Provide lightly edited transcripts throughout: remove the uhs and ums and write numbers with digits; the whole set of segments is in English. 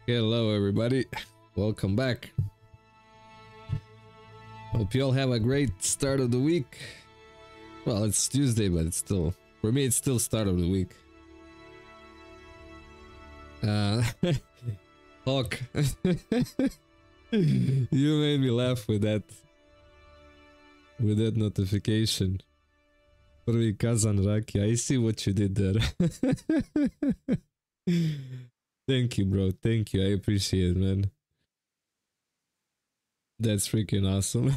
Hello everybody, welcome back. Hope you all have a great start of the week. Well, it's Tuesday, but it's still, for me it's still start of the week. Hawk, you made me laugh with that notification. Prvi kazan raki, I see what you did there. Thank you, bro. Thank you. I appreciate it, man. That's freaking awesome.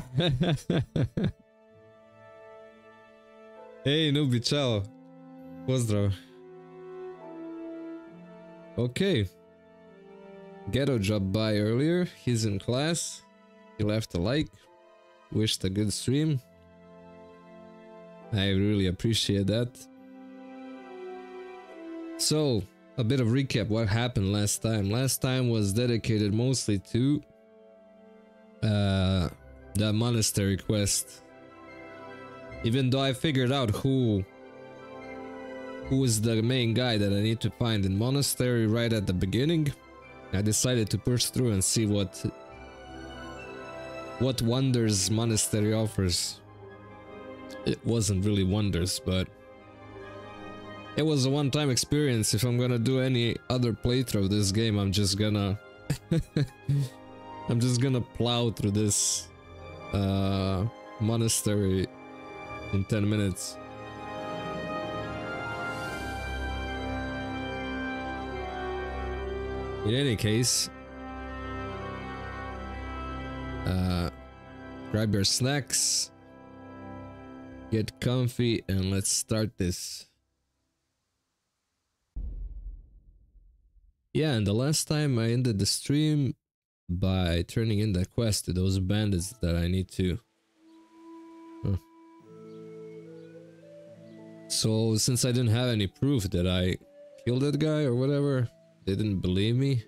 Hey, Nubi, ciao. Pozdrav. Okay. Ghetto dropped by earlier. He's in class. He left a like. Wished a good stream. I really appreciate that. So, a bit of recap what happened last time. Last time was dedicated mostly to the monastery quest. Even though I figured out who is the main guy that I need to find in monastery right at the beginning, I decided to push through and see what wonders monastery offers. It wasn't really wonders, but it was a one-time experience. If I'm gonna do any other playthrough of this game, I'm just gonna plow through this monastery in 10 minutes. In any case, grab your snacks, get comfy, and let's start this. Yeah, and the last time I ended the stream by turning in that quest to those bandits that I need to. So since I didn't have any proof that I killed that guy or whatever, they didn't believe me.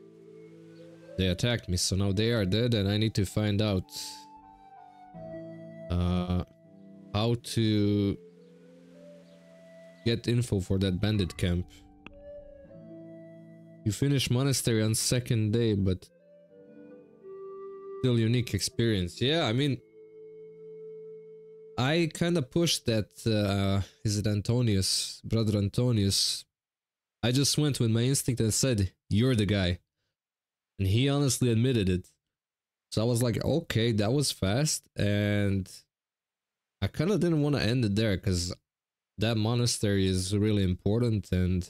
They attacked me, so now they are dead and I need to find out how to get info for that bandit camp. You finish monastery on second day, but still unique experience. Yeah, I mean, I kind of pushed that, is it Antonius, brother Antonius. I just went with my instinct and said, you're the guy. And he honestly admitted it. So I was like, okay, that was fast. And I kind of didn't want to end it there because that monastery is really important and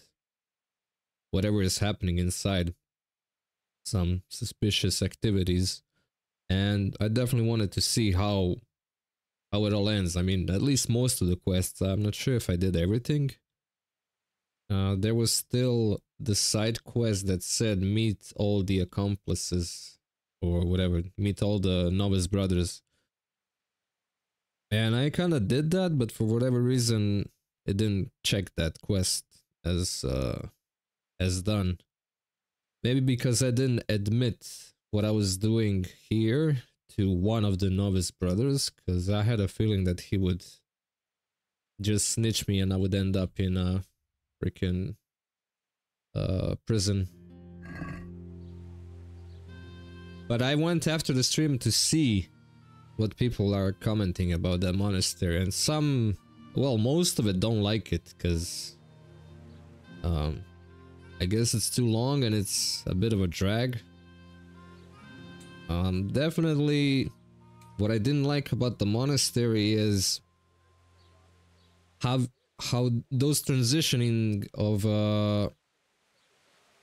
whatever is happening inside, some suspicious activities, and I definitely wanted to see how it all ends. I mean, at least most of the quests. I'm not sure if I did everything. There was still the side quest that said meet all the accomplices or whatever, meet all the novice brothers, and I kind of did that, but for whatever reason it didn't check that quest as done. Maybe because I didn't admit what I was doing here to one of the novice brothers, because I had a feeling that he would just snitch me and I would end up in a freaking prison. But I went after the stream to see what people are commenting about that monastery, and some, well, most of it don't like it because I guess it's too long and it's a bit of a drag. Definitely what I didn't like about the monastery is how those transitioning of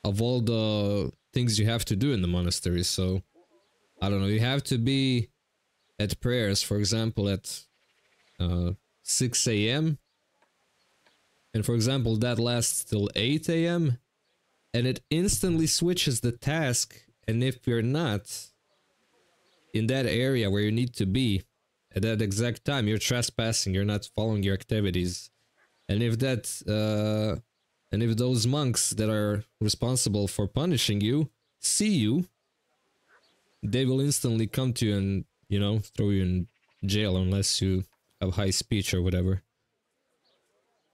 all the things you have to do in the monastery. So I don't know, you have to be at prayers, for example, at 6 AM, and for example that lasts till 8 AM. And it instantly switches the task, and if you're not in that area where you need to be at that exact time, you're trespassing, you're not following your activities. And if those monks that are responsible for punishing you see you, they will instantly come to you and, you know, throw you in jail unless you have high speech or whatever.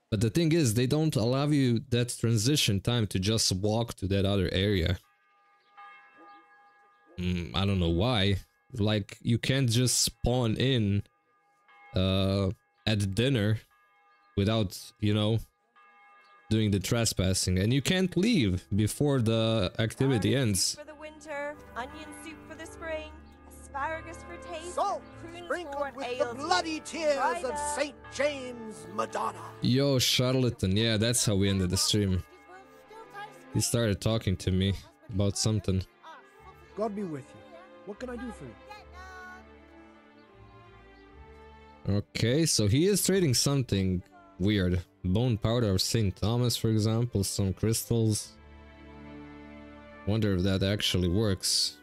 But the thing is, they don't allow you that transition time to just walk to that other area. I don't know why. Like, you can't just spawn in at dinner without, you know, doing the trespassing, and you can't leave before the activity ends. For the winter, onion soup for the spring, asparagus for taste, Salt prunes sprinkled for with ale the bloody tears Right of up. St. James Madonna. Yo, charlatan. Yeah, that's how we ended the stream. He started talking to me about something. God be with you. What can I do for you? Okay, so he is trading something weird. Bone powder of St. Thomas, for example, some crystals. Wonder if that actually works.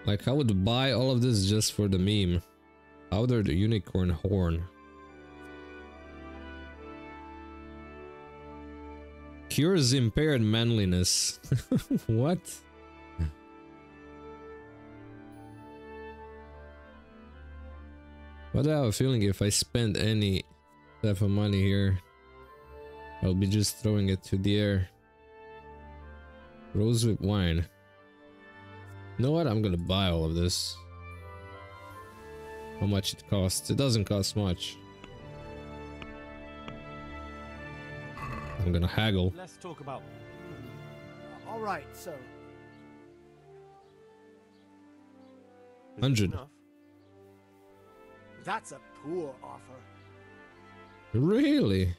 Like, I would buy all of this just for the meme. Powdered unicorn horn. Cures impaired manliness. What? But I have a feeling if I spend any type of money here, I'll be just throwing it to the air. Rose with wine. You know what? I'm gonna buy all of this. How much it costs? It doesn't cost much. I'm gonna haggle. Let's talk about. All right, so 100. that's a poor offer. Really?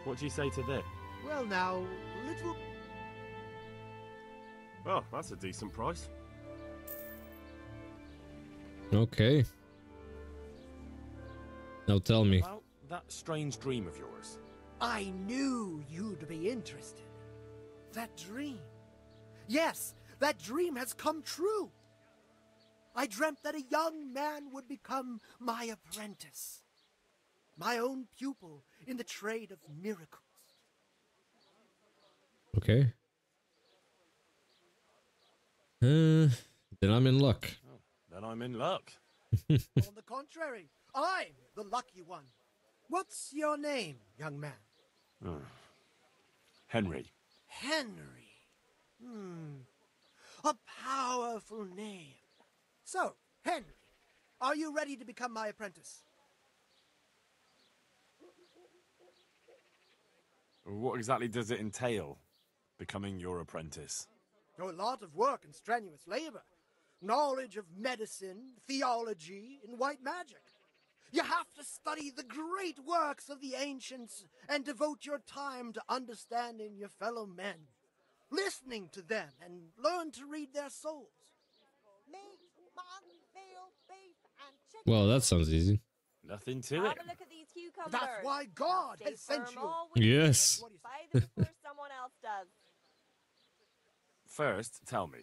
What do you say to this? Well, now, little. Oh, that's a decent price. Okay. Now tell me. About that strange dream of yours. I knew you'd be interested. That dream. Yes, that dream has come true. I dreamt that a young man would become my apprentice. My own pupil in the trade of miracles. Okay. Then I'm in luck. Oh, then I'm in luck. On the contrary, I'm the lucky one. What's your name, young man? Henry. Henry. A powerful name. So, Henry, are you ready to become my apprentice? What exactly does it entail, becoming your apprentice? Oh, a lot of work and strenuous labor. Knowledge of medicine, theology, and white magic. You have to study the great works of the ancients and devote your time to understanding your fellow men, listening to them, and learn to read their souls. Meat, mutton, veal, beef, and chicken. Well, that sounds easy. Nothing to Have it. a look at these cucumbers. That's why God Stay has sent firm you. always. Yes. What do you say? Buy them before someone else does. First, tell me,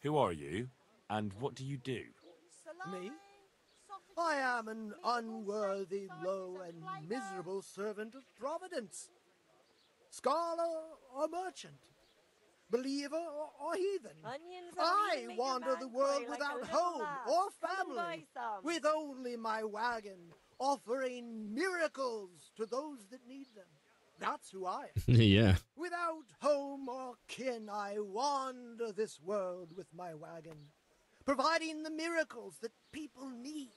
who are you, and what do you do? Me? I am an unworthy, low, and miserable servant of Providence. Scholar or merchant, believer or heathen. Onions I wander the world without home or family, with with only my wagon, offering miracles to those that need them. That's who I am. Yeah. Without home or kin, I wander this world with my wagon, providing the miracles that people need.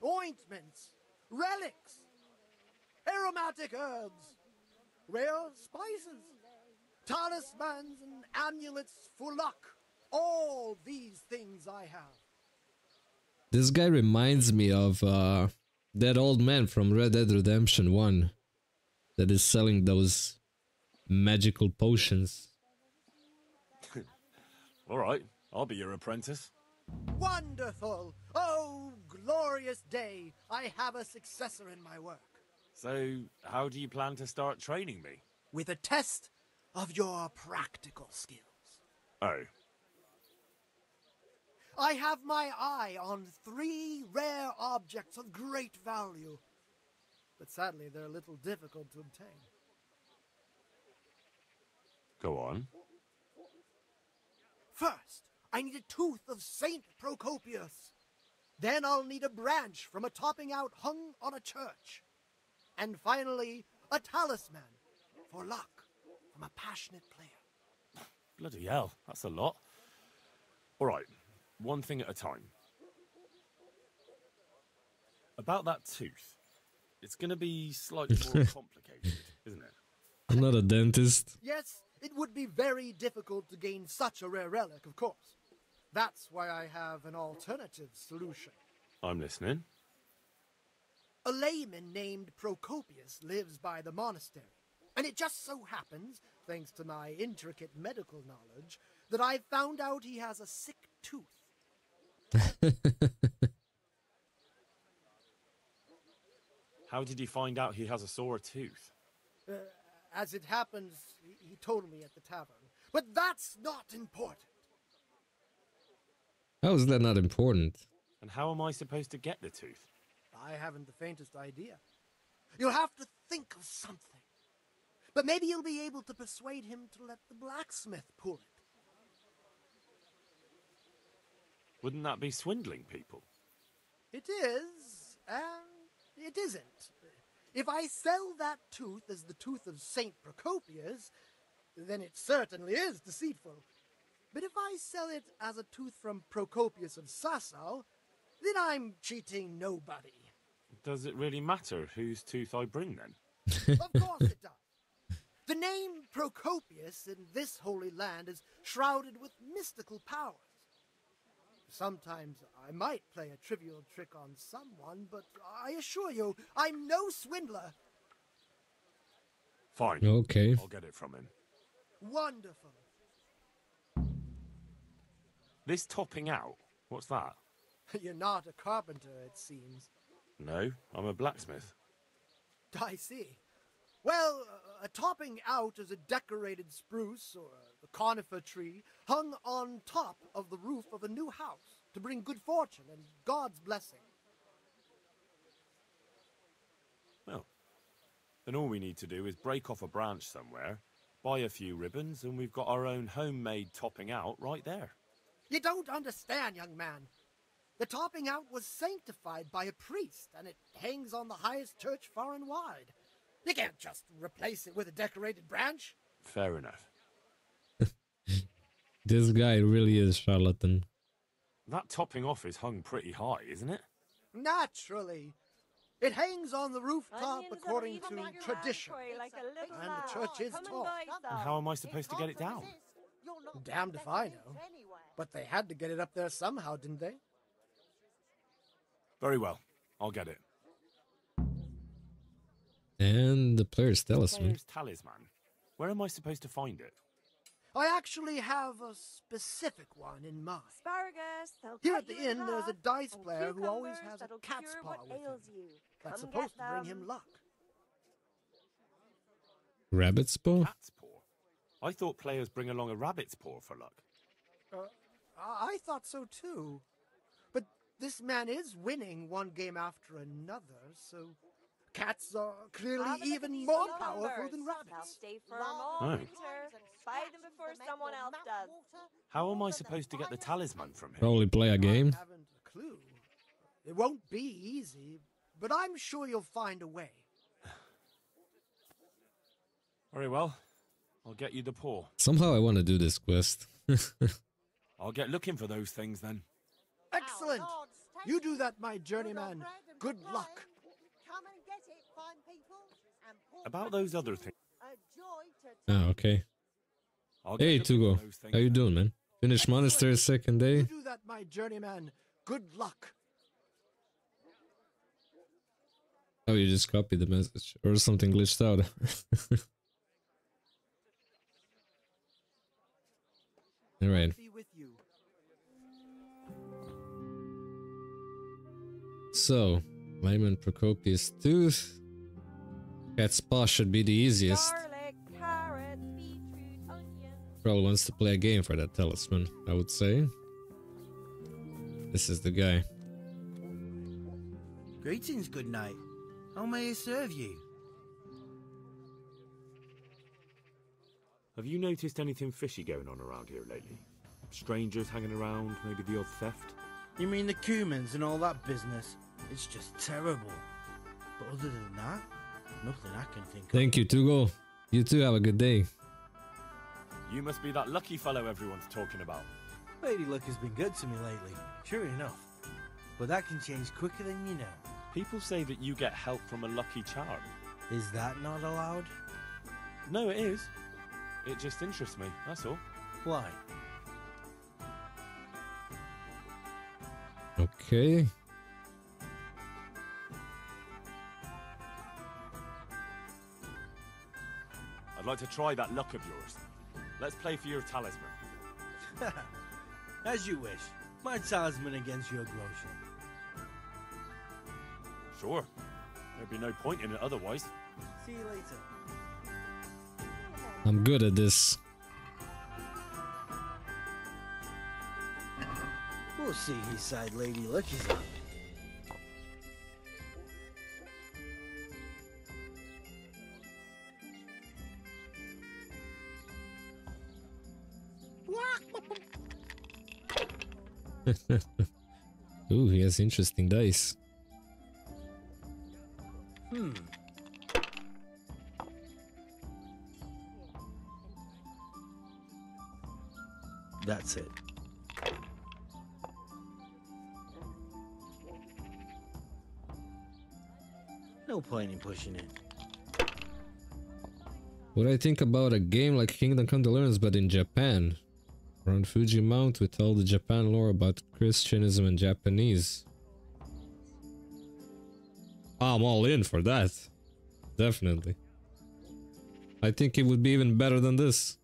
Ointments, relics, aromatic herbs, rare spices, talismans and amulets for luck. All these things I have. This guy reminds me of that old man from Red Dead Redemption 1 that is selling those magical potions. All right, I'll be your apprentice. Wonderful! Oh, glorious day! I have a successor in my work. So, how do you plan to start training me? With a test of your practical skills. Oh, I have my eye on 3 rare objects of great value. But sadly, they're a little difficult to obtain. go on. First, I need a tooth of Saint Procopius. Then I'll need a branch from a topping out hung on a church. And finally, a talisman for luck from a passionate player. Bloody hell, that's a lot. All right, one thing at a time. About that tooth, it's going to be slightly more complicated, isn't it? I'm not a dentist. Yes, it would be very difficult to gain such a rare relic, of course. That's why I have an alternative solution. I'm listening. A layman named Procopius lives by the monastery, and it just so happens, thanks to my intricate medical knowledge, that I've found out he has a sick tooth. How did you find out he has a sore tooth? As it happens, he told me at the tavern. But that's not important. How is that not important? And how am I supposed to get the tooth? I haven't the faintest idea. You'll have to think of something. But maybe you'll be able to persuade him to let the blacksmith pull it. Wouldn't that be swindling people? It is, and it isn't. If I sell that tooth as the tooth of Saint Procopius, then it certainly is deceitful. But if I sell it as a tooth from Procopius of Sasau, then I'm cheating nobody. Does it really matter whose tooth I bring then? Of course it does. The name Procopius in this holy land is shrouded with mystical powers. Sometimes I might play a trivial trick on someone, but I assure you, I'm no swindler. Fine. Okay. I'll get it from him. Wonderful. This topping out, what's that? You're not a carpenter, it seems. No, I'm a blacksmith. I see. Well, a topping out is a decorated spruce or a conifer tree hung on top of the roof of a new house to bring good fortune and God's blessing. Well, then all we need to do is break off a branch somewhere, buy a few ribbons, and we've got our own homemade topping out right there. You don't understand, young man. The topping out was sanctified by a priest, and it hangs on the highest church far and wide. You can't just replace it with a decorated branch. Fair enough. This guy really is charlatan. That topping off is hung pretty high, isn't it? Naturally. It hangs on the rooftop Onions according are to even tradition. like a little And lad. the church is Come and tall. buy some. And how am I supposed to get it down? Damned if I know. But they had to get it up there somehow, didn't they? Very well. I'll get it. And the player's talisman. Player's talisman. Where am I supposed to find it? I actually have a specific one in mind. Asparagus, they'll Here cut at the you in inn, there's a half, dice and player who always cucumbers has a that'll cat's cure paw what with him. ails you. That's Come supposed to get bring him them. luck. Rabbit's paw? Cat's paw. I thought players bring along a rabbit's paw for luck. I thought so too. But this man is winning one game after another, so cats are clearly Have a look at even these more cucumbers. powerful than They'll rabbits. stay firm all Oh. winter. Buy them before someone else does. How am I supposed to get the talisman from him? Probably play a game. I haven't a clue. It won't be easy, but I'm sure you'll find a way. Very well. I'll get you the paw. Somehow I want to do this quest. I'll get looking for those things then. Excellent! You do that, my journeyman. Good luck. About those other things. Oh, okay. I'll get Hey, looking for Tugo. those things How you then. doing, man? Finished monastery second day? You do that, my journeyman. Good luck. Oh, you just copied the message. Or something glitched out. Alright. Be with you. So, Layman Procopius tooth. Cat's paw should be the easiest. Garlic, carrot, beetroot, onion. Probably wants to play a game for that talisman, I would say. This is the guy. Greetings, good night. How may I serve you? Have you noticed anything fishy going on around here lately? Strangers hanging around, maybe the odd theft? You mean the Cumans and all that business? It's just terrible. But other than that, nothing I can think of. Thank you, Tugo. You too, have a good day. You must be that lucky fellow everyone's talking about. Lady Luck has been good to me lately, sure enough. But that can change quicker than you know. People say that you get help from a lucky charm. Is that not allowed? No, it is. It just interests me, that's all. Why? Okay. I'd like to try that luck of yours. Let's play for your talisman. As you wish. My talisman against your grocer. Sure. There'd be no point in it otherwise. See you later. I'm good at this. We'll see whose side Lady Luck is on. Ooh, he has interesting dice. That's it. No point in pushing it. What I think about a game like Kingdom Come Deliverance but in Japan? Around Fuji Mount with all the Japan lore about Christianism and Japanese. I'm all in for that. Definitely. I think it would be even better than this.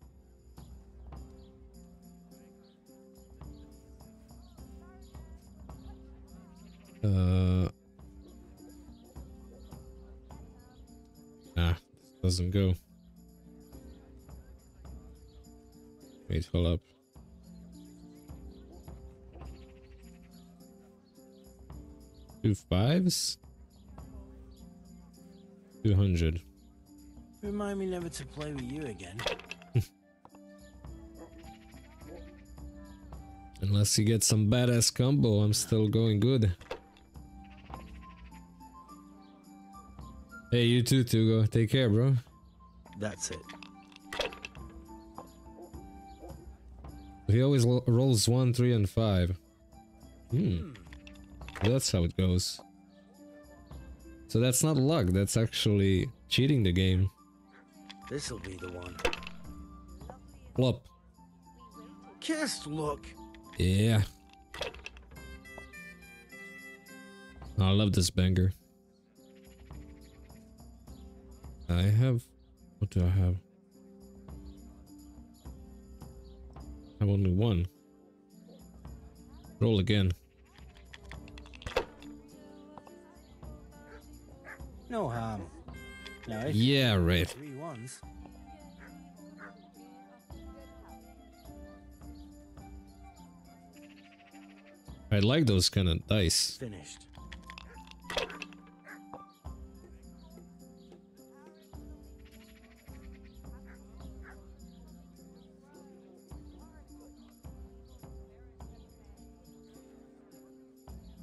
Nah, this doesn't go. Wait, hold up. Two fives? 200. Remind me never to play with you again. Unless you get some badass combo, I'm still going good. Hey, you too, Tugo. Take care, bro. That's it. He always rolls 1, 3, and 5. That's how it goes. So that's not luck, that's actually cheating the game. This'll be the one. Flop. Just look. Yeah. I love this banger. I have... What do I have? I have only one. Roll again. No harm. Now if Yeah, right. 3 ones. I like those kind of dice. Finished.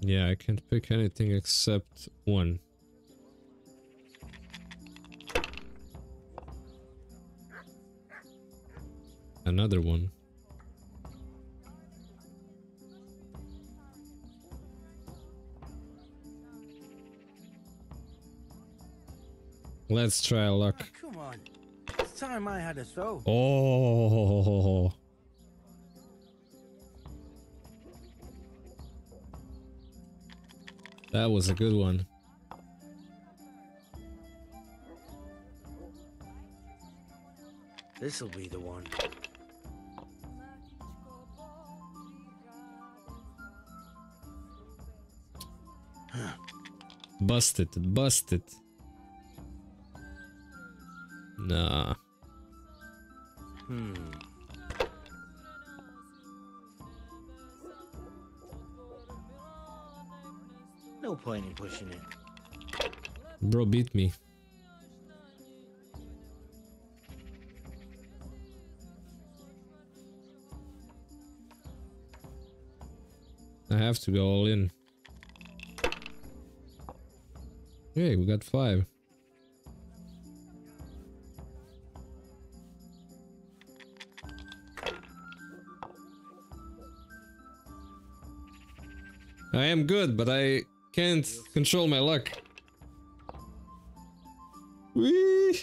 Yeah, I can't pick anything except one. Another one. Let's try luck. Oh, come on. It's time I had a throw. Oh. That was a good one. This'll be the one. Busted, busted. Nah. No point in pushing it. Bro beat me. I have to go all in. Hey, we got 5. I am good, but I can't control my luck. Whee!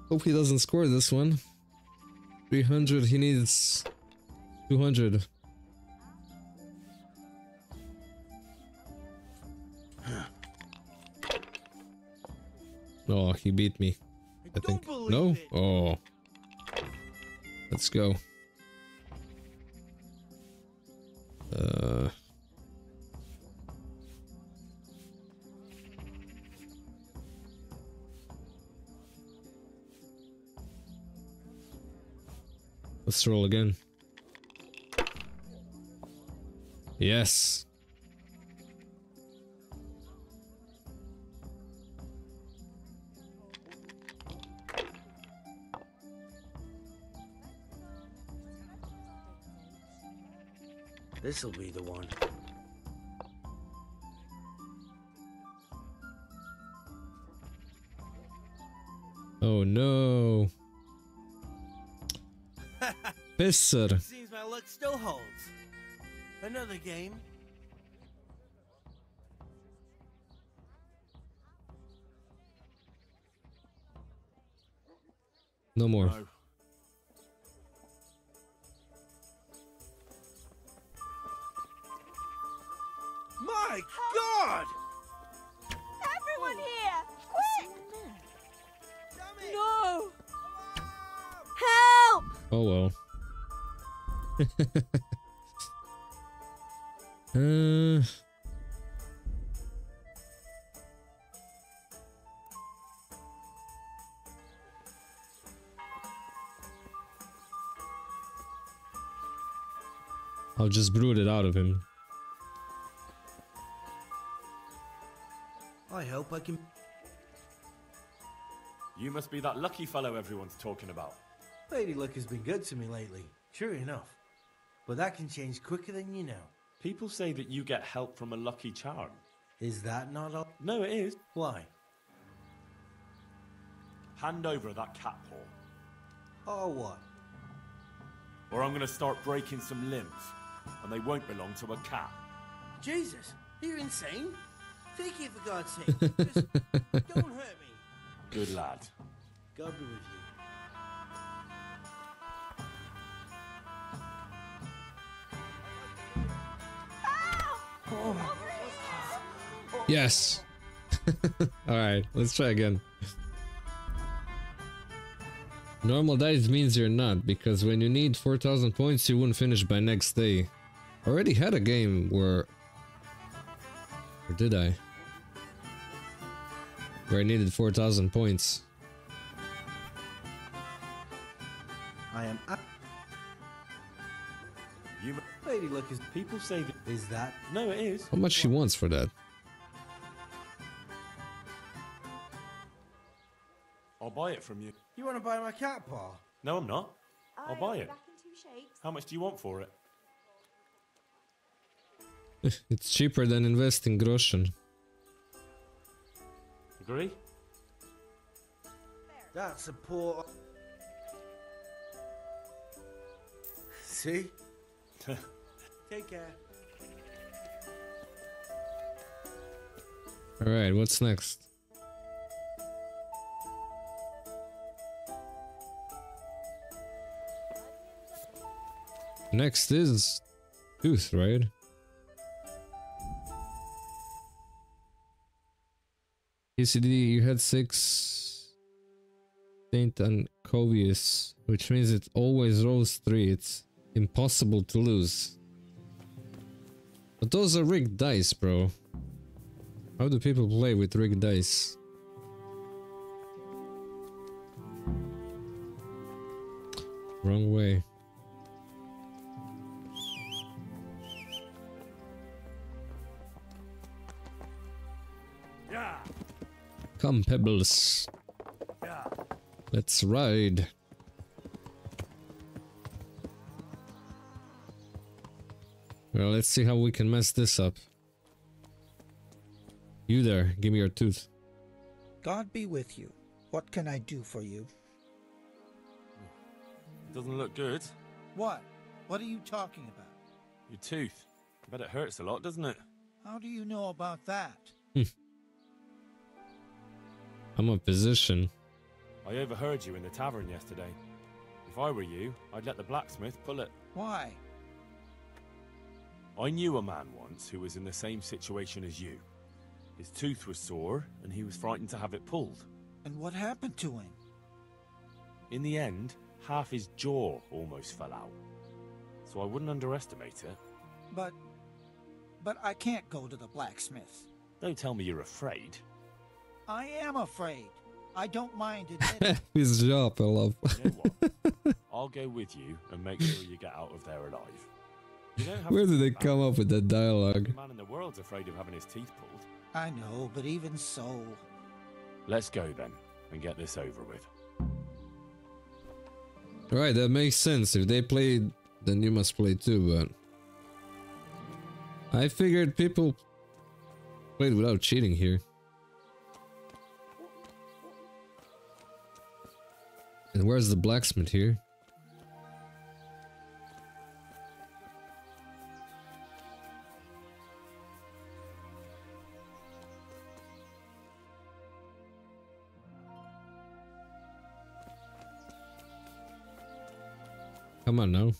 Hope he doesn't score this one. 300, he needs 200. Oh, he beat me. I think. No? Oh. Let's go. Let's roll again. Yes. This'll be the one. Oh no. Pisser. Seems my luck still holds. Another game. No more. No. My God! Everyone here! Quick! No! Help! Oh well. I'll just brood it out of him. I hope I can. You must be that lucky fellow everyone's talking about. Lady Luck has been good to me lately, sure enough. But that can change quicker than you know. People say that you get help from a lucky charm. Is that not all? No, it is. Why? Hand over that cat paw, Oh, what? or I'm gonna start breaking some limbs, and they won't belong to a cat. Jesus, you're insane. Take it for God's sake. Just don't hurt me. Good lad. God be with you. Yes. Alright, let's try again. Normal dice means you're not, because when you need 4,000 points you wouldn't finish by next day. Already had a game where... Or did I? Where I needed 4,000 points. I am up. You. Lady Luck is. People say that. Is that? No, it is. How much she wants for that? I'll buy it from you. You want to buy my cat paw? No, I'm not. I'll buy it. Back in 2 shakes. How much do you want for it? It's cheaper than investing groschen. Agree? That's a poor. See? Take care. Alright, what's next? Next is Tooth, right? PCD, you had 6 Saint and Covius, which means it always rolls 3. It's impossible to lose. But those are rigged dice, bro. How do people play with rigged dice? Wrong way. Yeah. Come, Pebbles. Yeah. Let's ride. Well, let's see how we can mess this up. You there, give me your tooth. God be with you. What can I do for you? Doesn't look good. What? What are you talking about? Your tooth. Bet it hurts a lot, doesn't it? How do you know about that? I'm a physician. I overheard you in the tavern yesterday. If I were you, I'd let the blacksmith pull it. Why? I knew a man once who was in the same situation as you. His tooth was sore, and he was frightened to have it pulled. And what happened to him? In the end, half his jaw almost fell out. So I wouldn't underestimate it. But I can't go to the blacksmith. Don't tell me you're afraid. I am afraid. I don't mind admitting. His job, I love. You know what? I'll go with you and make sure you get out of there alive. You don't have Where to did they be come up with that dialogue? Every man in the world's afraid of having his teeth pulled. I know, but even so... Let's go then, and get this over with. Right, that makes sense. If they played, then you must play too, but... I figured people played without cheating here. And where's the blacksmith here? Come on now.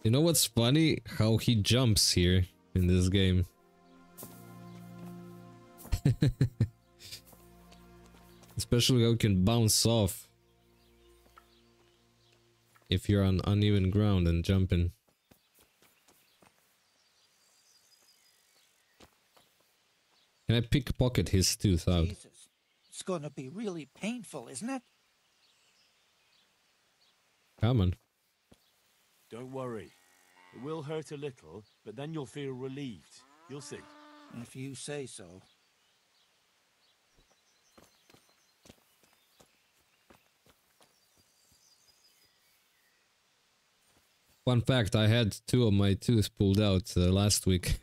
You know what's funny? How he jumps here in this game. Especially how he can bounce off if you're on uneven ground and jumping. Can I pickpocket his tooth out? Jesus, it's gonna be really painful, isn't it? Come on. Don't worry. It will hurt a little, but then you'll feel relieved. You'll see. If you say so. Fun fact, I had 2 of my tooth pulled out last week.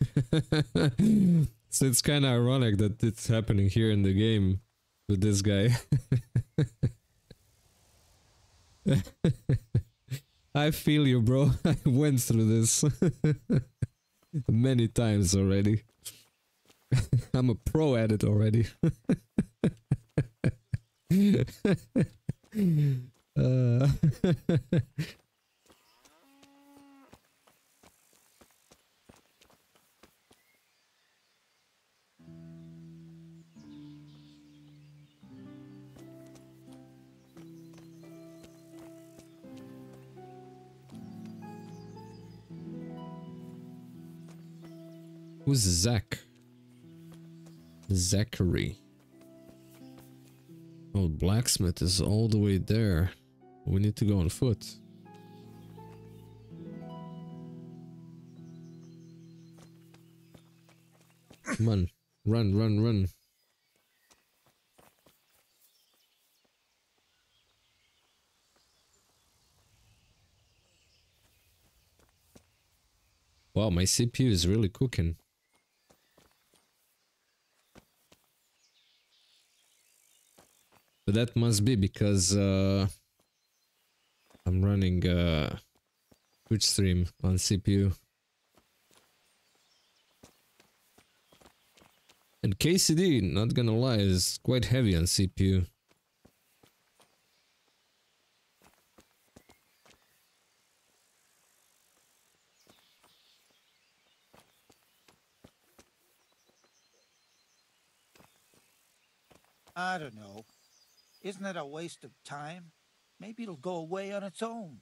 So it's kind of ironic that it's happening here in the game with this guy. I feel you, bro. I went through this many times already. I'm a pro at it already. Who's Zach? Zachary. Oh, blacksmith is all the way there. We need to go on foot. Come on, run, run, run. Wow, my CPU is really cooking. But that must be because I'm running Twitch stream on CPU. And KCD, not gonna lie, is quite heavy on CPU. I don't know. Isn't it a waste of time? Maybe it'll go away on its own.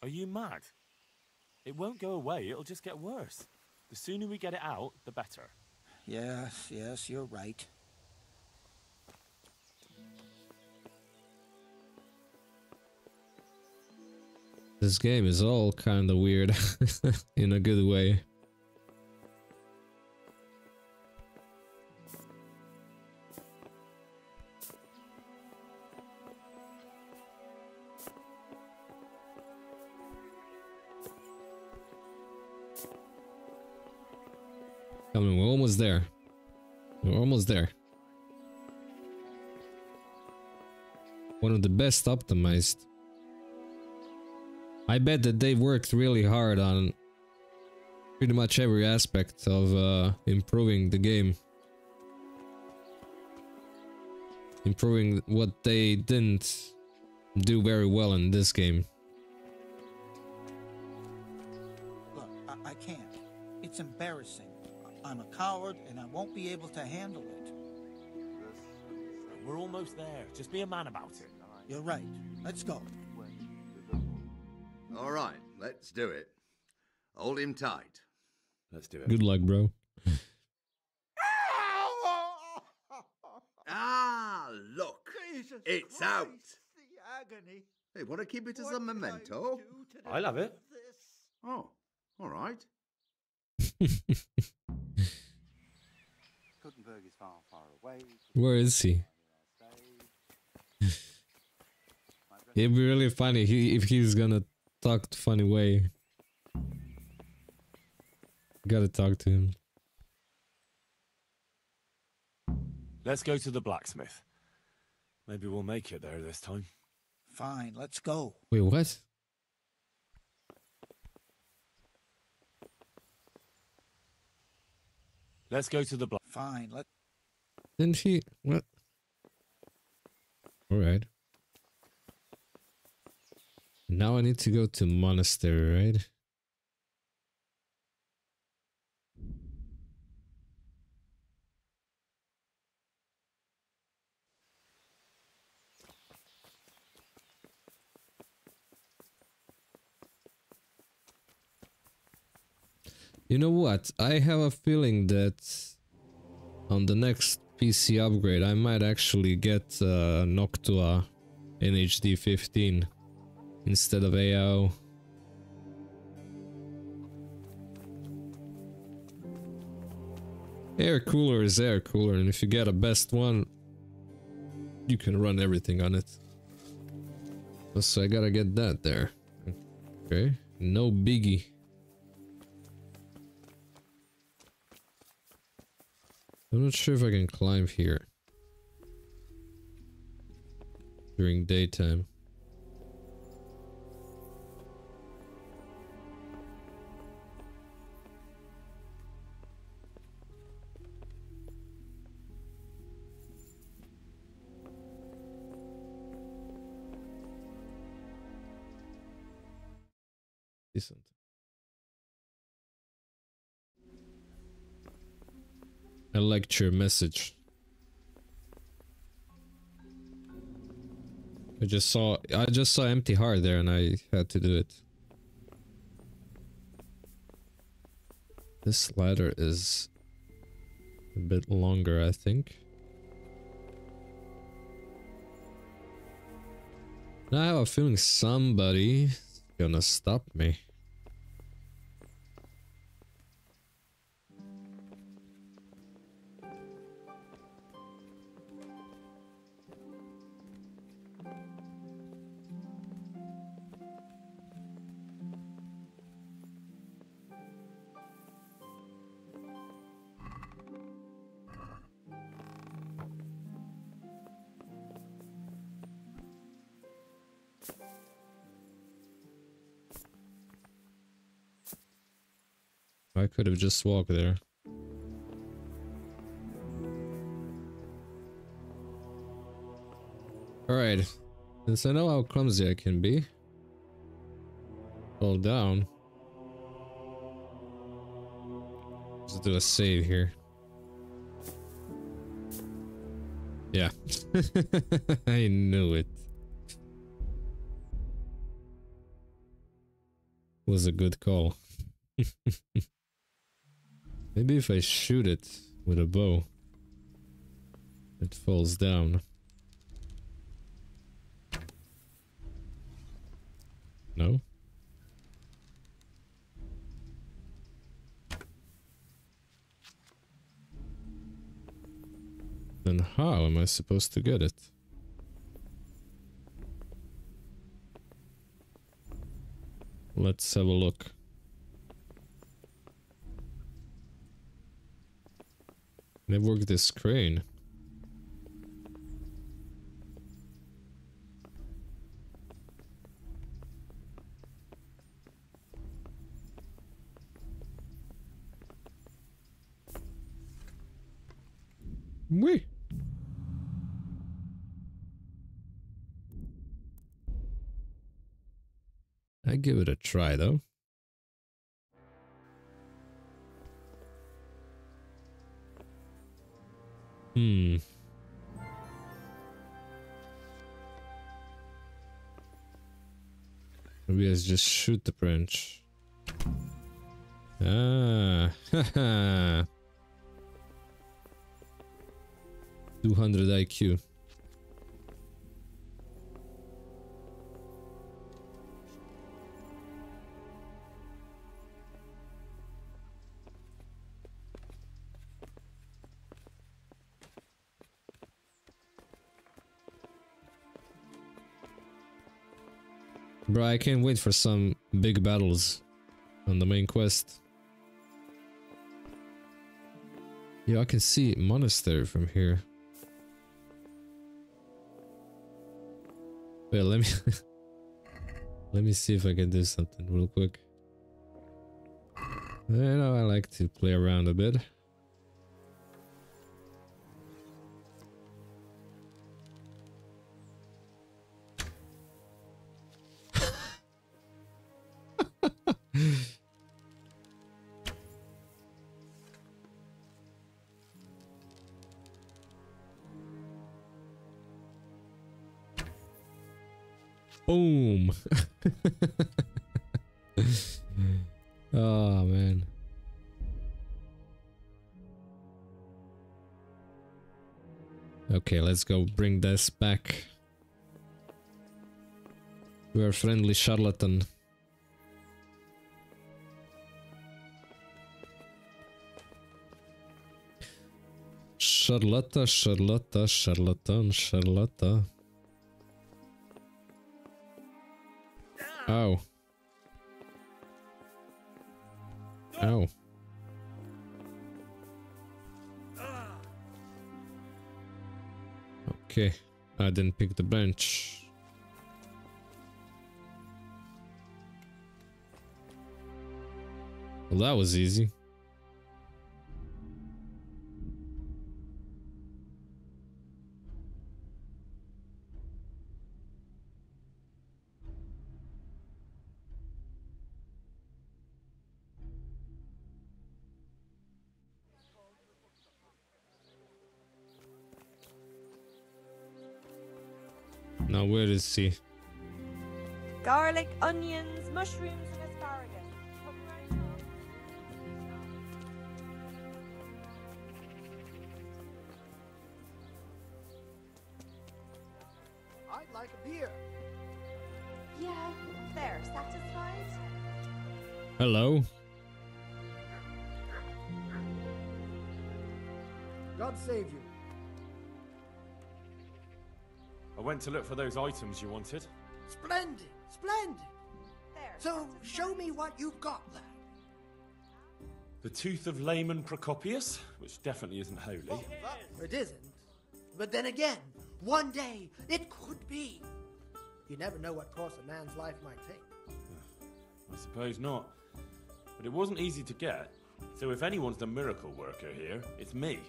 Are you mad? It won't go away, it'll just get worse. The sooner we get it out, the better. Yes, you're right. This game is all kind of weird in a good way. Come on, we're almost there. We're almost there. One of the best optimized. I bet that they worked really hard on pretty much every aspect of improving the game. Improving what they didn't do very well in this game. Look, I can't. It's embarrassing. I'm a coward and I won't be able to handle it. We're almost there. Just be a man about it. You're right. Let's go. All right, let's do it. Hold him tight. Let's do it. Good luck, bro. Ah, look. Jesus It's Christ, out. The agony. Hey, want to keep it as What a did I memento? do to I love it. deserve this? Oh, all right. Gutenberg is far, far away. Where is he? It'd be really funny if he's gonna talk the funny way. Gotta talk to him. Let's go to the blacksmith. Maybe we'll make it there this time. Fine, let's go. Wait, what? Let's go to the Fine, let. Didn't he? What? Alright. Now I need to go to monastery, right? You know what? I have a feeling that on the next PC upgrade I might actually get Noctua in HD 15 instead of AO. Air cooler is air cooler, and if you get a best one, you can run everything on it. So I gotta get that there. Okay, no biggie. I'm not sure if I can climb here during daytime. Decent. I liked your message. I just saw empty heart there and I had to do it. This ladder is a bit longer, I think. Now I have a feeling somebody's gonna stop me. I could have just walked there. Alright, since I know how clumsy I can be, fall down. Let's do a save here. Yeah, I knew it. Was a good call. Maybe if I shoot it with a bow, it falls down. No? Then how am I supposed to get it? Let's have a look. Can I work this crane? Wee. I give it a try though. Maybe let's just shoot the branch. Ah, haha. 200 IQ. Bro, I can't wait for some big battles on the main quest. Yeah, I can see monastery from here. Wait, let me let me see if I can do something real quick. You know, I like to play around a bit. Boom. Oh man. Okay, let's go bring this back. We are friendly charlatan. Charlotta, Charlotta, charlatan, Charlotta. Ow. Ow. Okay, I didn't pick the bench. Well, that was easy. Now where is he? Garlic, onions, mushrooms, and asparagus. Come right on. I'd like a beer. Yeah, there, satisfied? Hello? God save you. I went to look for those items you wanted. Splendid, splendid. There. So, satisfied? show me what you've got there. The tooth of layman Procopius, which definitely isn't holy. It isn't. But then again, one day it could be. You never know what course a man's life might take. I suppose not. But it wasn't easy to get. So if anyone's the miracle worker here, it's me.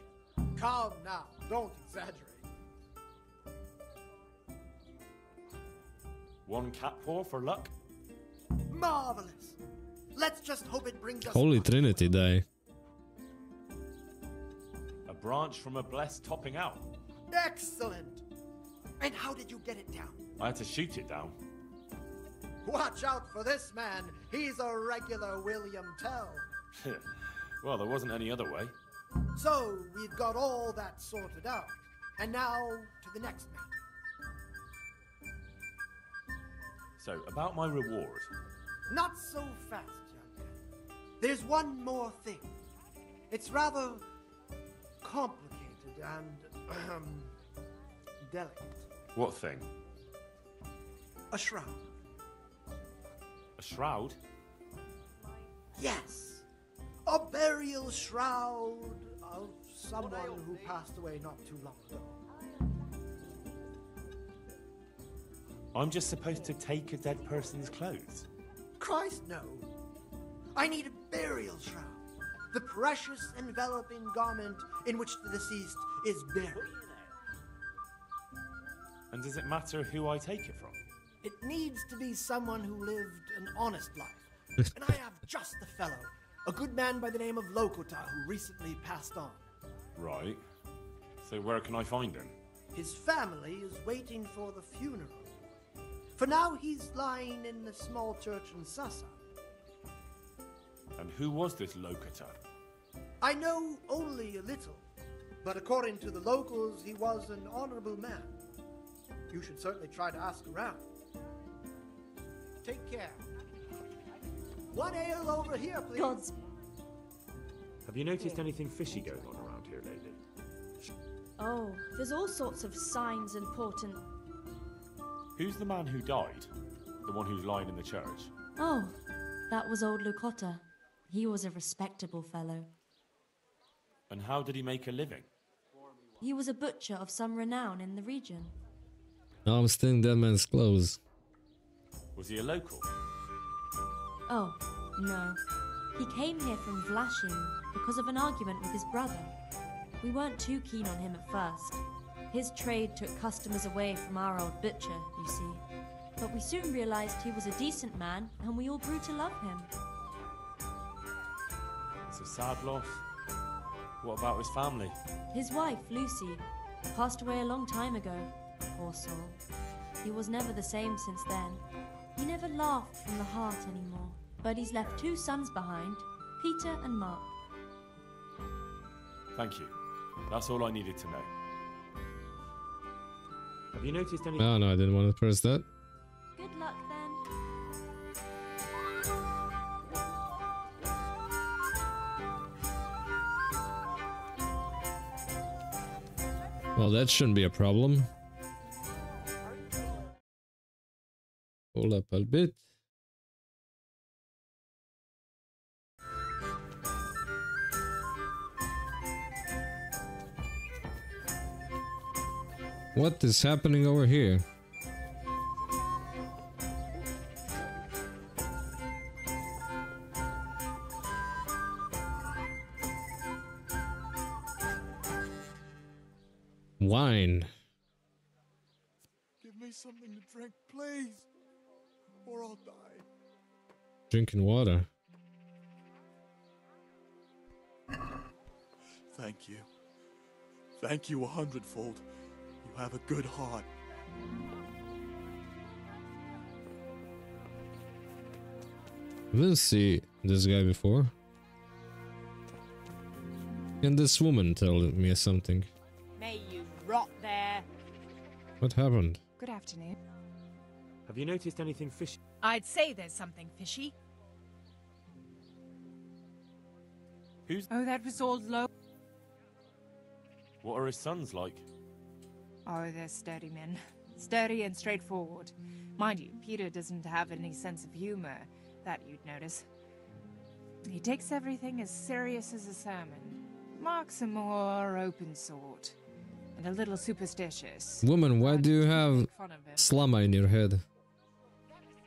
Calm now. Don't exaggerate. One cat paw for luck. Marvelous. Let's just hope it brings us. Holy luck. Trinity die. A branch from a blessed topping out. Excellent. And how did you get it down? I had to shoot it down. Watch out for this man. He's a regular William Tell. Well, there wasn't any other way. So, we've got all that sorted out. And now to the next matter. So, about my reward. Not so fast, young man. There's one more thing. It's rather complicated and delicate. What thing? A shroud. A shroud? Yes. A burial shroud of someone who passed away not too long ago. I'm just supposed to take a dead person's clothes. Christ, no. I need a burial shroud. The precious enveloping garment in which the deceased is buried. And does it matter who I take it from? It needs to be someone who lived an honest life. And I have just the fellow. A good man by the name of Lokota who recently passed on. Right. So where can I find him? His family is waiting for the funeral. For now, he's lying in the small church in Sasa. And who was this Lokata? I know only a little, but according to the locals, he was an honorable man. You should certainly try to ask around. Take care. One ale over here, please. Gods. Have you noticed anything fishy going on around here lately? Oh, there's all sorts of signs and portent. Who's the man who died? The one who's lying in the church? Oh, that was old Lucota. He was a respectable fellow. And how did he make a living? He was a butcher of some renown in the region. Now I'm stealing that man's clothes. Was he a local? Oh, no. He came here from Vlashing because of an argument with his brother. We weren't too keen on him at first. His trade took customers away from our old butcher, you see. But we soon realized he was a decent man, and we all grew to love him. It's a sad loss. What about his family? His wife, Lucy, passed away a long time ago. Poor soul. He was never the same since then. He never laughed from the heart anymore. But he's left 2 sons behind, Peter and Mark. Thank you. That's all I needed to know. Have you noticed any... Oh no, I didn't want to press that. Good luck then. Well, that shouldn't be a problem. Hold up a bit. What is happening over here? Wine. Give me something to drink, please, or I'll die. Drinking water. Thank you. Thank you 100-fold. You have a good heart. I didn't see this guy before. Can this woman tell me something? May you rot there. What happened? Good afternoon. Have you noticed anything fishy? I'd say there's something fishy. Who's... Oh, that was all low. What are his sons like? Oh, they're sturdy men. Sturdy and straightforward. Mind you, Peter doesn't have any sense of humor. That you'd notice. He takes everything as serious as a sermon. Mark's a more open sort. And a little superstitious. Woman, why do you have slama in your head?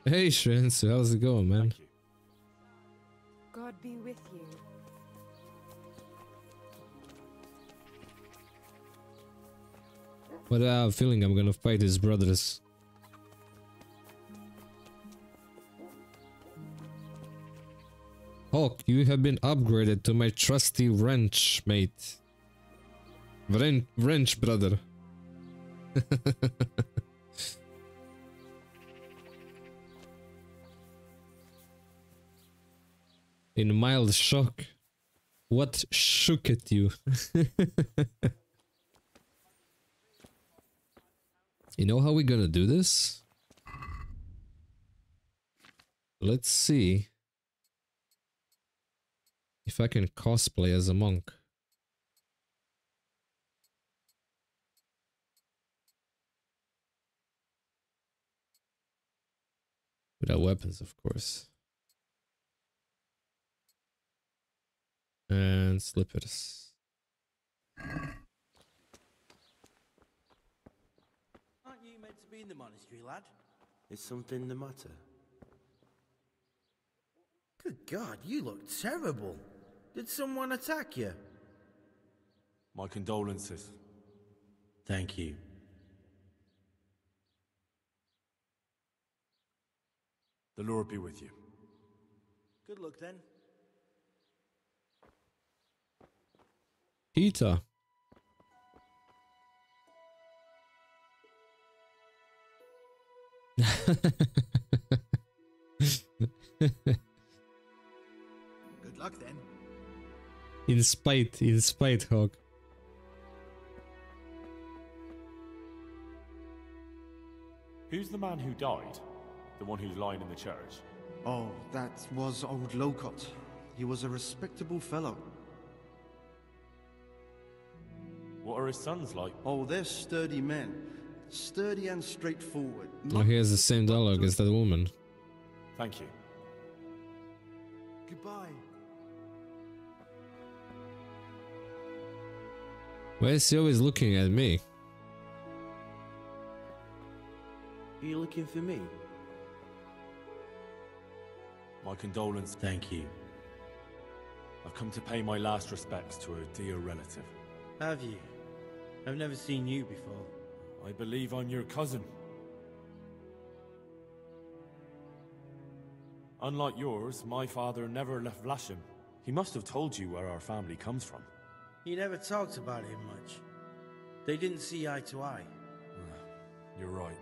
Hey Shinsu, how's it going, man? Thank you. God be with you. But I have a feeling I'm gonna fight his brothers. Hulk, you have been upgraded to my trusty wrench mate. Wrench brother. In mild shock. What shook at you? You know how we're gonna do this? Let's see if I can cosplay as a monk. Without weapons, of course. And slippers. you meant to be in the monastery, lad? Is something the matter? Good God, you look terrible. Did someone attack you? My condolences. Thank you. The Lord be with you. Good luck then. Peter. Good luck then. In spite, Hawk. Who's the man who died? The one who's lying in the church? Oh, that was old Locott. He was a respectable fellow. What are his sons like? Oh, they're sturdy men. Sturdy and straightforward. Oh, he has the same dialogue as that woman. Thank you. Goodbye. Why is he always looking at me? Are you looking for me? My condolences. Thank you. I've come to pay my last respects to a dear relative. Have you? I've never seen you before. I believe I'm your cousin. Unlike yours, my father never left Vlashim. He must have told you where our family comes from. He never talked about him much. They didn't see eye to eye. You're right.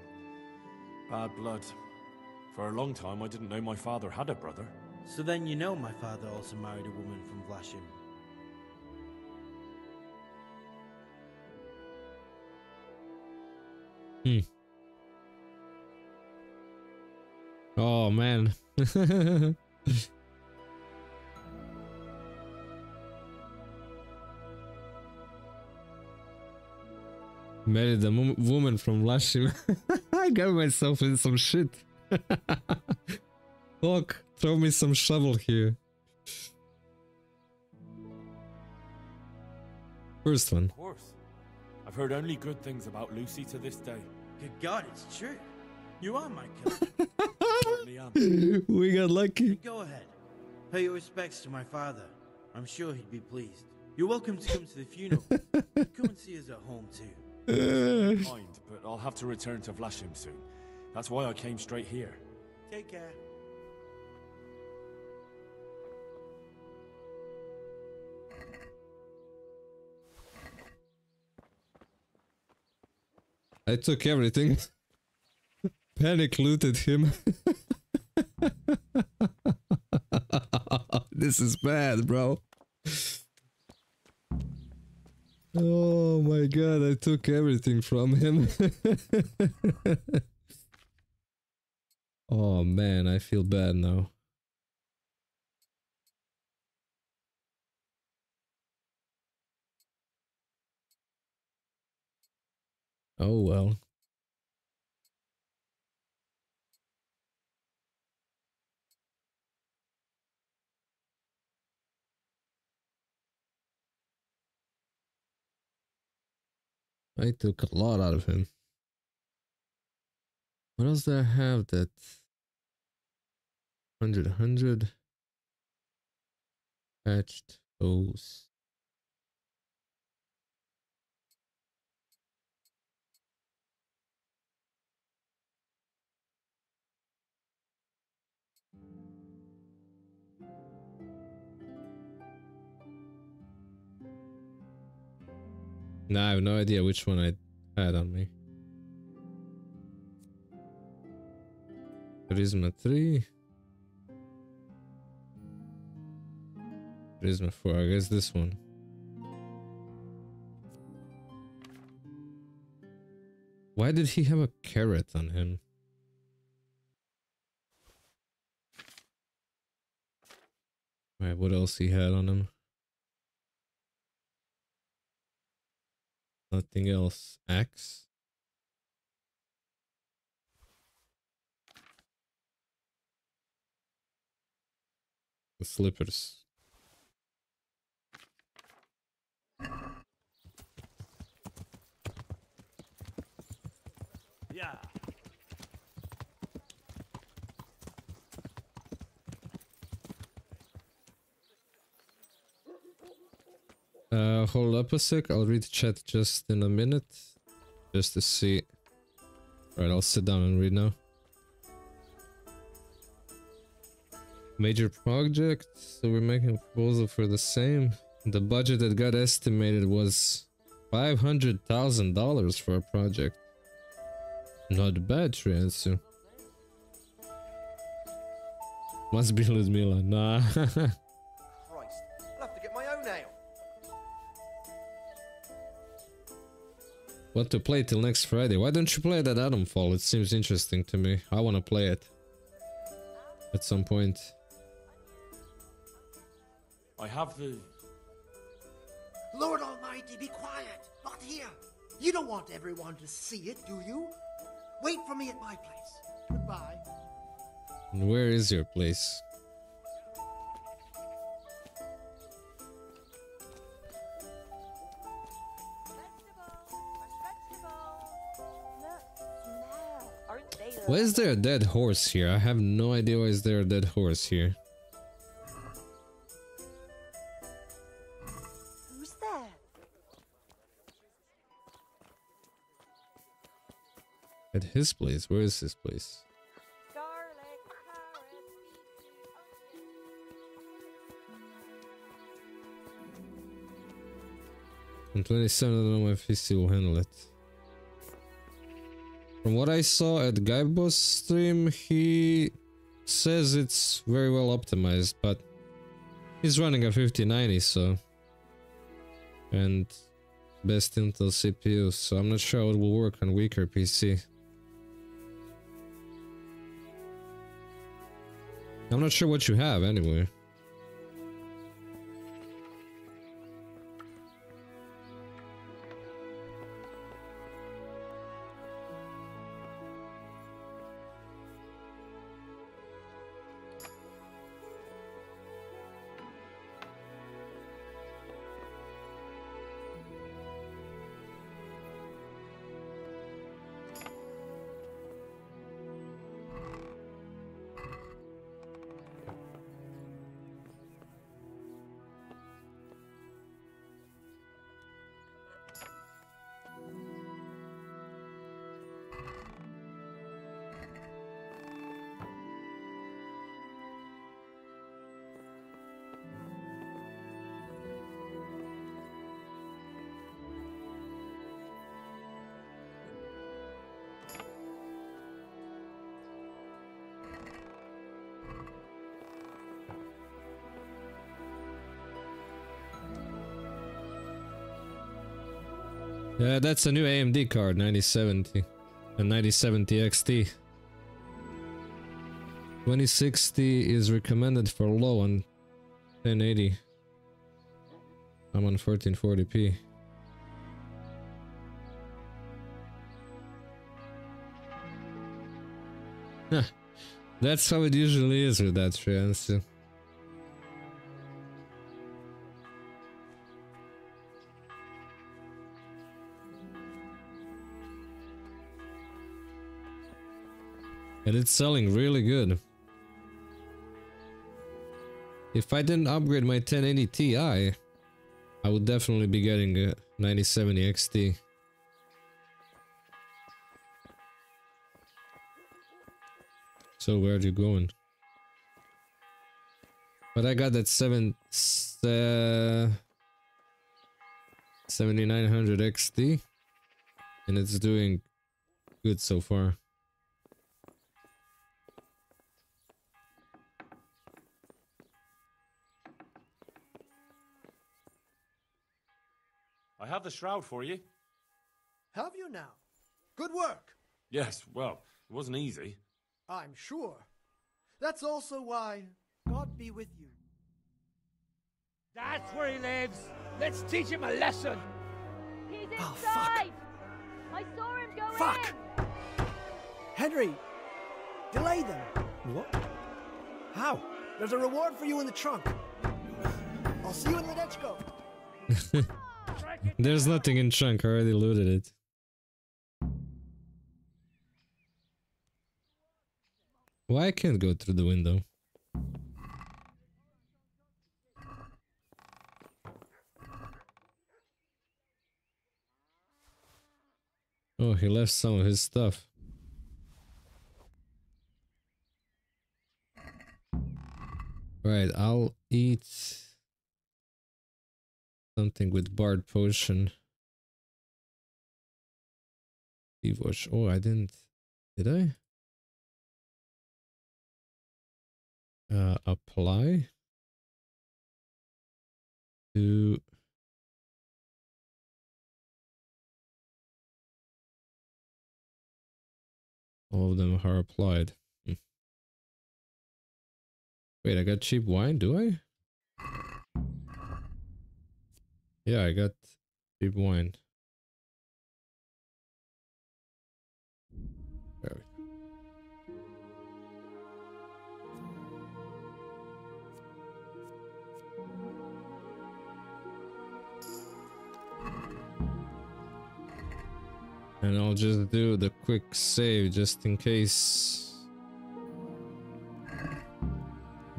Bad blood. For a long time, I didn't know my father had a brother. So then you know my father also married a woman from Vlashim. Oh man. Married a woman from Lashim. I got myself in some shit. Look, throw me some shovel here. First one. Of course. I've heard only good things about Lucy to this day. Good God, it's true. You are my cousin. Certainly am. We got lucky. Go ahead. Pay your respects to my father. I'm sure he'd be pleased. You're welcome to come to the funeral. Come and see us at home too. Kind, but I'll have to return to Vlashim soon. That's why I came straight here. Take care. I took everything. Panic looted him. This is bad, bro. Oh my god, I took everything from him. Oh man, I feel bad now. Oh well. I took a lot out of him. What else do I have that 100 patched hose? Nah, I have no idea which one I had on me. Charisma 3. Charisma 4, I guess this one. Why did he have a carrot on him? Alright, what else he had on him? Nothing else. Axe? The slippers. Yeah. Hold up a sec. I'll read the chat just in a minute, just to see. Right, I'll sit down and read now. Major project. So we're making a proposal for the same. The budget that got estimated was $500,000 for a project. Not bad, Triansu. Must be Ludmila. Nah. Christ, I'll have to get my own ale. What to play till next Friday? Why don't you play that Atomfall? It seems interesting to me. I want to play it at some point. I have the... Lord Almighty, be quiet. Not here. You don't want everyone to see it, do you? Wait for me at my place. Goodbye. And where is your place? Why is there a dead horse here? I have no idea why is there a dead horse here. Who's there? At his place? Where is his place? Garlic, On 27, I don't know if PC will handle it. From what I saw at Gaibo's stream, he says it's very well optimized, but he's running a 5090, so... And best Intel CPU, so I'm not sure how it will work on weaker PC. I'm not sure what you have, anyway. Yeah, that's a new AMD card, 9070 and 9070 XT. 2060 is recommended for low on 1080. I'm on 1440p. That's how it usually is with that trans. And it's selling really good. If I didn't upgrade my 1080 Ti, I would definitely be getting a 9070 XT. So where are you going? But I got that 7900 XT, and it's doing good so far. I have the shroud for you. Have you now? Good work. Yes, well, it wasn't easy. I'm sure. That's also why God be with you. That's where he lives. Let's teach him a lesson. He's inside. Oh, fuck. I saw him go Fuck. in. Henry, delay them. What? How? There's a reward for you in the trunk. I'll see you in Ledechko. There's nothing in trunk, I already looted it. Why I can't go through the window? Oh, he left some of his stuff. Right, I'll eat something with Bard Potion. Wash. Oh, I didn't. Did I? Apply to all of them are applied. Wait, I got cheap wine, do I? Yeah, I got cheap wine. There we go. And I'll just do the quick save just in case.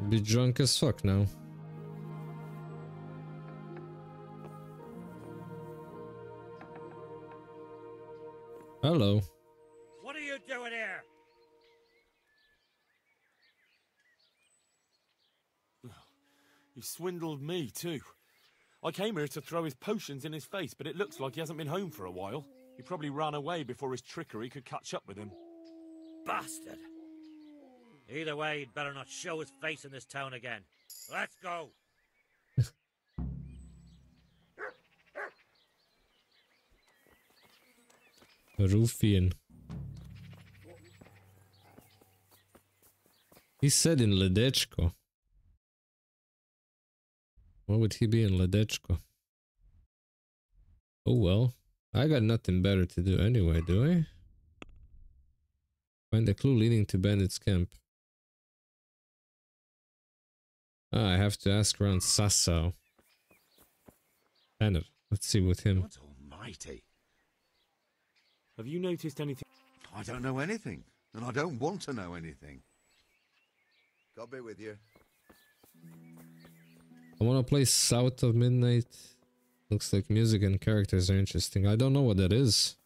Be drunk as fuck now. Hello. What are you doing here? He swindled me too. I came here to throw his potions in his face, but it looks like he hasn't been home for a while. He probably ran away before his trickery could catch up with him. Bastard! Either way, he'd better not show his face in this town again. Let's go! Ruffian. He said in Ledechko. Why would he be in Ledechko? Oh well. I got nothing better to do anyway, do I? Find a clue leading to Bandit's camp. Ah, I have to ask around Sassau. Tanner. Let's see with him. What almighty? Have you noticed anything? I don't know anything, and I don't want to know anything. God be with you. I want to play South of Midnight. Looks like music and characters are interesting. I don't know what that is.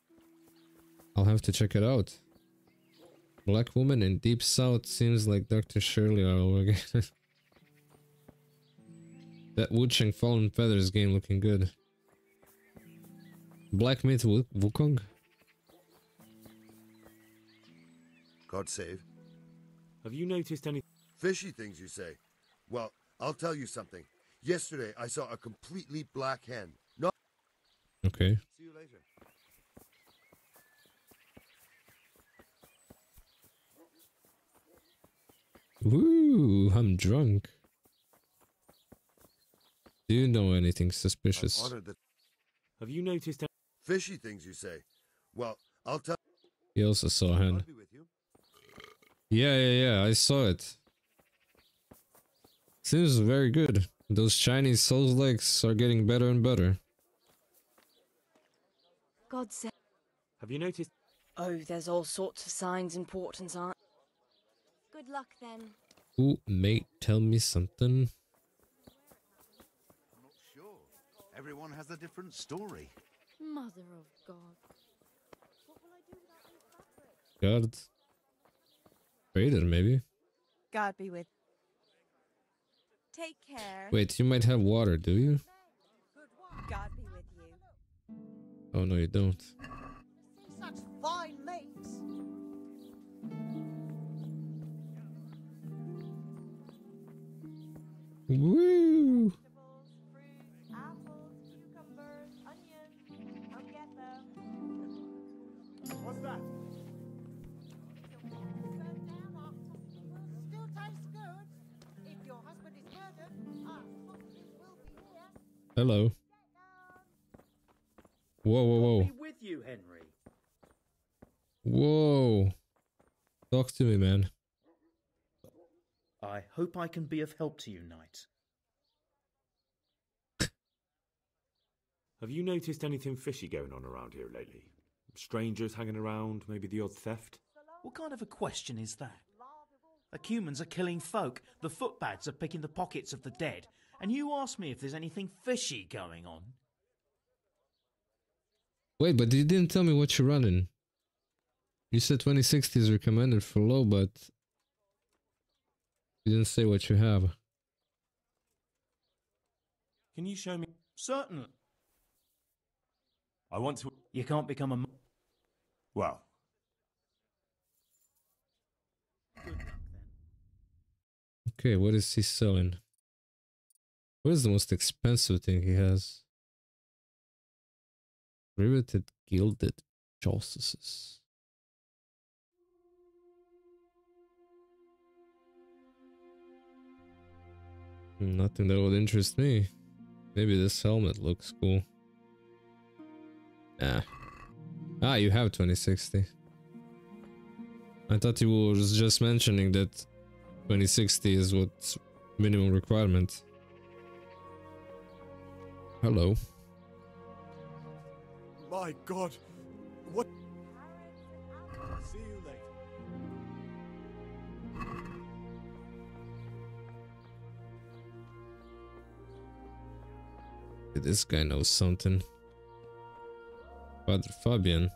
I'll have to check it out. Black Woman in Deep South seems like Dr. Shirley all over again. That Wuchang Fallen Feathers game looking good. Black Myth Wukong? God save. Have you noticed any fishy things, you say? Well, I'll tell you something. Yesterday, I saw a completely black hen. No. Okay. See you later. Woo, I'm drunk. Do you know anything suspicious? Have you noticed any fishy things, you say? Well, I'll tell. He also saw a hen. I'll be with you. Yeah, I saw it. Seems very good. Those Chinese Souls legs are getting better and better. God save. Have you noticed? Oh, there's all sorts of signs and portents, aren't. Good luck then. Ooh, mate, tell me something. I'm not sure. Everyone has a different story. Mother of God. God. Trader, maybe. God be with. Take care. Wait, you might have water, do you? God be with you. Oh, no, you don't. Such fine mates. Woo! Apples, cucumbers, onions. Come get them. What's that? Still tastes good. If your husband is murdered, our sausages will be here. Hello. Whoa. Be with you, Henry. Whoa. Talk to me, man. I hope I can be of help to you, Knight. Have you noticed anything fishy going on around here lately? Strangers hanging around, maybe the odd theft? What kind of a question is that? The humans are killing folk, the footpads are picking the pockets of the dead, and you ask me if there's anything fishy going on? Wait, but you didn't tell me what you're running. You said 2060 is recommended for low, but you didn't say what you have. Can you show me? Certainly. I want to... You can't become a... Well... Okay, what is he selling? What is the most expensive thing he has? Riveted gilded justices. Nothing that would interest me. Maybe this helmet looks cool. Ah, you have 2060. I thought you were just mentioning that 2060 is what's minimum requirement. Hello. My God, what? See you later. This guy knows something. Father Fabian.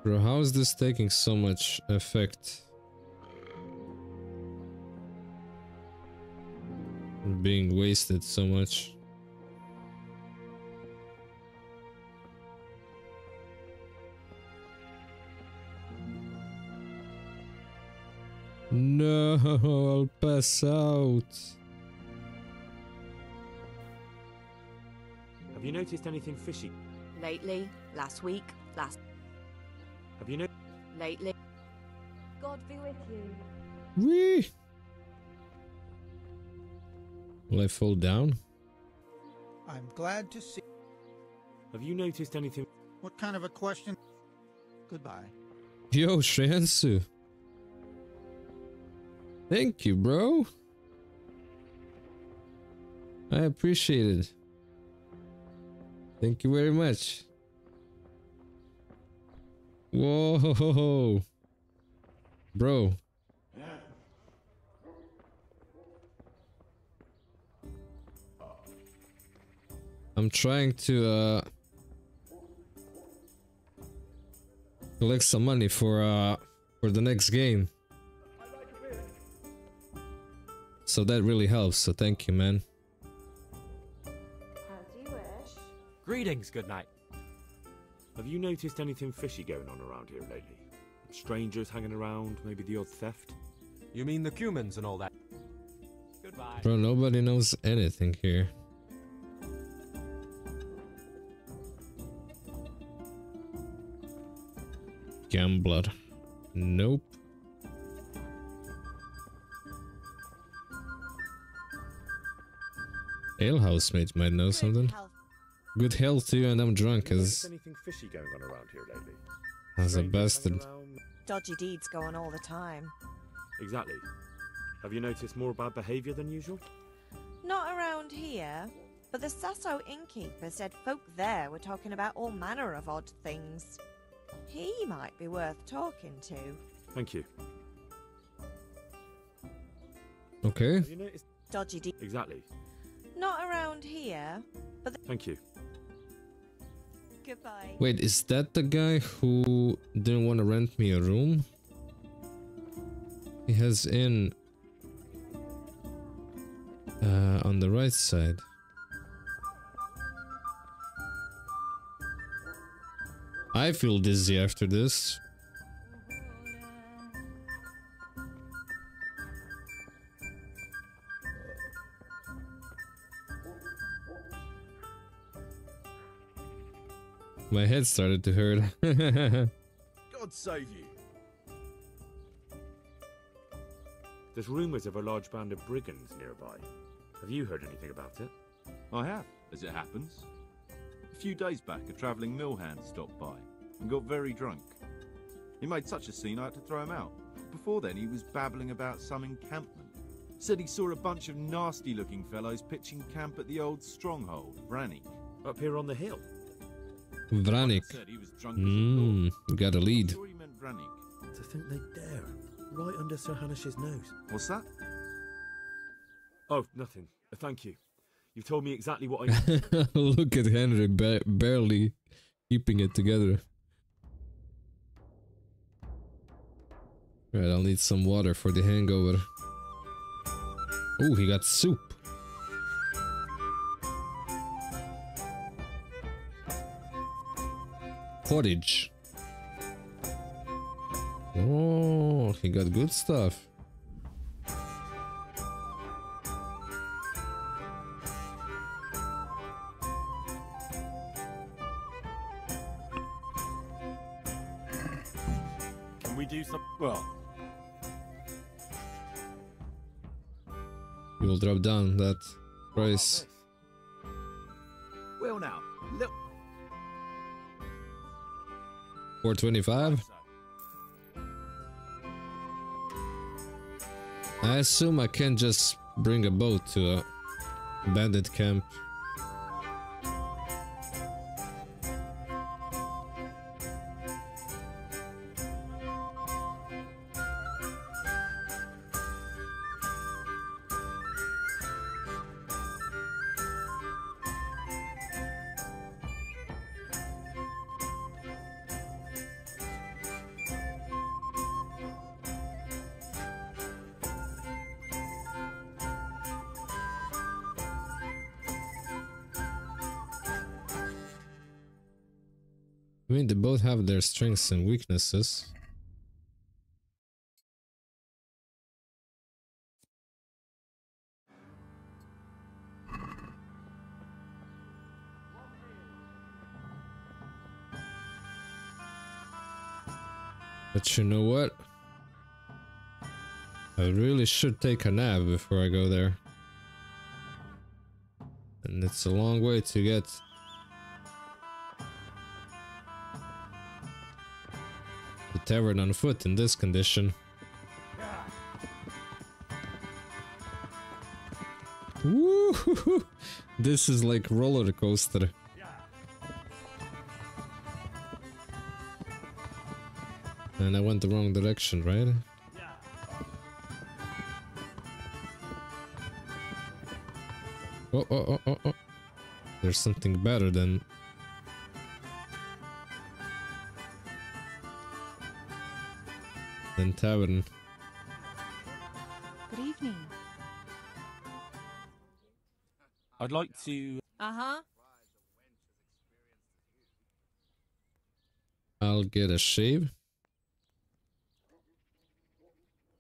Bro, how is this taking so much effect? Being wasted so much. No, I'll pass out. Have you noticed anything fishy? Lately, last week, last... Have you Lately. God be with you. Whee! Will I fall down? I'm glad to see... Have you noticed anything? What kind of a question? Goodbye. Yo, Shreyansu. Thank you, bro. I appreciate it. Thank you very much. Whoa, bro. I'm trying to collect some money for the next game. So that really helps, so thank you, man. As you wish. Greetings, good night. Have you noticed anything fishy going on around here lately? Strangers hanging around, maybe the odd theft? You mean the humans and all that? Goodbye. Bro, nobody knows anything here. Gambler. Nope. Ale housemate might know something. Good health too, and I'm drunk as anything fishy going on around here lately? As a bastard. Dodgy deeds go on all the time. Exactly. Have you noticed more bad behaviour than usual? Not around here, but the Sasso innkeeper said folk there were talking about all manner of odd things. He might be worth talking to. Thank you. Okay. Have you noticed Dodgy deeds. Exactly. Not around here, but Thank you. Goodbye. Wait, is that the guy who didn't want to rent me a room? He has in on the right side. I feel dizzy after this. My head started to hurt. God save you. There's rumours of a large band of brigands nearby. Have you heard anything about it? I have, as it happens. A few days back, a travelling mill hand stopped by and got very drunk. He made such a scene I had to throw him out. Before then, he was babbling about some encampment. Said he saw a bunch of nasty-looking fellows pitching camp at the old stronghold, Branny. Up here on the hill? Vranik. Got a lead. Sure he meant Vranik. To think they dare. Right under Sir Hanish's nose. What's that? Oh, nothing. Thank you. You've told me exactly what I need. Look at Henry barely keeping it together. Right, I'll need some water for the hangover. Oh, he got soup. Porridge. Oh, he got good stuff. Can we do some? Well, You will drop down that price. Well now, look. 425. I assume I can just bring a boat to a bandit camp. I mean, they both have their strengths and weaknesses. But you know what? I really should take a nap before I go there. And it's a long way to get the tavern on foot in this condition. Woo! This is like roller coaster. And I went the wrong direction, right? Oh. There's something better than tavern. Good evening. I'd like to. Uh-huh. I'll get a shave.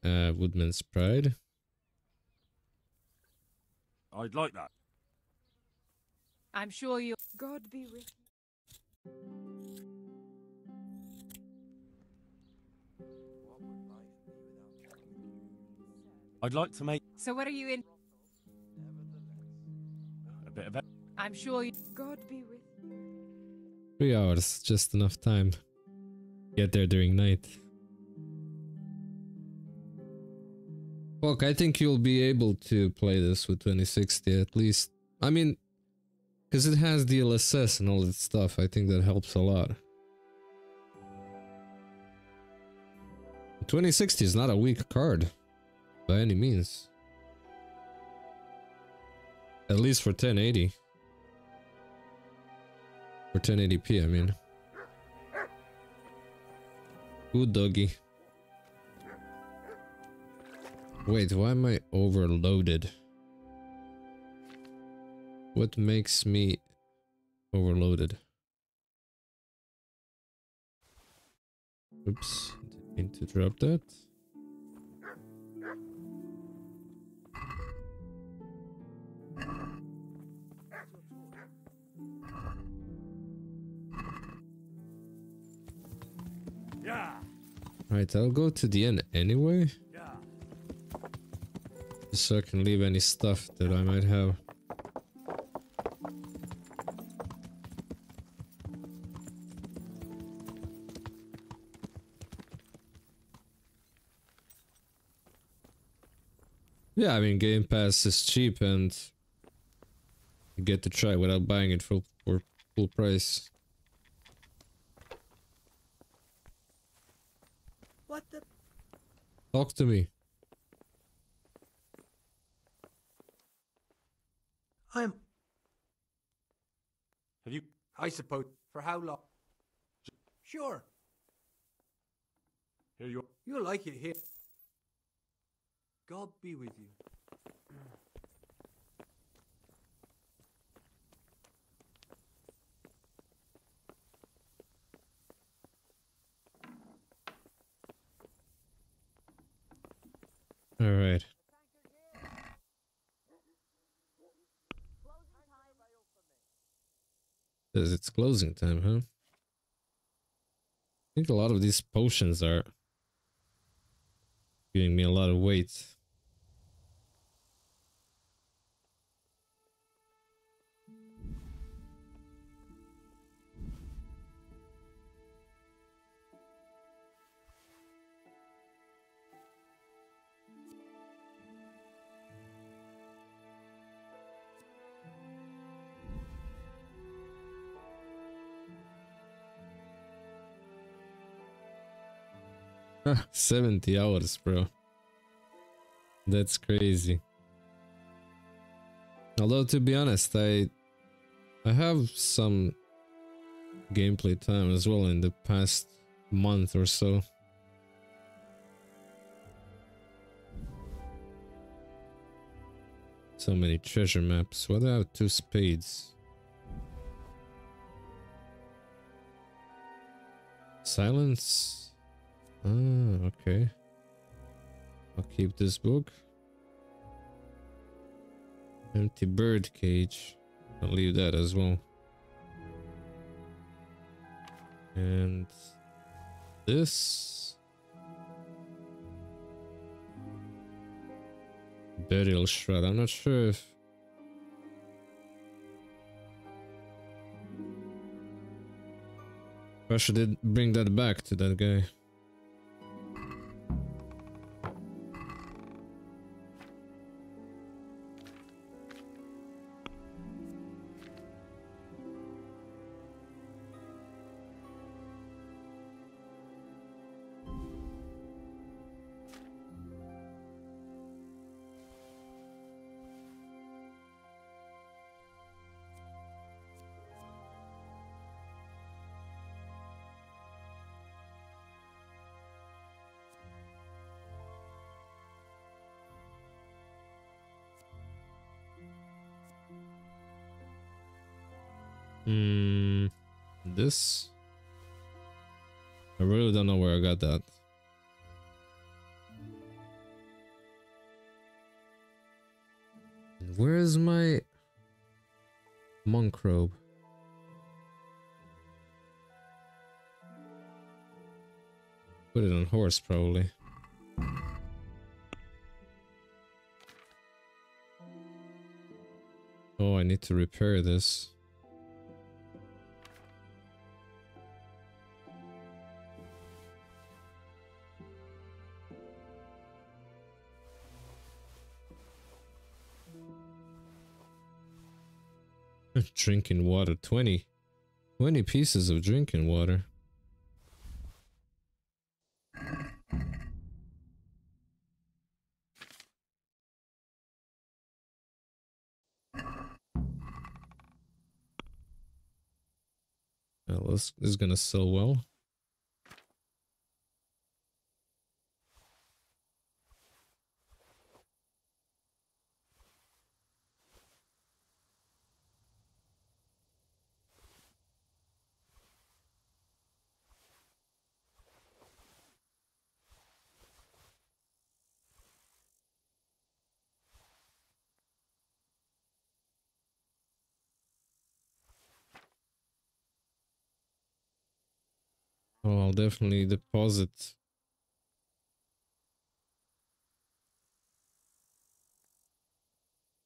Woodman's Pride. I'd like that. I'm sure you. God be with you. I'd like to make So what are you in? a bit of it. I'm sure you. God be with you. 3 hours, just enough time. Get there during night. Fuck, I think you'll be able to play this with 2060 at least. I mean, because it has DLSS and all that stuff, I think that helps a lot. 2060 is not a weak card, by any means. At least for 1080. For 1080p, I mean. Good doggy. Wait, why am I overloaded? What makes me overloaded? Oops, didn't mean to drop that. Right, I'll go to the end anyway. Just so I can leave any stuff that I might have. Yeah, I mean, Game Pass is cheap and you get to try without buying it for full price. What the? Talk to me. I'm. Have you? I suppose. For how long? Sure. Here you are. You'll like it here. God be with you. All right. Says it's closing time, huh? I think a lot of these potions are giving me a lot of weight. Huh, 70 hours, bro. That's crazy. Although, to be honest, I have some gameplay time as well in the past month or so. So many treasure maps. Why do I have 2 spades? Silence? Ah, okay. I'll keep this book. Empty bird cage. I'll leave that as well. And this burial shroud. I'm not sure if I should bring that back to that guy. This? I really don't know where I got that. Where is my monk robe? Put it on horse, probably. Oh, I need to repair this. Drinking water, 20 pieces of drinking water. Well, this is gonna sell well. Oh, I'll definitely deposit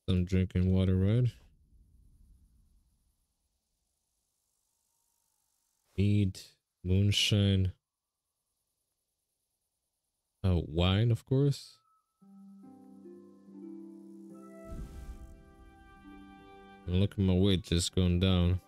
some drinking water, right? Mead, moonshine. Oh, wine, of course. And look at my weight just going down.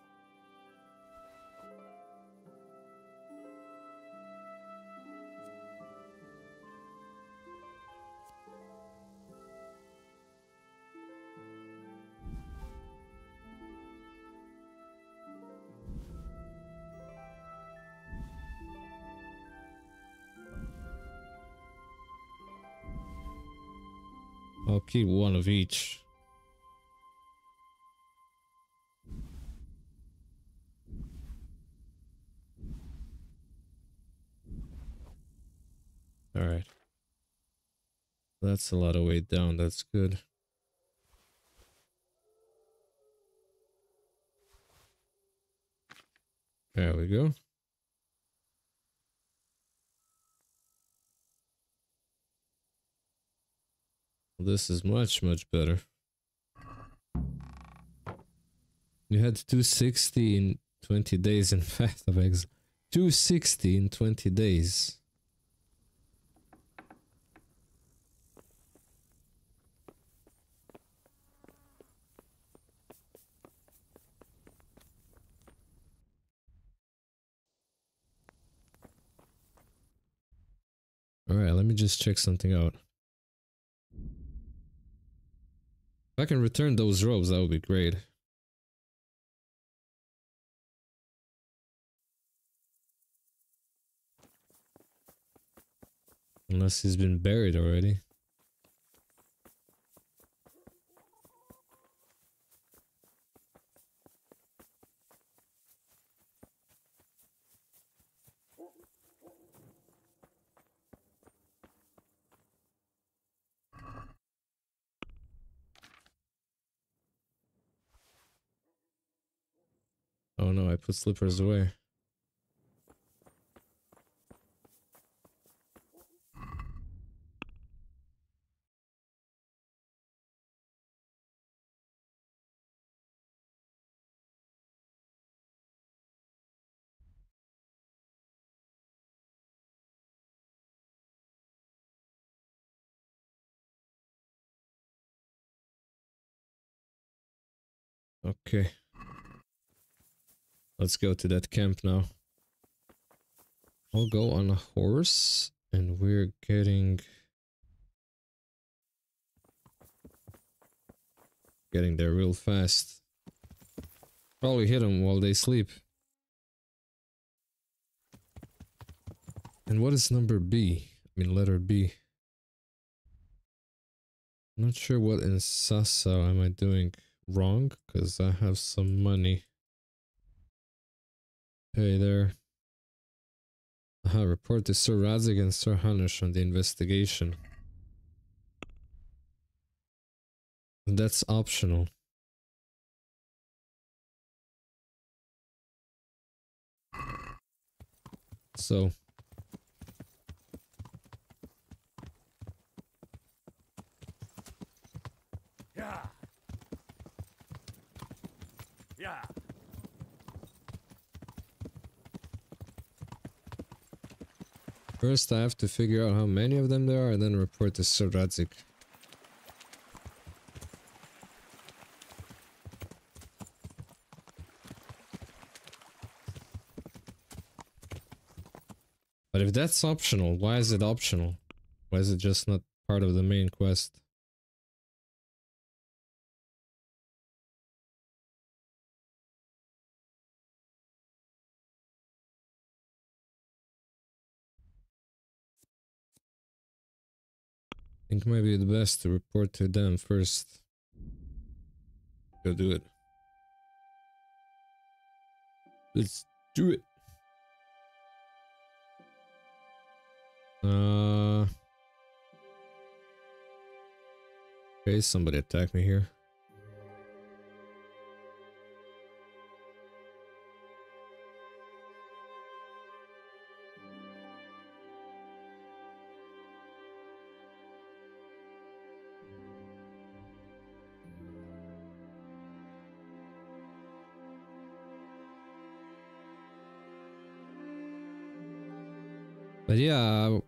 I'll keep one of each. Alright. That's a lot of weight down, that's good. There we go. This is much, much better. You had 260 in 20 days in fact of eggs. 260 in 20 days. Alright, let me just check something out. If I can return those robes, that would be great. Unless he's been buried already. Oh no, I put slippers away. Okay. Let's go to that camp now. I'll go on a horse and we're getting there real fast. Probably hit them while they sleep. And what is number B? I mean letter B. I'm not sure what in Sasa am I doing wrong, because I have some money. Hey there. Report to Sir Radzik and Sir Hanush on the investigation. That's optional. So Yeah. Yeah. first I have to figure out how many of them there are and then report to Sir Radzik. But if that's optional, why is it optional? Why is it just not part of the main quest? I think maybe the best to report to them first. Go do it. Let's do it. Okay, somebody attacked me here. But yeah,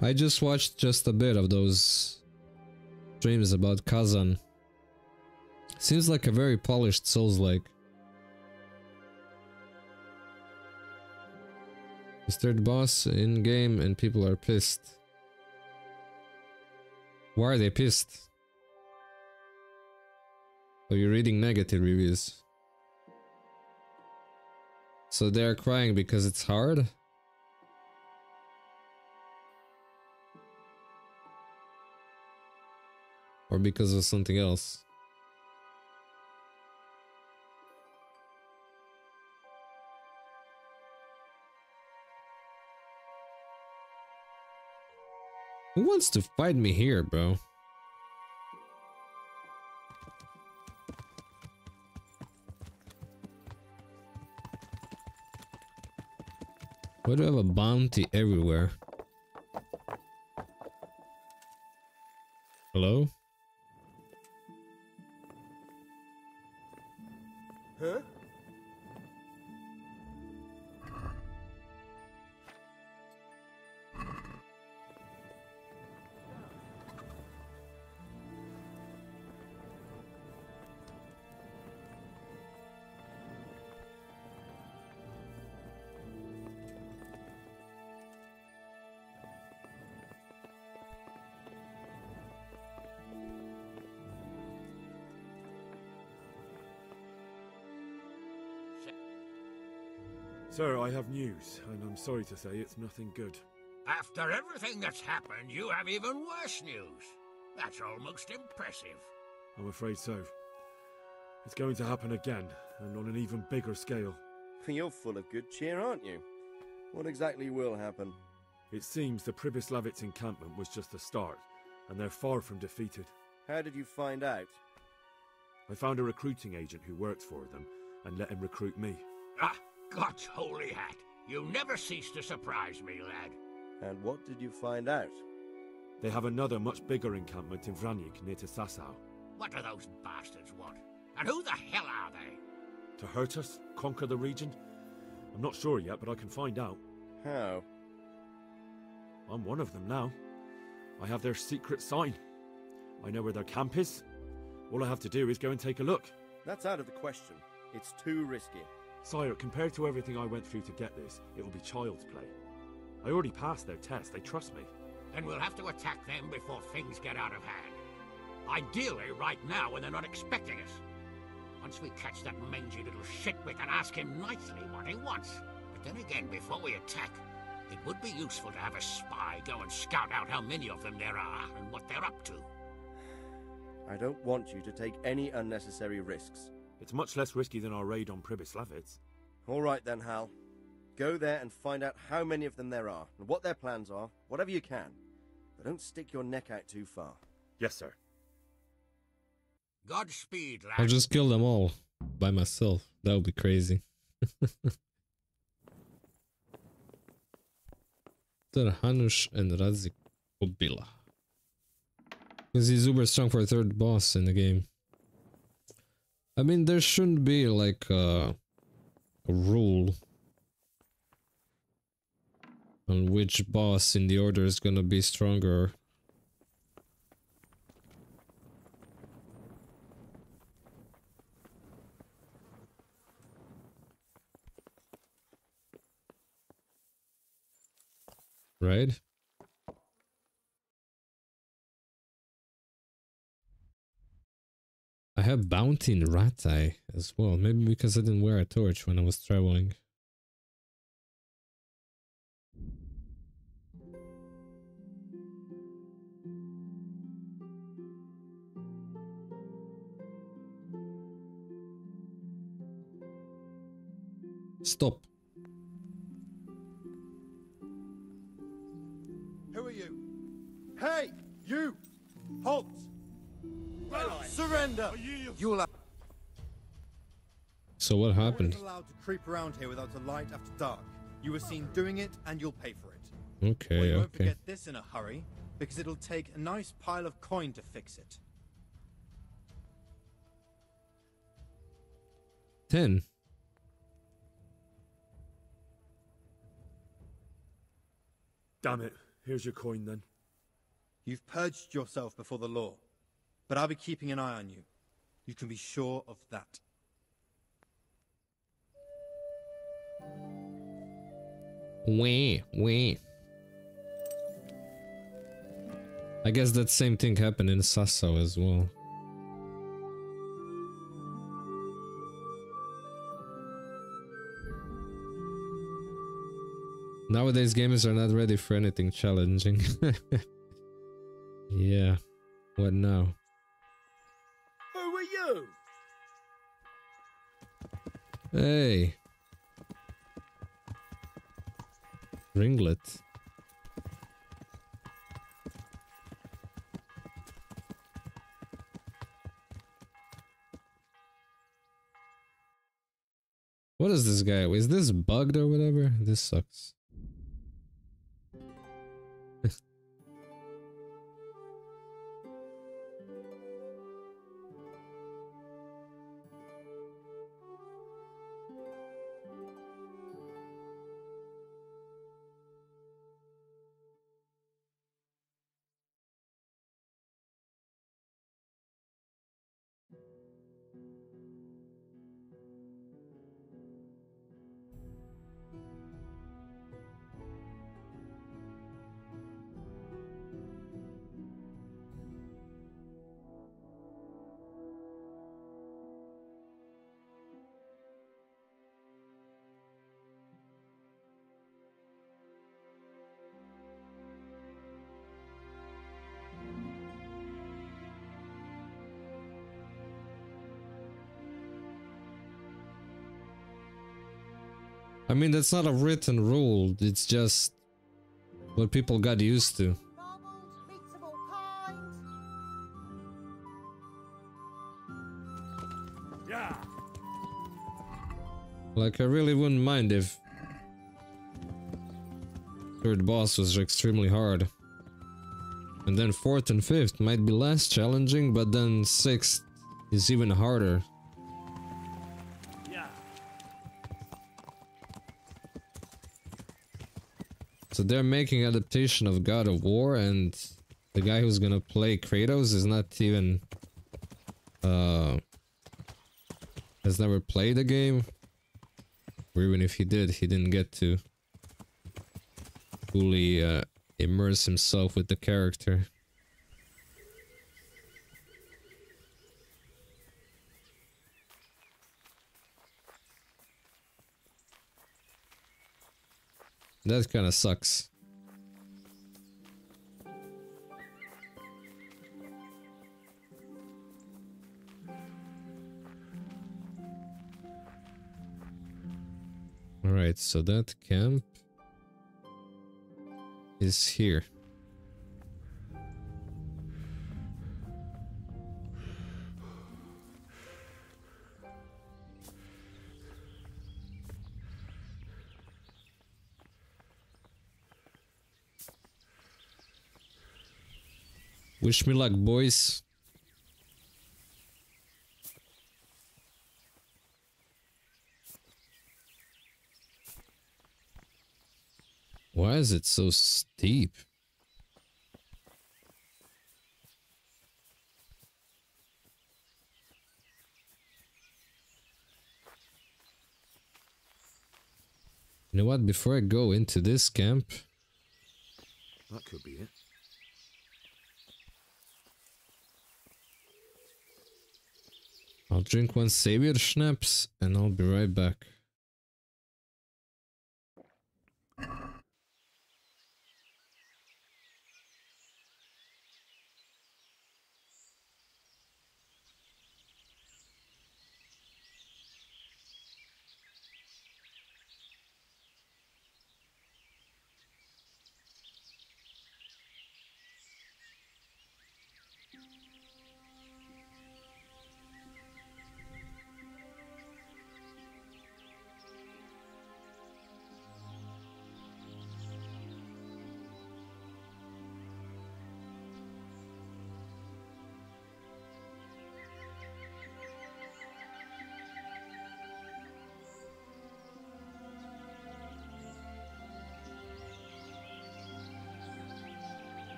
I just watched just a bit of those streams about Kazan. Seems like a very polished Souls-like. He's third boss in game and people are pissed. Why are they pissed? Oh, you're reading negative reviews. So they're crying because it's hard? or because of something else? Who wants to fight me here, bro? Why do I have a bounty everywhere? Hello? Huh? Sir, I have news, and I'm sorry to say it's nothing good. After everything that's happened, you have even worse news. That's almost impressive. I'm afraid so. It's going to happen again, and on an even bigger scale. You're full of good cheer, aren't you? What exactly will happen? It seems the Pribyslavitz encampment was just the start, and they're far from defeated. How did you find out? I found a recruiting agent who works for them, and let him recruit me. Ah, God's holy hat. You never cease to surprise me, lad. And what did you find out? They have another much bigger encampment in Vranyk near to Sasau. What do those bastards want? And who the hell are they? To hurt us? Conquer the region? I'm not sure yet, but I can find out. How? I'm one of them now. I have their secret sign. I know where their camp is. All I have to do is go and take a look. That's out of the question. It's too risky. Sire, compared to everything I went through to get this, it will be child's play. I already passed their test. They trust me. Then we'll have to attack them before things get out of hand. Ideally right now when they're not expecting us. Once we catch that mangy little shit, we can ask him nicely what he wants. But then again, before we attack, it would be useful to have a spy go and scout out how many of them there are and what they're up to. I don't want you to take any unnecessary risks. It's much less risky than our raid on Pribyslavitz. All right then, Hal. Go there and find out how many of them there are, and what their plans are, whatever you can. But don't stick your neck out too far. Yes, sir. Godspeed, lad. I'll just kill them all by myself. That would be crazy. Hanush and Radzik Obila. Because he's uber strong for a third boss in the game. I mean, there shouldn't be like a rule on which boss in the order is gonna be stronger. Right? I have bounty in Ratai as well. Maybe because I didn't wear a torch when I was traveling. Stop. Who are you? Hey, you! Halt! Surrender! You'll have So what happened? Allowed to creep around here without a light after dark. You were seen doing it, and you'll pay for it. Okay, Well, you won't okay. forget this in a hurry, because it'll take a nice pile of coin to fix it. 10. Damn it. Here's your coin then. You've purged yourself before the law, but I'll be keeping an eye on you. You can be sure of that. Wee. I guess that same thing happened in Sasau as well. Nowadays gamers are not ready for anything challenging. Yeah. What now? Hey. Ringlet. What is this guy? Is this bugged or whatever? This sucks. I mean, that's not a written rule, it's just what people got used to. Yeah. Like, I really wouldn't mind if third boss was extremely hard. And then fourth and fifth might be less challenging, but then sixth is even harder. So they're making adaptation of God of War, and the guy who's gonna play Kratos is not even has never played the game, or even if he did, he didn't get to fully immerse himself with the character. That kind of sucks. Alright, so that camp is here. Wish me luck, boys. Why is it so steep? You know what? Before I go into this camp, That could be it. I'll drink one savior schnapps and I'll be right back.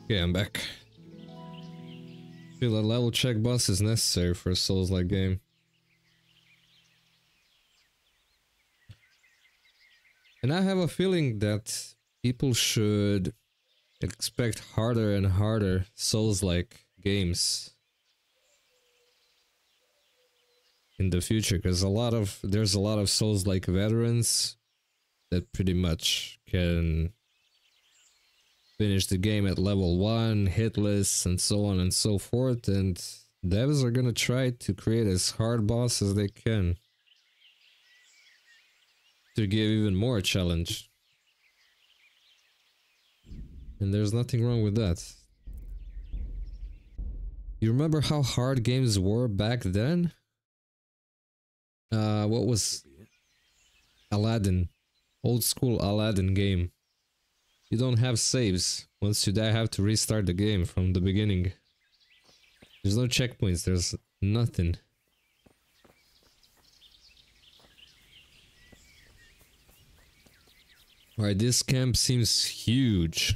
Okay, I'm back. Feel a level check boss is necessary for a Souls-like game. And I have a feeling that people should expect harder and harder Souls-like games in the future, because there's a lot of Souls-like veterans that pretty much can finish the game at level 1, hitless, and so on and so forth, and devs are gonna try to create as hard boss as they can to give even more challenge. And there's nothing wrong with that. You remember how hard games were back then? What was Aladdin? Old school Aladdin game. You don't have saves. Once you die, have to restart the game from the beginning. There's no checkpoints, there's nothing. Alright, this camp seems huge.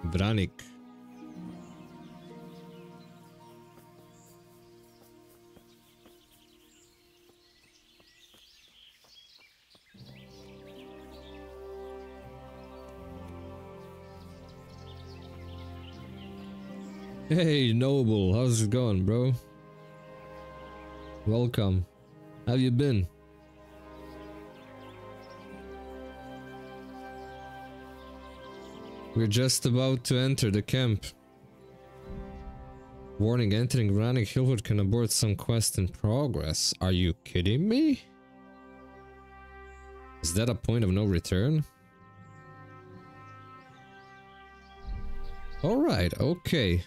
Vranik. Hey, Noble, how's it going, bro? Welcome. How you been? We're just about to enter the camp. Warning, entering Vranik Hillwood can abort some quest in progress. Are you kidding me? Is that a point of no return? Alright, okay.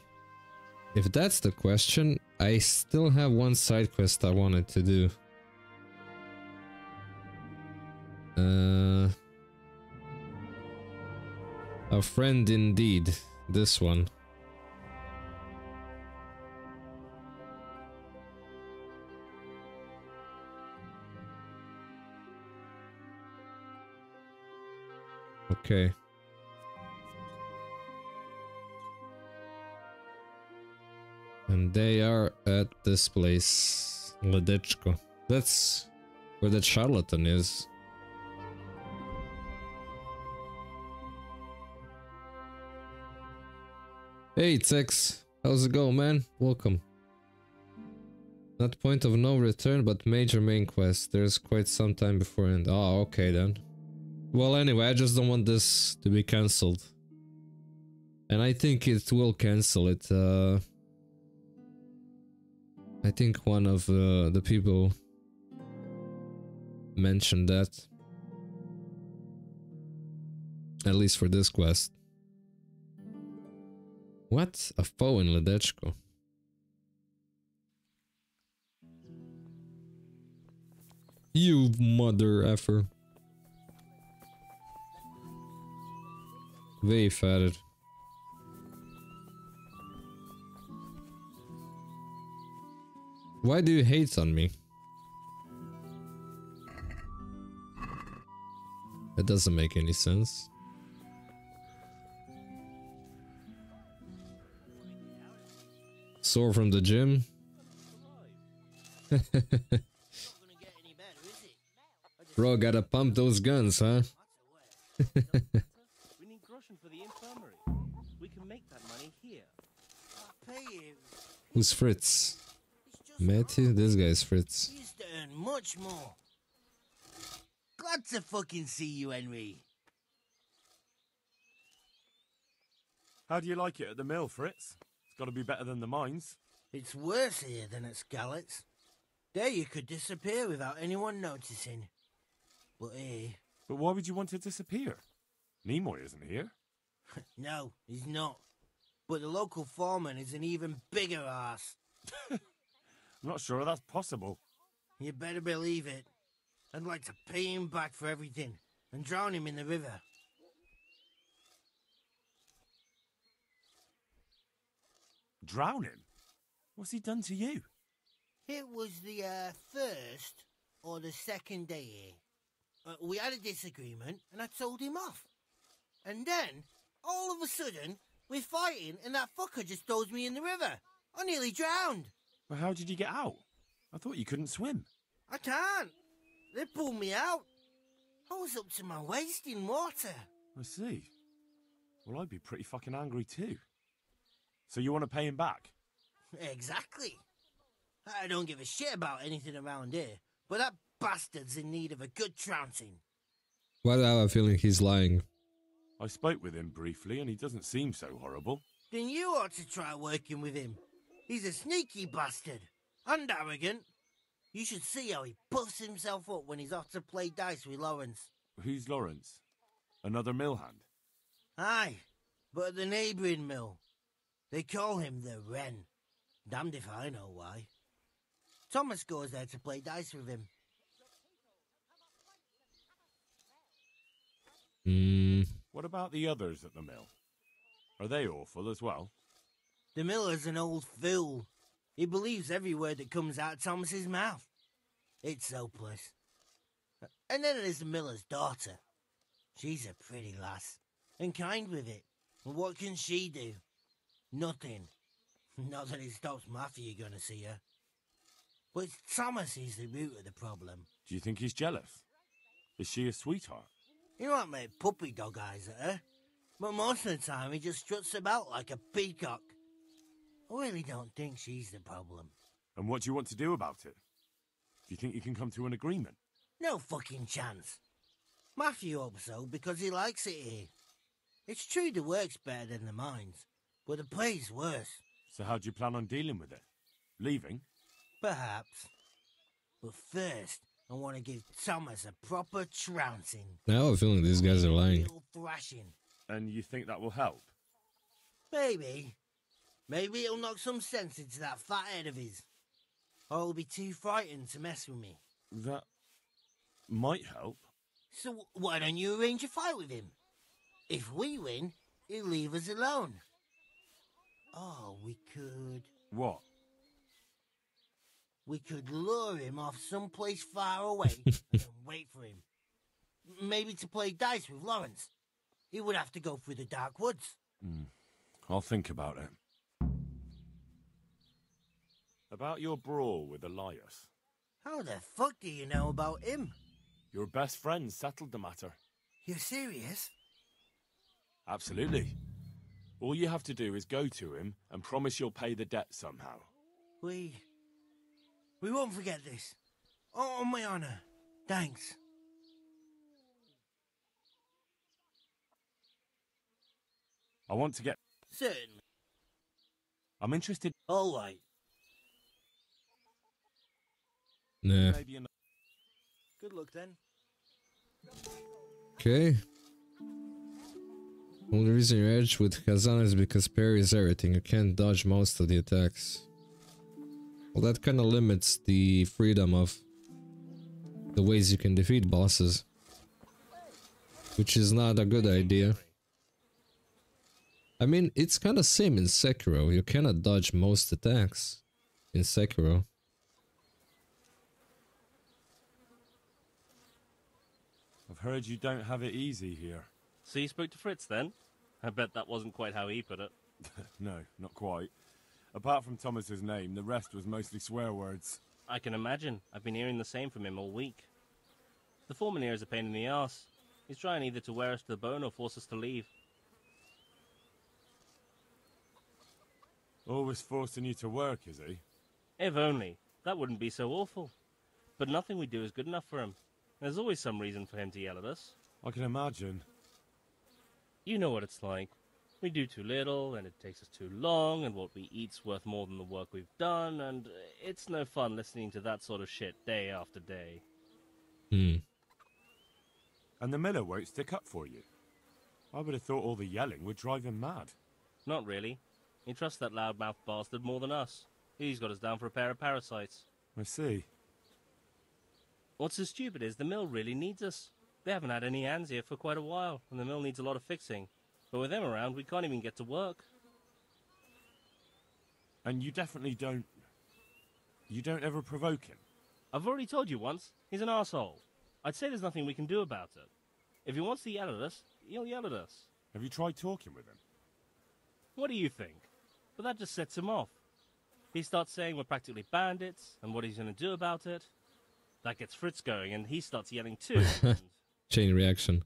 If that's the question, I still have one side quest I wanted to do. A friend indeed. This one. Okay. And they are at this place, Ledechko. That's where the charlatan is. Hey Tex, how's it going, man? Welcome. Not point of no return, but major main quest. There's quite some time before end. Oh, okay then. Well, anyway, I just don't want this to be cancelled. And I think it will cancel it. I think one of the people mentioned that. At least for this quest. What? A foe in Ledechko. You mother effer. Very fatted. Why do you hate on me? That doesn't make any sense. Sore from the gym? Bro, gotta pump those guns, huh? We need groschen for the infirmary. We can make that money here. I'll pay you. Who's Fritz? Matthew? This guy's Fritz. You used to earn much more. Glad to fucking see you, Henry. How do you like it at the mill, Fritz? It's got to be better than the mines. It's worse here than at Scarlet's. There you could disappear without anyone noticing. But here... But why would you want to disappear? Nimoy isn't here. No, he's not. But the local foreman is an even bigger ass. I'm not sure that's possible. You better believe it. I'd like to pay him back for everything and drown him in the river. Drown him? What's he done to you? It was the first or the second day here. We had a disagreement and I told him off. And then, all of a sudden, we're fighting and that fucker just throws me in the river. I nearly drowned. Well, how did you get out? I thought you couldn't swim. I can't. They pulled me out. I was up to my waist in water. I see. Well, I'd be pretty fucking angry too. So you want to pay him back? Exactly. I don't give a shit about anything around here, but that bastard's in need of a good trouncing. Why do I have a feeling he's lying? I spoke with him briefly and he doesn't seem so horrible. Then you ought to try working with him. He's a sneaky bastard. And arrogant. You should see how he puffs himself up when he's off to play dice with Lawrence. Who's Lawrence? Another mill hand? Aye, but at the neighbouring mill. They call him the Wren. Damned if I know why. Thomas goes there to play dice with him. What about the others at the mill? Are they awful as well? The miller's an old fool. He believes every word that comes out of Thomas's mouth. It's hopeless. And then there's the miller's daughter. She's a pretty lass, and kind with it. And what can she do? Nothing. Not that it stops Matthew gonna see her. But it's Thomas who's the root of the problem. Do you think he's jealous? Is she a sweetheart? He might make puppy dog eyes at her, but most of the time he just struts about like a peacock. I really don't think she's the problem. And what do you want to do about it? Do you think you can come to an agreement? No fucking chance. Matthew hopes so because he likes it here. It's true the work's better than the mines, but the pay's worse. So how do you plan on dealing with it? Leaving? Perhaps. But first, I want to give Thomas a proper trouncing. I have a feeling these guys are lying. Real thrashing. And you think that will help? Maybe. Maybe it'll knock some sense into that fat head of his. Or he'll be too frightened to mess with me. That might help. So why don't you arrange a fight with him? If we win, he'll leave us alone. Oh, we could... What? We could lure him off someplace far away and wait for him. Maybe to play dice with Lawrence. He would have to go through the dark woods. I'll think about it. About your brawl with Elias. How the fuck do you know about him? Your best friend settled the matter. You're serious? Absolutely. All you have to do is go to him and promise you'll pay the debt somehow. We won't forget this. On my honor. Thanks. I want to get... Certainly. I'm interested... All right. Nah. Maybe Good luck then. Okay. Only reason you're edged with Kazan is because parry is everything. You can't dodge most of the attacks. Well, that kind of limits the freedom of the ways you can defeat bosses. Which is not a good idea. I mean, it's kind of same in Sekiro. You cannot dodge most attacks in Sekiro. I've heard you don't have it easy here. So you spoke to Fritz then? I bet that wasn't quite how he put it. No, not quite. Apart from Thomas's name, the rest was mostly swear words. I can imagine. I've been hearing the same from him all week. The foreman here is a pain in the arse. He's trying either to wear us to the bone or force us to leave. Always forcing you to work, is he? If only. That wouldn't be so awful. But nothing we do is good enough for him. There's always some reason for him to yell at us. I can imagine. You know what it's like. We do too little, and it takes us too long, and what we eat's worth more than the work we've done, and it's no fun listening to that sort of shit day after day. And the miller won't stick up for you. I would have thought all the yelling would drive him mad. Not really. He trusts that loudmouth bastard more than us. He's got us down for a pair of parasites. I see. What's so stupid is the mill really needs us. They haven't had any hands here for quite a while, and the mill needs a lot of fixing. But with them around, we can't even get to work. And you definitely don't... You don't ever provoke him? I've already told you once, he's an arsehole. I'd say there's nothing we can do about it. If he wants to yell at us, he'll yell at us. Have you tried talking with him? What do you think? But that just sets him off. He starts saying we're practically bandits, and what he's going to do about it. That gets Fritz going, and he starts yelling too. Chain reaction.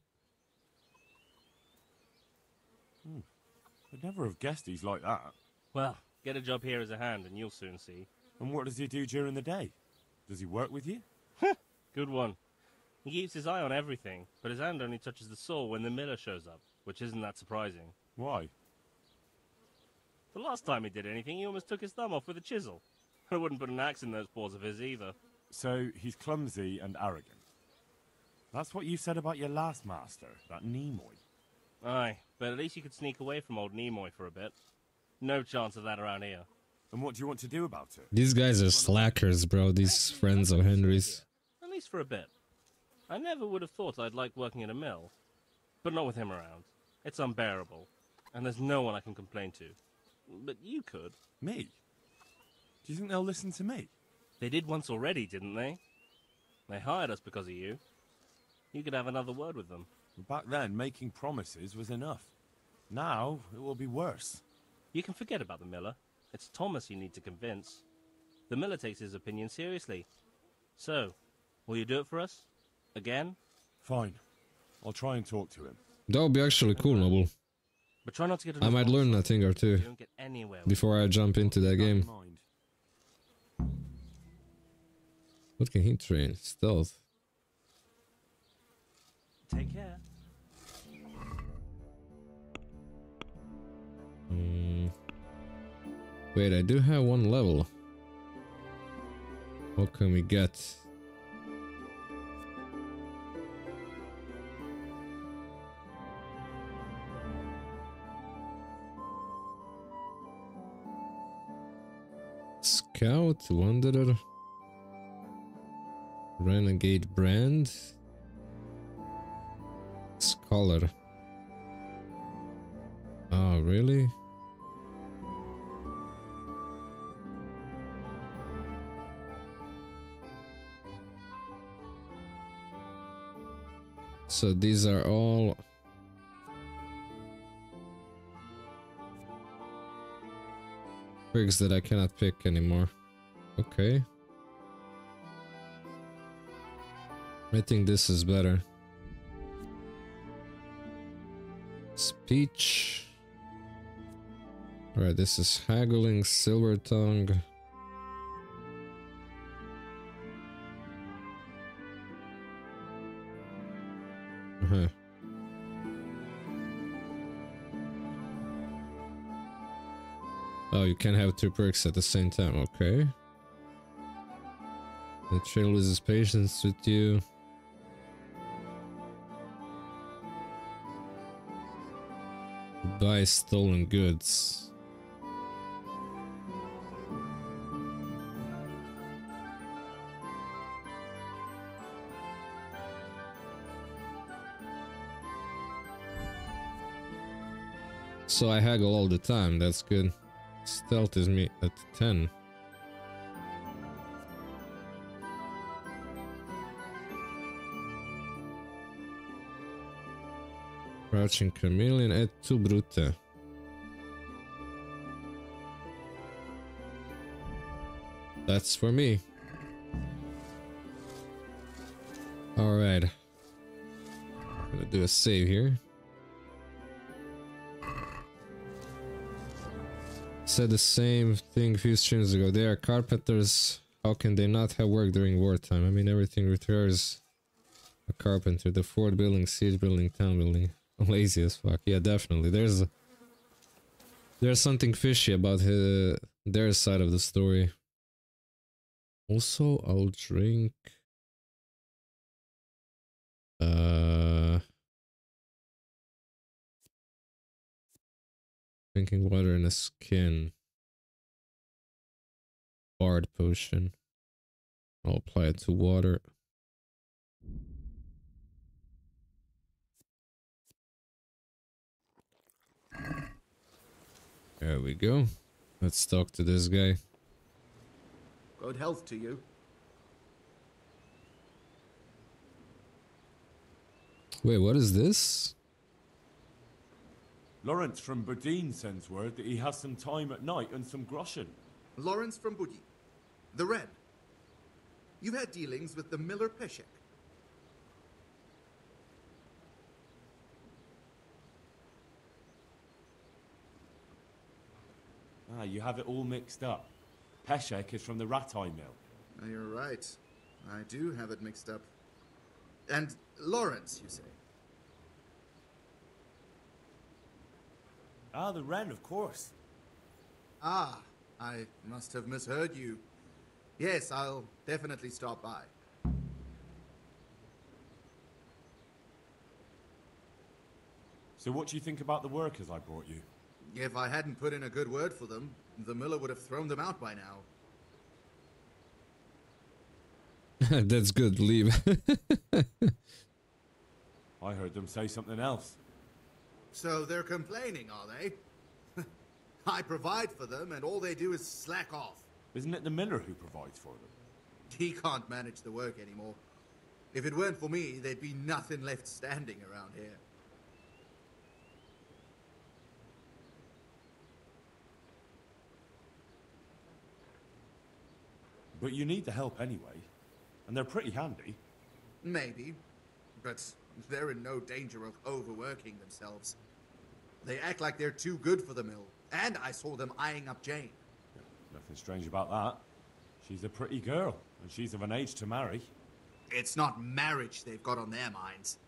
I'd never have guessed he's like that. Well, get a job here as a hand, and you'll soon see. And what does he do during the day? Does he work with you? Good one. He keeps his eye on everything, but his hand only touches the saw when the miller shows up, which isn't that surprising. Why? The last time he did anything, he almost took his thumb off with a chisel. I wouldn't put an axe in those paws of his either. So he's clumsy and arrogant. That's what you said about your last master, that Nimoy. Aye, but at least you could sneak away from old Nimoy for a bit. No chance of that around here. And what do you want to do about it? These guys are slackers, bro. These friends of Henry's. At least for a bit. I never would have thought I'd like working at a mill. But not with him around. It's unbearable. And there's no one I can complain to. But you could. Me? Do you think they'll listen to me? They did once already, didn't they? They hired us because of you. You could have another word with them. Back then, making promises was enough. Now, it will be worse. You can forget about the miller. It's Thomas you need to convince. The miller takes his opinion seriously. So, will you do it for us? Again? Fine. I'll try and talk to him. That would be actually cool, Noble. But try not to get I might learn a thing or two you don't get anywhere before I jump into that game. What can he train? Stealth. Take care. Wait, I do have one level. What can we get? Scout, Wanderer, Renegade Brand, Scholar. Oh, really? So these are all perks that I cannot pick anymore. Okay. I think this is better. Speech. Alright, this is Haggling, Silver Tongue. Oh, you can have two perks at the same time, okay. The trail loses patience with you. Buy stolen goods. So I haggle all the time, that's good. Stealth is me at 10. Crouching Chameleon et tu brute. That's for me. Alright. I'm gonna do a save here. Said the same thing a few streams ago. They are carpenters. How can they not have work during wartime? I mean, everything requires a carpenter. The fort building, siege building, town building. Lazy as fuck. Yeah, definitely. There's something fishy about their side of the story. Also, I'll drink drinking water in a skin. Bard potion. I'll apply it to water. There we go. Let's talk to this guy. Good health to you. Wait, what is this? Lawrence from Bodine sends word that he has some time at night and some groschen. Lawrence from Buddy. The Red. You've had dealings with the Miller Peshek. Ah, you have it all mixed up. Peshek is from the Rat-Eye Mill. You're right. I do have it mixed up. And Lawrence, you say? Ah, the Wren, of course. Ah, I must have misheard you. Yes, I'll definitely stop by. So what do you think about the workers I brought you? If I hadn't put in a good word for them, the miller would have thrown them out by now. That's good, leave. I heard them say something else. So they're complaining, are they? I provide for them, and all they do is slack off. Isn't it the miller who provides for them? He can't manage the work anymore. If it weren't for me, there'd be nothing left standing around here. But you need the help anyway. And they're pretty handy. Maybe. But they're in no danger of overworking themselves. They act like they're too good for the mill. And I saw them eyeing up Jane. Nothing strange about that. She's a pretty girl, and she's of an age to marry. It's not marriage they've got on their minds.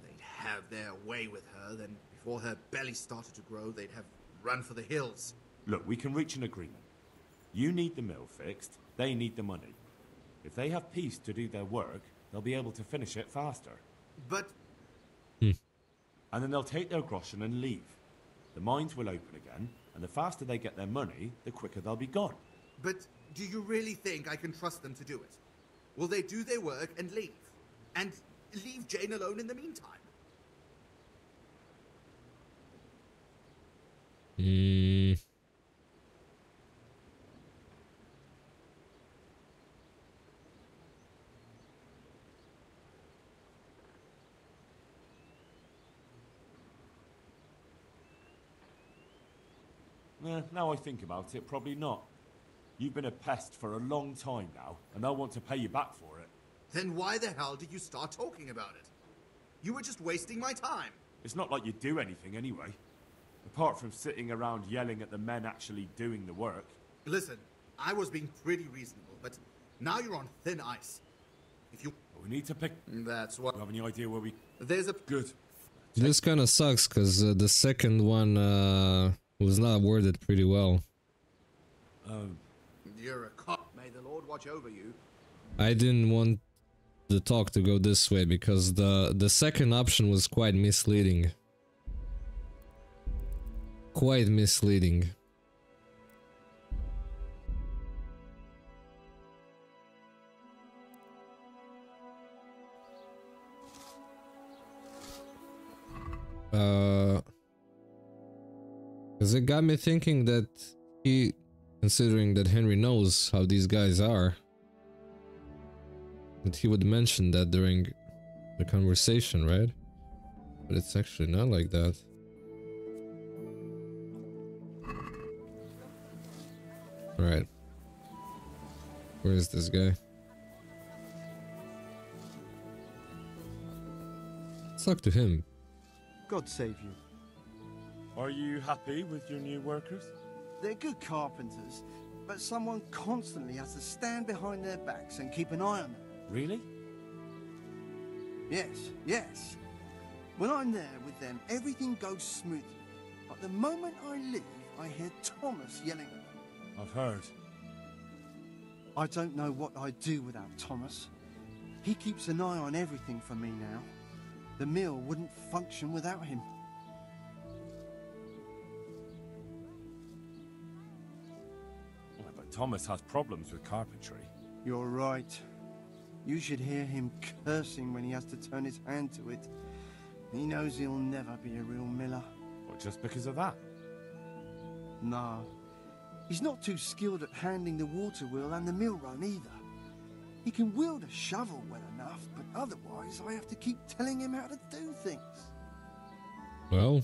They'd have their way with her, then before her belly started to grow, they'd have run for the hills. Look, we can reach an agreement. You need the mill fixed, they need the money. If they have peace to do their work, they'll be able to finish it faster. But... And then they'll take their groschen and leave. The mines will open again, and the faster they get their money, the quicker they'll be gone. But do you really think I can trust them to do it? Will they do their work and leave? And leave Jane alone in the meantime? Now I think about it, probably not. You've been a pest for a long time now, and they'll want to pay you back for it. Then why the hell did you start talking about it? You were just wasting my time. It's not like you do anything anyway. Apart from sitting around yelling at the men actually doing the work. Listen, I was being pretty reasonable, but now you're on thin ice. If you... We need to pick... That's what... Do you have any idea where we... There's a... Good. This kind of sucks, because the second one was not worded pretty well. You're a cop. May the Lord watch over you. I didn't want the talk to go this way, because the second option was quite misleading. Quite misleading. Because it got me thinking that considering that Henry knows how these guys are, that he would mention that during the conversation, right? But it's actually not like that. Alright. Where is this guy? talk to him. God save you. Are you happy with your new workers? They're good carpenters, but someone constantly has to stand behind their backs and keep an eye on them. Really? Yes. When I'm there with them, everything goes smoothly. But the moment I leave, I hear Thomas yelling at them. I've heard. I don't know what I'd do without Thomas. He keeps an eye on everything for me now. The mill wouldn't function without him. Well, but Thomas has problems with carpentry. You're right. You should hear him cursing when he has to turn his hand to it. He knows he'll never be a real miller. Well, just because of that? No. He's not too skilled at handling the water wheel and the mill run either. He can wield a shovel well enough, but otherwise I have to keep telling him how to do things. Well...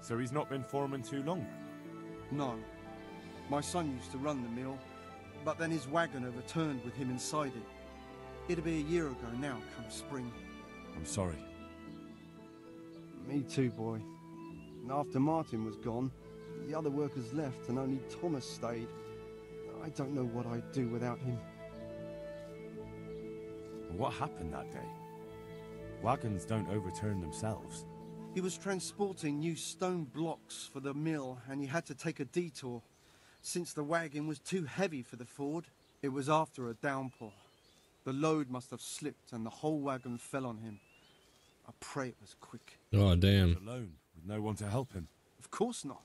So he's not been foreman too long? No. My son used to run the mill, but then his wagon overturned with him inside it. It'll be a year ago now, come spring. I'm sorry. Me too, boy. And after Martin was gone, the other workers left and only Thomas stayed. I don't know what I'd do without him. What happened that day? Wagons don't overturn themselves. He was transporting new stone blocks for the mill and he had to take a detour. Since the wagon was too heavy for the ford, it was after a downpour. The load must have slipped and the whole wagon fell on him. I pray it was quick. Oh, damn. He was alone, with no one to help him. Of course not.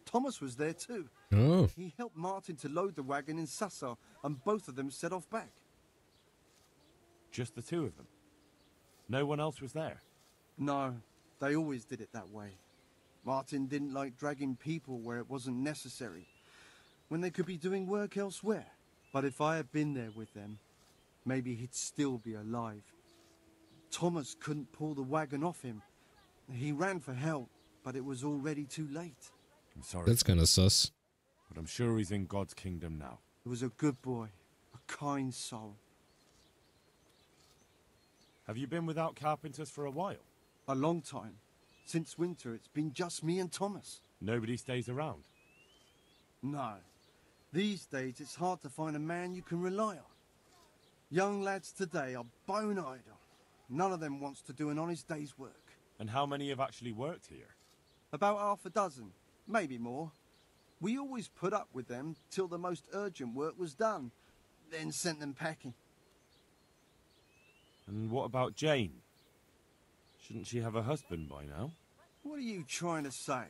Thomas was there too. Oh. He helped Martin to load the wagon in Sasau, and both of them set off back. Just the two of them? No one else was there? No, they always did it that way. Martin didn't like dragging people where it wasn't necessary, when they could be doing work elsewhere. But if I had been there with them, maybe he'd still be alive. Thomas couldn't pull the wagon off him. He ran for help, but it was already too late. I'm sorry. That's kind of sus. But I'm sure he's in God's kingdom now. He was a good boy, a kind soul. Have you been without carpenters for a while? A long time. Since winter, it's been just me and Thomas. Nobody stays around? No. These days, it's hard to find a man you can rely on. Young lads today are bone idle. None of them wants to do an honest day's work. And how many have actually worked here? About half a dozen, maybe more. We always put up with them till the most urgent work was done, then sent them packing. And what about Jane? Shouldn't she have a husband by now? What are you trying to say?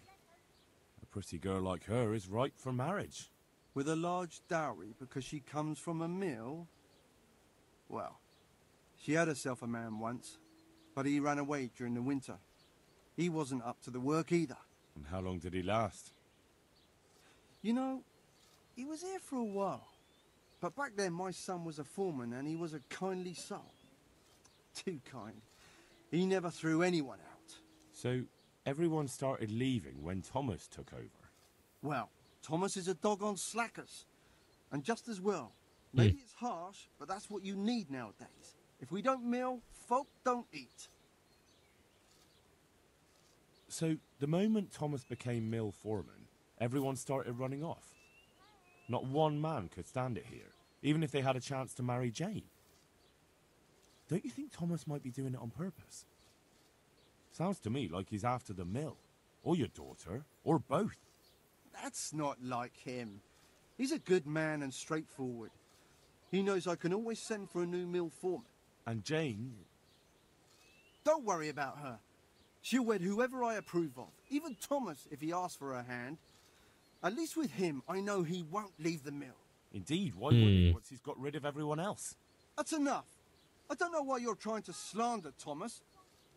A pretty girl like her is ripe for marriage. With a large dowry because she comes from a mill? Well, she had herself a man once, but he ran away during the winter. He wasn't up to the work either. And how long did he last? You know, he was here for a while. But back then my son was a foreman and he was a kindly soul. Too kind. He never threw anyone out. So everyone started leaving when Thomas took over? Well, Thomas is a dog on slackers. And just as well. Maybe it's harsh, but that's what you need nowadays. If we don't mill, folk don't eat. So the moment Thomas became mill foreman, everyone started running off? Not one man could stand it here, even if they had a chance to marry Jane. Don't you think Thomas might be doing it on purpose? Sounds to me like he's after the mill, or your daughter, or both. That's not like him. He's a good man and straightforward. He knows I can always send for a new mill foreman. And Jane? Don't worry about her. She'll wed whoever I approve of, even Thomas if he asks for her hand. At least with him, I know he won't leave the mill. Indeed, why wouldn't he once he's got rid of everyone else? That's enough. I don't know why you're trying to slander Thomas,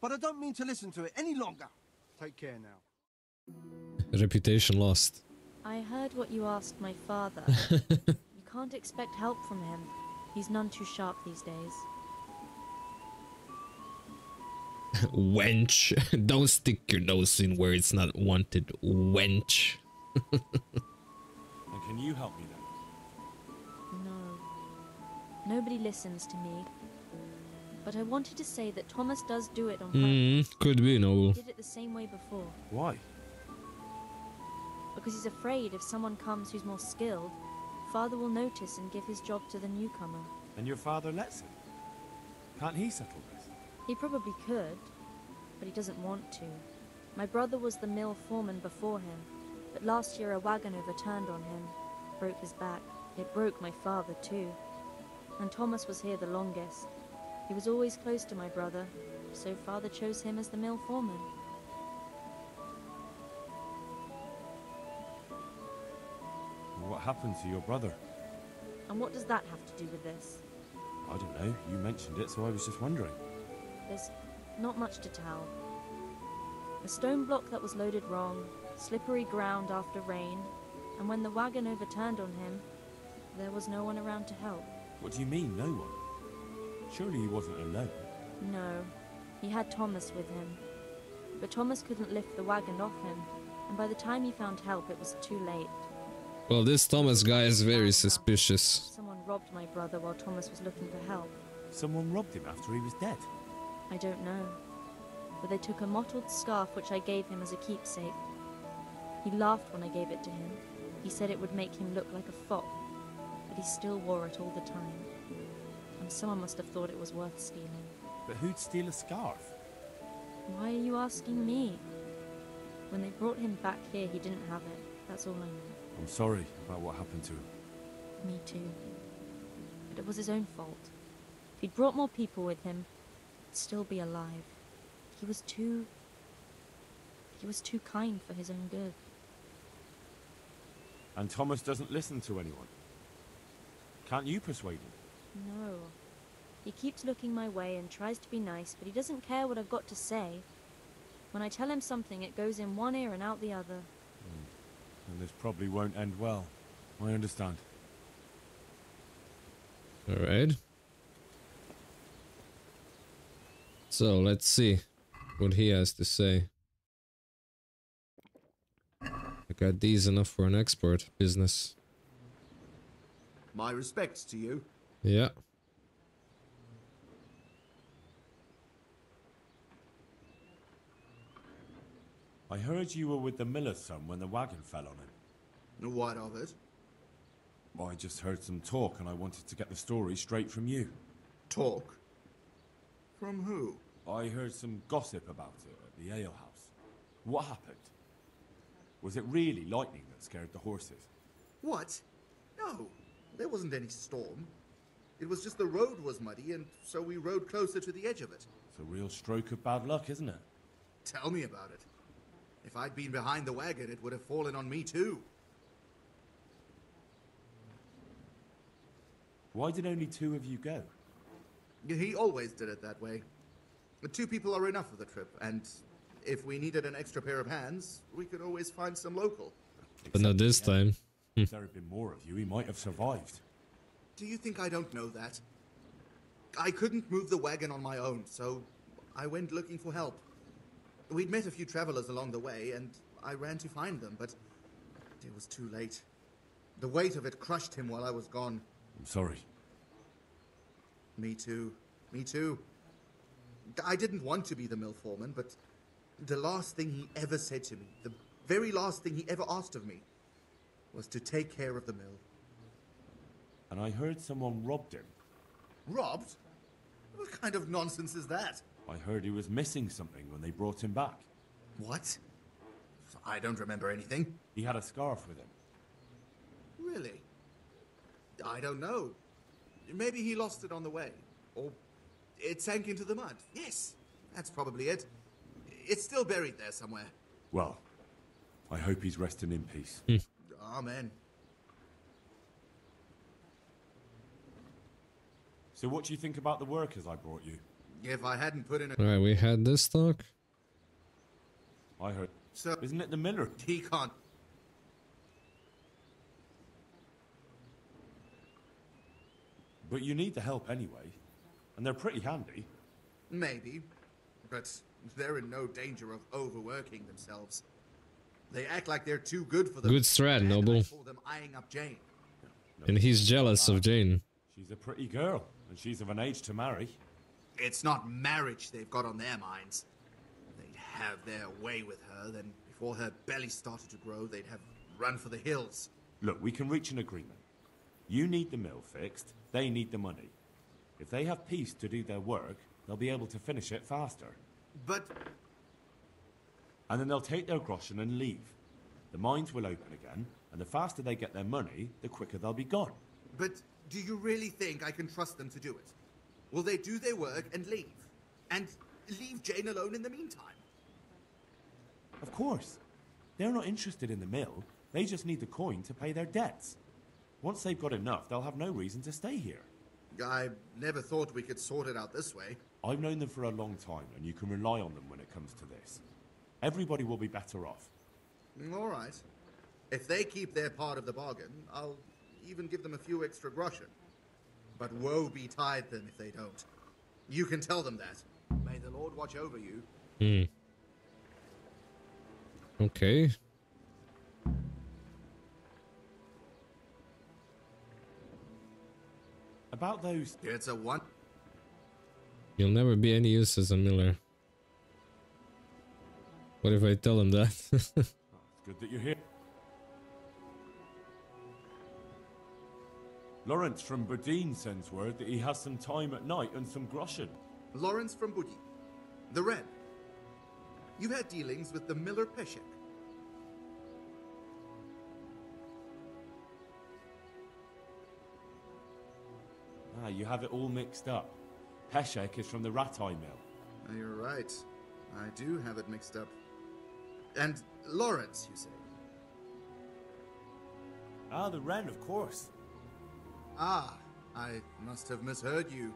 but I don't mean to listen to it any longer. Take care now. Reputation lost. I heard what you asked my father. You can't expect help from him. He's none too sharp these days. Wench. Don't stick your nose in where it's not wanted, wench. And can you help me then? No. Nobody listens to me. But I wanted to say that Thomas does do it on purpose. Could be, Noble. He did it the same way before. Why? Because he's afraid if someone comes who's more skilled, Father will notice and give his job to the newcomer. And your father lets him? Can't he settle this? He probably could, but he doesn't want to. My brother was the mill foreman before him, but last year a wagon overturned on him, broke his back. It broke my father too. And Thomas was here the longest. He was always close to my brother, so Father chose him as the mill foreman. What happened to your brother? And what does that have to do with this? I don't know. You mentioned it, so I was just wondering. There's not much to tell. A stone block that was loaded wrong, slippery ground after rain, and when the wagon overturned on him, there was no one around to help. What do you mean, no one? Surely he wasn't alone. No, he had Thomas with him. But Thomas couldn't lift the wagon off him, and by the time he found help, it was too late. Well, this Thomas guy is very suspicious. Someone robbed my brother while Thomas was looking for help. Someone robbed him after he was dead? I don't know. But they took a mottled scarf which I gave him as a keepsake. He laughed when I gave it to him. He said it would make him look like a fop, but he still wore it all the time. And someone must have thought it was worth stealing. But who'd steal a scarf? Why are you asking me? When they brought him back here, he didn't have it. That's all I know. I'm sorry about what happened to him. Me too. But it was his own fault. If he'd brought more people with him, he'd still be alive. He was too kind for his own good. And Thomas doesn't listen to anyone. Can't you persuade him? No. He keeps looking my way and tries to be nice, but he doesn't care what I've got to say. When I tell him something, it goes in one ear and out the other. And this probably won't end well. I understand. Alright. So, let's see what he has to say. I got these enough for an export business. My respects to you. Yeah. I heard you were with the miller's son when the wagon fell on him. What of it? I just heard some talk and I wanted to get the story straight from you. Talk? From who? I heard some gossip about it at the alehouse. What happened? Was it really lightning that scared the horses? What? No, there wasn't any storm. It was just the road was muddy, and so we rode closer to the edge of it. It's a real stroke of bad luck, isn't it? Tell me about it. If I'd been behind the wagon, it would have fallen on me too. Why did only 2 of you go? He always did it that way. The 2 people are enough for the trip, and if we needed an extra pair of hands, we could always find some local. But not this time. If there had been more of you, he might have survived. Do you think I don't know that? I couldn't move the wagon on my own, so I went looking for help. We'd met a few travelers along the way, and I ran to find them, but it was too late. The weight of it crushed him while I was gone. I'm sorry. Me too. Me too. I didn't want to be the mill foreman, but the last thing he ever said to me, the very last thing he ever asked of me, was to take care of the mill. And I heard someone robbed him. Robbed? What kind of nonsense is that? I heard he was missing something when they brought him back. What? I don't remember anything. He had a scarf with him. Really? I don't know. Maybe he lost it on the way. Or it sank into the mud. Yes, that's probably it. It's still buried there somewhere. Well, I hope he's resting in peace. Amen. So what do you think about the workers I brought you? If I hadn't put in a... Alright, we had this talk. I heard... So, isn't it the miller? He can't... But you need the help anyway. And they're pretty handy. Maybe. But they're in no danger of overworking themselves. They act like they're too good for them. Good strat, Noble. I saw them eyeing up Jane. And he's jealous of Jane. She's a pretty girl, and she's of an age to marry. It's not marriage they've got on their minds. They'd have their way with her, then before her belly started to grow, they'd have run for the hills. Look, we can reach an agreement. You need the mill fixed, they need the money. If they have peace to do their work, they'll be able to finish it faster. But... And then they'll take their groschen and leave. The mines will open again, and the faster they get their money, the quicker they'll be gone. But do you really think I can trust them to do it? Will they do their work and leave? And leave Jane alone in the meantime? Of course. They're not interested in the mill. They just need the coin to pay their debts. Once they've got enough, they'll have no reason to stay here. I never thought we could sort it out this way. I've known them for a long time, and you can rely on them when it comes to this. Everybody will be better off. All right. If they keep their part of the bargain, I'll even give them a few extra groschen. But woe betide them if they don't. You can tell them that. May the Lord watch over you. Okay. About those... It's a one... You'll never be any use as a miller. What if I tell him that? It's good that you're here. Lawrence from Bodine sends word that he has some time at night and some groschen. Lawrence from Bodine. The Red. You've had dealings with the Miller Peshek. Ah, you have it all mixed up. Peshek is from the Ratai Mill. You're right. I do have it mixed up. And Lawrence, you say? Ah, the Wren, of course. Ah, I must have misheard you.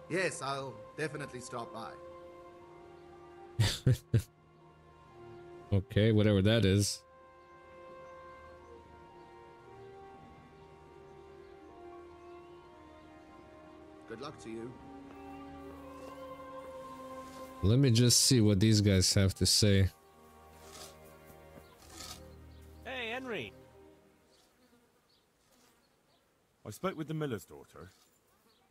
Yes, I'll definitely stop by. Okay, whatever that is. Good luck to you. Let me just see what these guys have to say. Hey, Henry. I spoke with the miller's daughter.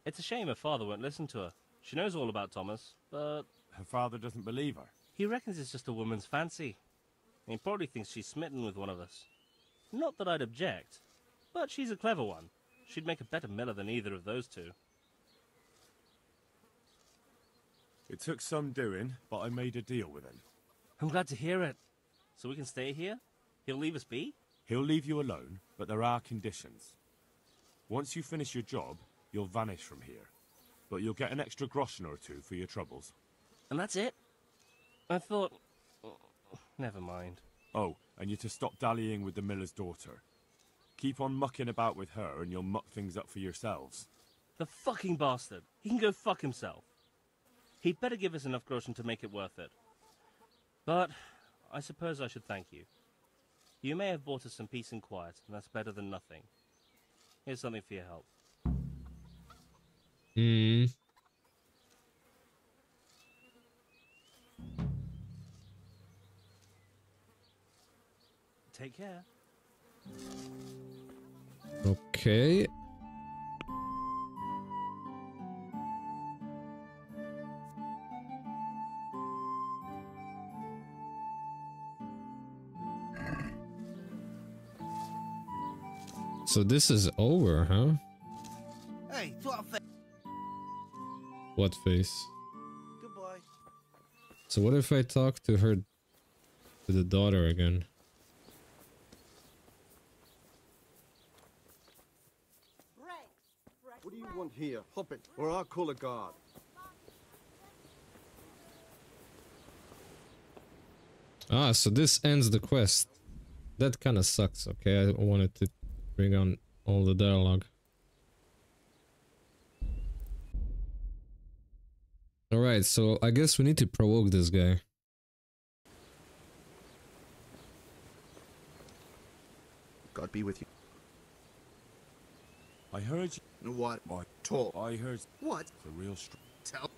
It's a shame her father won't listen to her. She knows all about Thomas, but... Her father doesn't believe her. He reckons it's just a woman's fancy. He probably thinks she's smitten with one of us. Not that I'd object, but she's a clever one. She'd make a better miller than either of those two. It took some doing, but I made a deal with him. I'm glad to hear it. So we can stay here? He'll leave us be? He'll leave you alone, but there are conditions. Once you finish your job, you'll vanish from here. But you'll get an extra groschen or two for your troubles. And that's it? I thought... Never mind. Oh, and you're to stop dallying with the miller's daughter. Keep on mucking about with her and you'll muck things up for yourselves. The fucking bastard. He can go fuck himself. He'd better give us enough groschen to make it worth it. But I suppose I should thank you. You may have bought us some peace and quiet, and that's better than nothing. Here's something for your help. Take care. Okay. So this is over, huh? Hey, what face? What face? Goodbye. So what if I talk to her, to the daughter again? What do you want here? Hop it, or I'll call a guard. Ah, so this ends the quest. That kind of sucks. Okay, I wanted to bring on all the dialogue. Alright, so I guess we need to provoke this guy. God be with you. I heard you. What? Talk. I heard... What? It's a real Tell.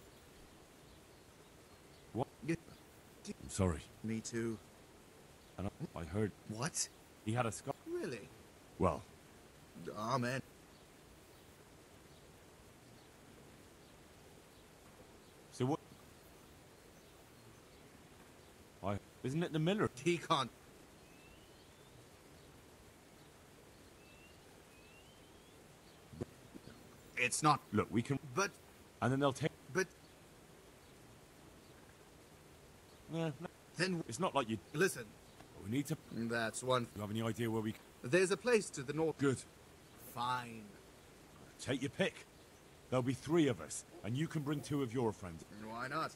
What? I'm sorry. Me too. And I heard... What? He had a scar. Really? Well... Amen. Isn't it the miller? He can't. It's not. Look, we can... But... And then they'll take... But... Yeah, no. Then... It's not like you... Listen. We need to... That's one... You have any idea where we... There's a place to the north. Good. Fine. Take your pick. There'll be 3 of us, and you can bring 2 of your friends. Why not?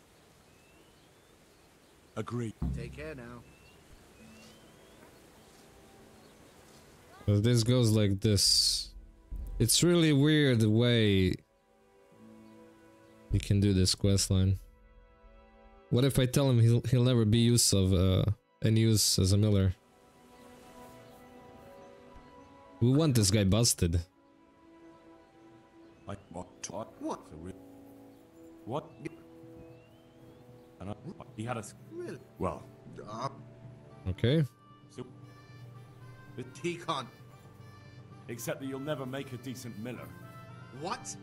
Agreed. Take care now. Well, this goes like this. It's really weird the way you can do this quest line. What if I tell him he'll never be use of any use as a miller? We want this guy busted. What? What? What? And he had us. Really? Well. Okay. So. But he can't. Except that you'll never make a decent miller. What?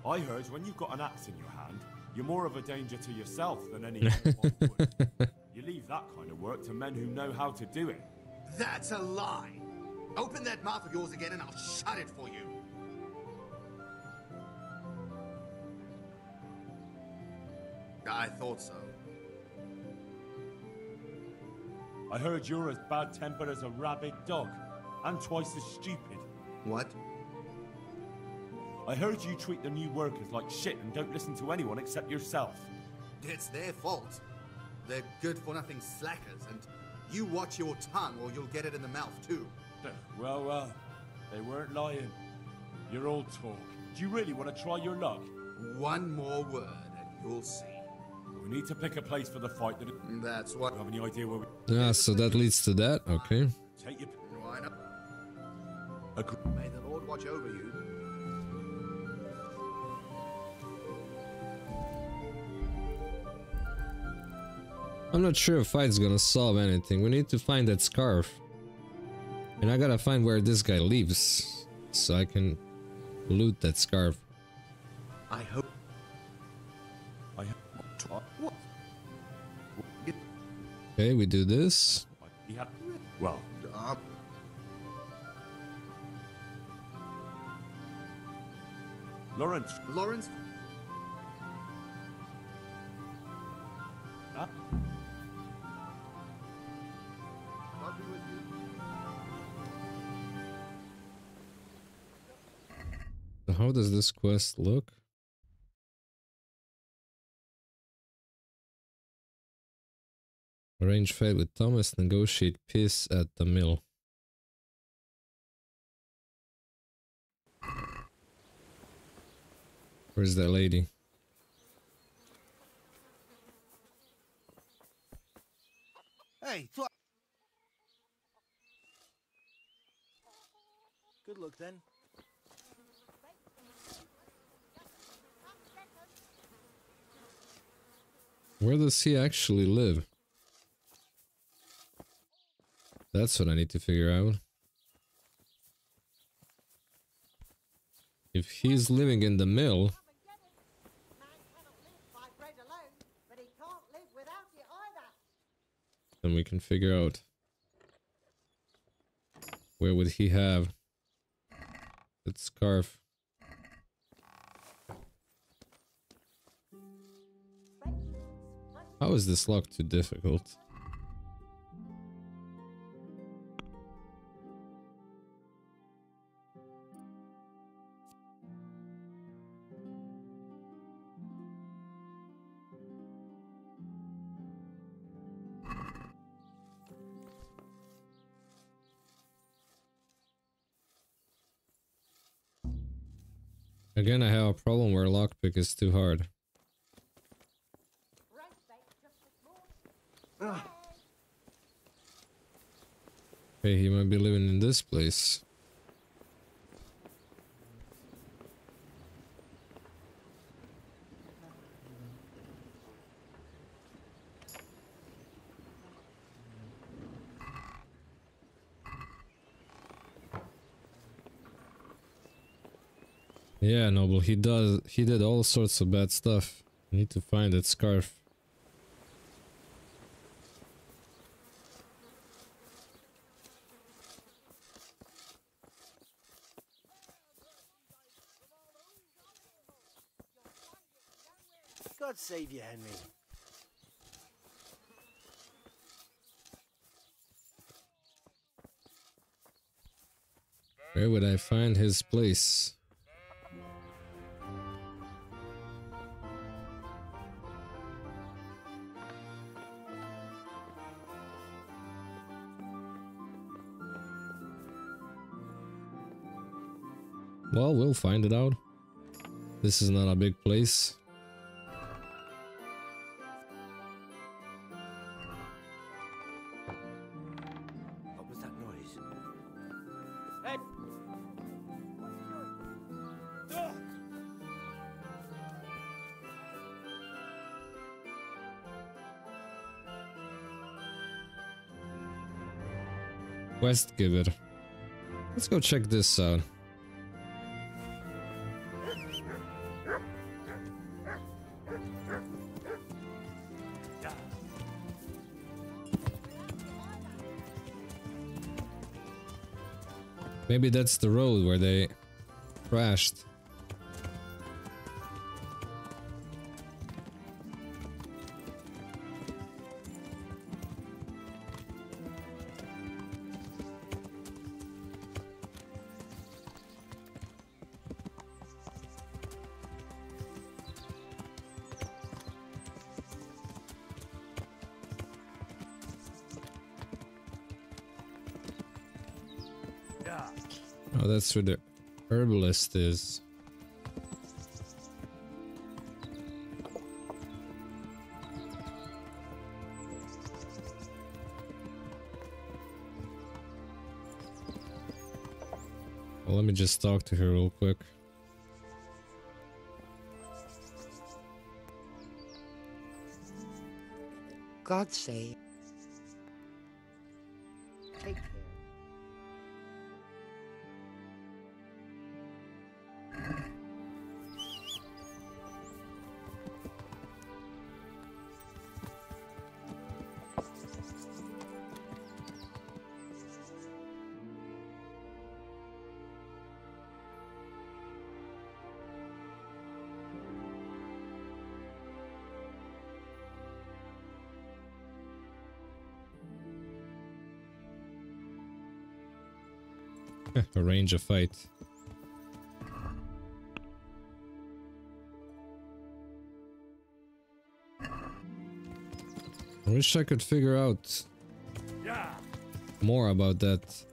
I heard when you've got an axe in your hand, you're more of a danger to yourself than any other would. You leave that kind of work to men who know how to do it. That's a lie. Open that mouth of yours again and I'll shut it for you. I thought so. I heard you're as bad-tempered as a rabid dog, and twice as stupid. What? I heard you treat the new workers like shit and don't listen to anyone except yourself. It's their fault. They're good-for-nothing slackers, and you watch your tongue or you'll get it in the mouth too. Well, they weren't lying. You're all talk. Do you really want to try your luck? One more word and you'll see. We need to pick a place for the fight. That's what... You have any idea where we... Ah, so that leads to that, okay. Take your... Why not? Agree. May the Lord watch over you. I'm not sure if fight's gonna solve anything. We need to find that scarf. And I gotta find where this guy lives, so I can loot that scarf. I hope... What? Okay, we do this. Well... Lawrence. Lawrence? Huh? God be with you. So how does this quest look? Arrange fight with Thomas, negotiate peace at the mill. Where's that lady? Hey, good luck then. Where does he actually live? That's what I need to figure out. If he's living in the mill, then we can figure out where would he have that scarf. How is this lock too difficult? Again, I have a problem where lockpick is too hard. Okay, he might be living in this place. Yeah, Noble, he did all sorts of bad stuff. I need to find that scarf. God save you, Henry. Where would I find his place? Well, we'll find it out. This is not a big place. What was that noise? Hey! Quest giver. Let's go check this out. Maybe that's the road where they crashed. Oh, that's where the herbalist is. Well, let me just talk to her real quick. God save. Take care. Arrange a fight. I wish I could figure out more about that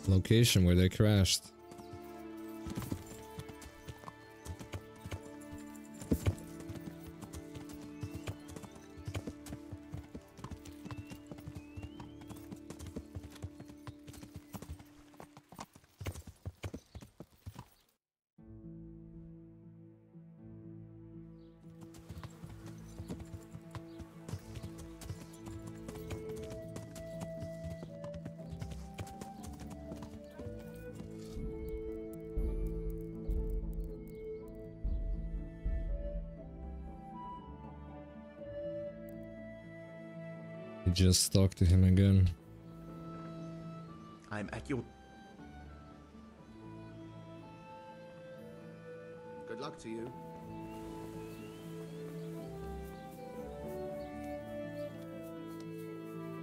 location where they crashed. Just talk to him again. I'm at your... Good luck to you.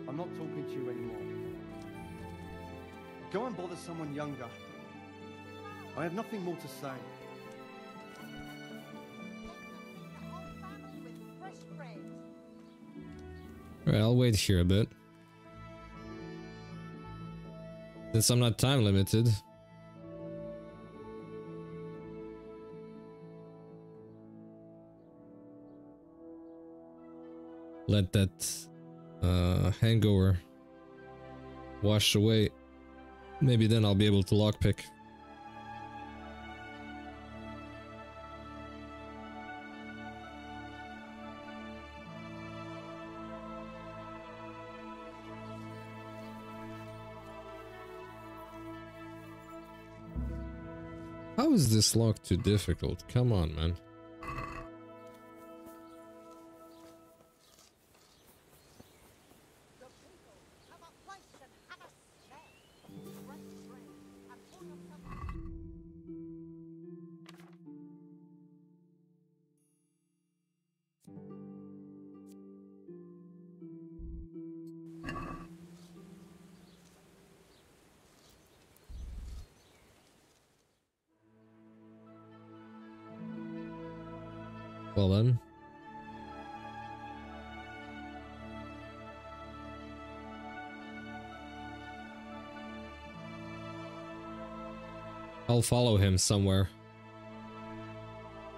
I'm not talking to you anymore. Go and bother someone younger. I have nothing more to say. Alright, I'll wait here a bit. Since I'm not time limited. Let that hangover wash away. Maybe then I'll be able to lockpick. How is this lock too difficult? Come on, man. Well then. I'll follow him somewhere.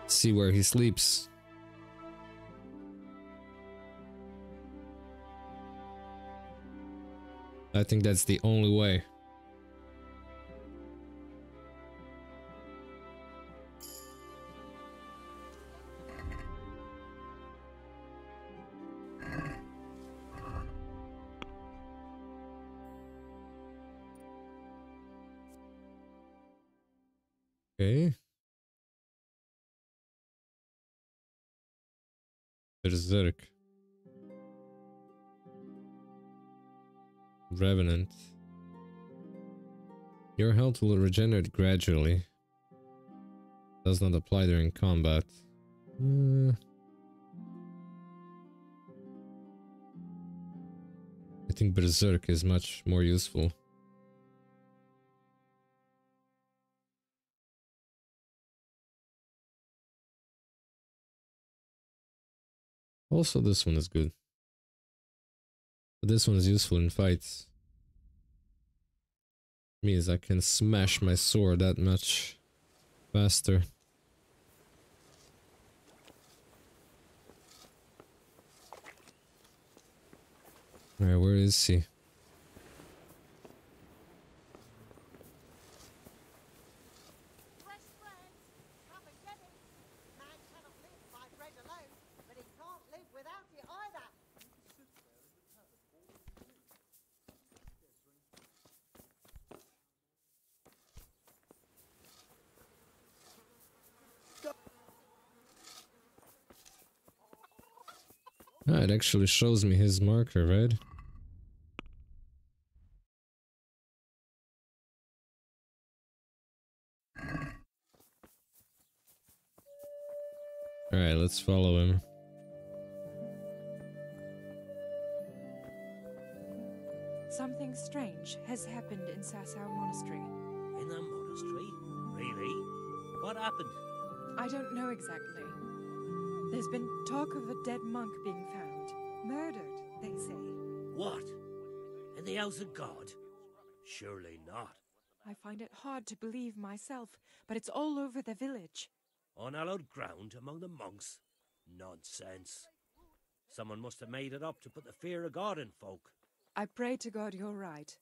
See where he sleeps. I think that's the only way. Okay. Berserk. Revenant. Your health will regenerate gradually. Does not apply during combat. I think Berserk is much more useful. Also, this one is good. But this one is useful in fights. Means I can smash my sword that much faster. Alright, where is he? Ah, it actually shows me his marker, right? Alright, let's follow him. Something strange has happened in Sasau Monastery. In the monastery? Really? What happened? I don't know exactly. There's been talk of a dead monk being found. Murdered, they say. What? In the house of God? Surely not. I find it hard to believe myself, but it's all over the village. On hallowed ground among the monks? Nonsense. Someone must have made it up to put the fear of God in folk. I pray to God you're right,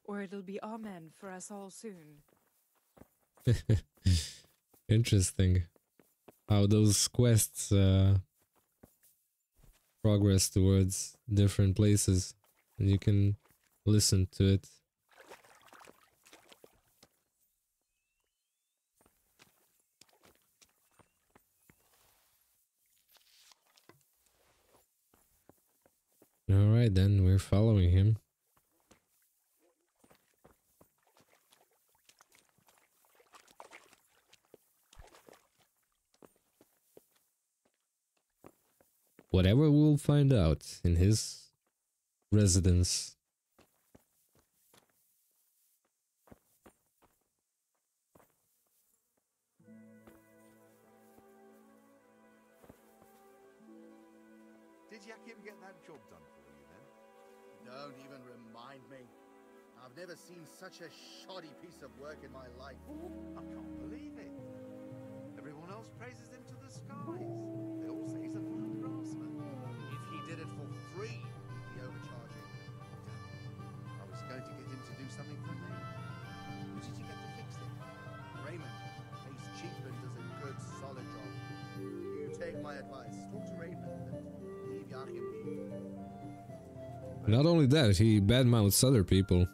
or it'll be amen for us all soon. Interesting. How those quests progress towards different places, and you can listen to it. Alright then, we're following him. Whatever we'll find out in his residence. Did Yakim get that job done for you then? Don't even remind me. I've never seen such a shoddy piece of work in my life. I can't believe it. Everyone else praises him to the skies. They all say he's a fine craftsman. If he did it for free, he'd be overcharging. I was going to get him to do something for me. Who did you get to fix it? Raymond. He's cheap and does a good, solid job. You take my advice. Talk to Raymond and leave Yakim be. Not only that, he badmouths other people.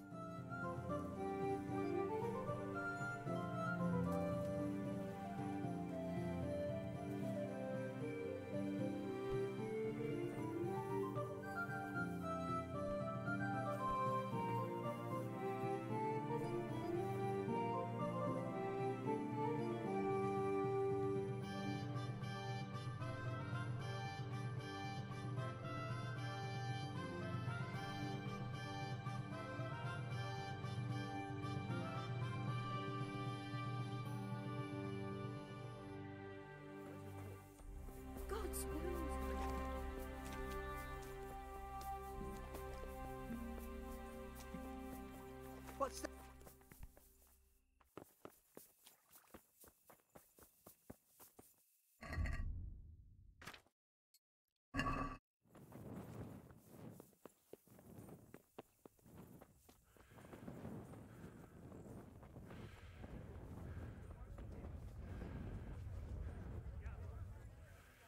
What's that?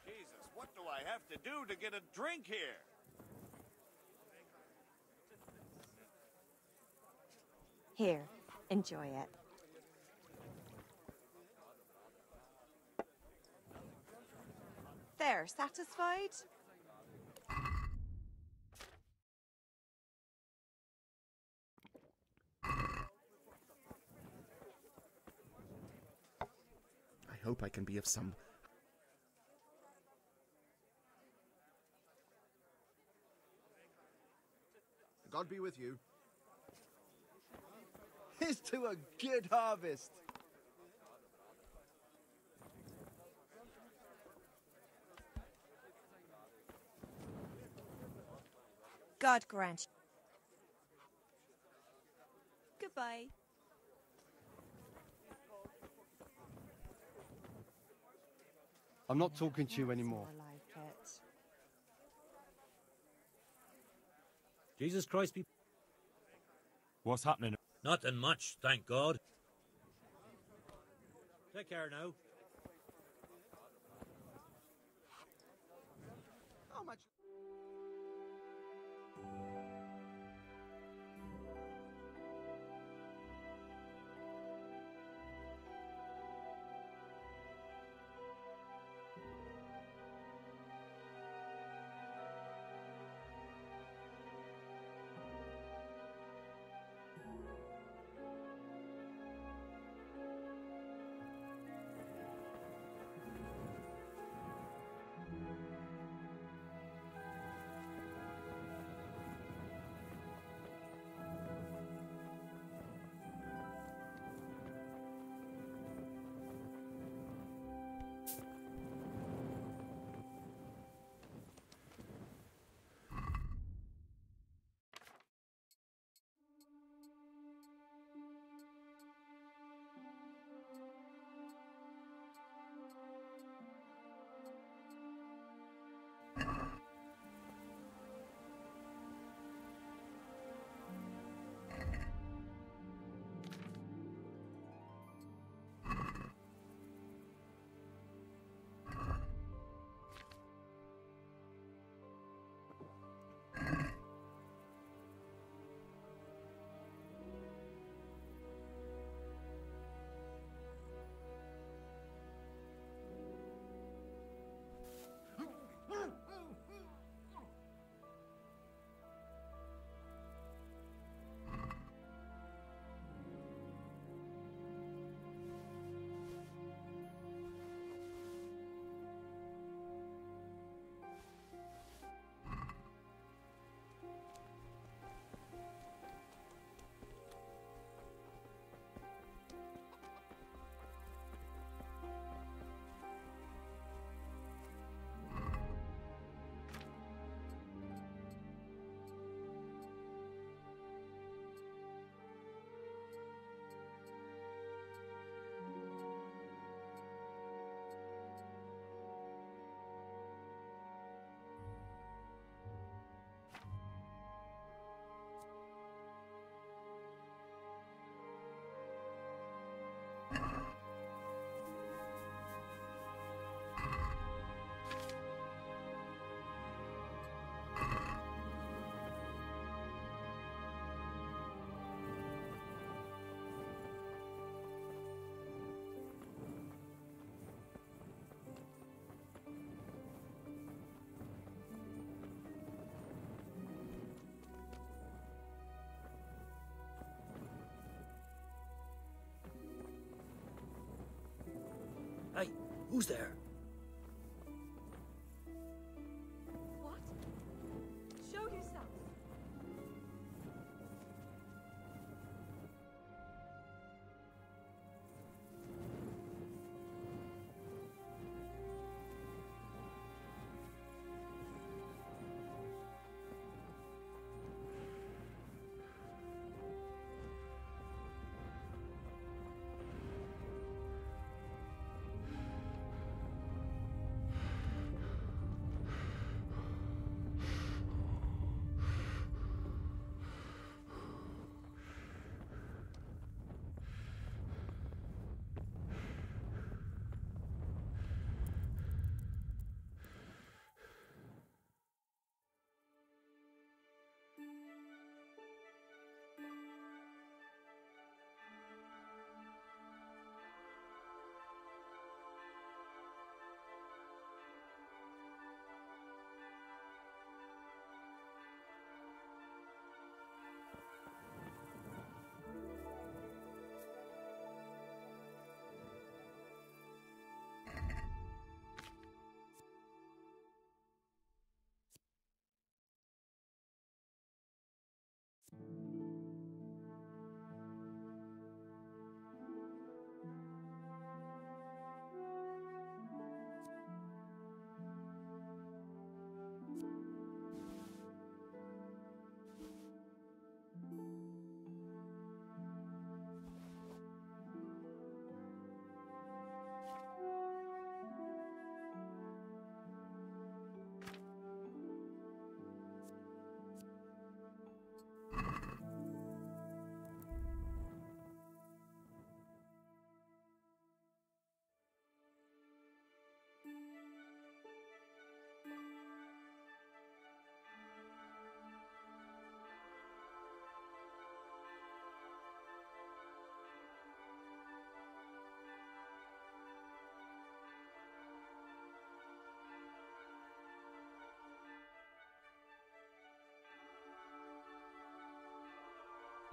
Jesus, what do I have to do to get a drink here? Here, enjoy it. There, satisfied? I hope I can be of some... God be with you. Here's to a good harvest. God grant. Goodbye. I'm not talking to you anymore. I like it. Jesus Christ be... What's happening? Nothing much, thank God. Take care now. How much? Hey, who's there? What? Show yourself.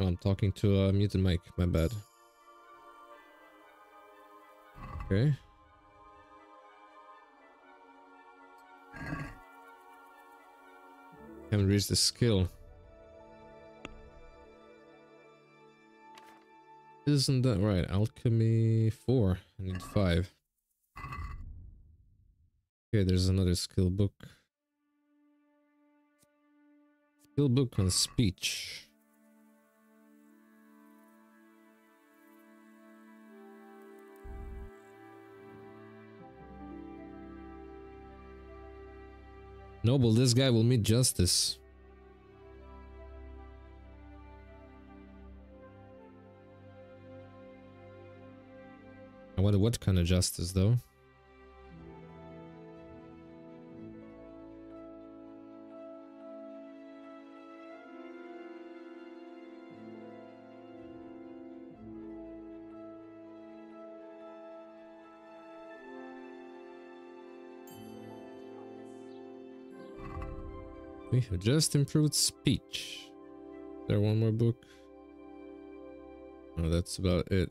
Oh, I'm talking to a muted mic, my bad. Okay. Haven't reached the skill. Isn't that right? Alchemy 4. I need 5. Okay, there's another skill book. Skill book on speech. Noble, this guy will meet justice. I wonder what kind of justice, though. We have just improved speech. Is there one more book? Oh, that's about it.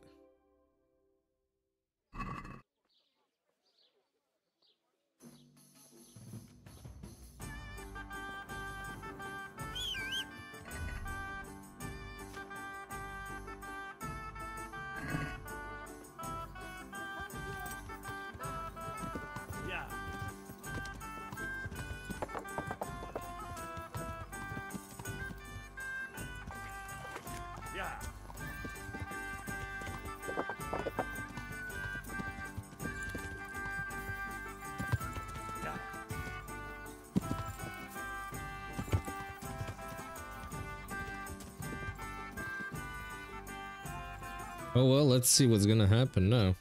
Oh well, let's see what's gonna happen now.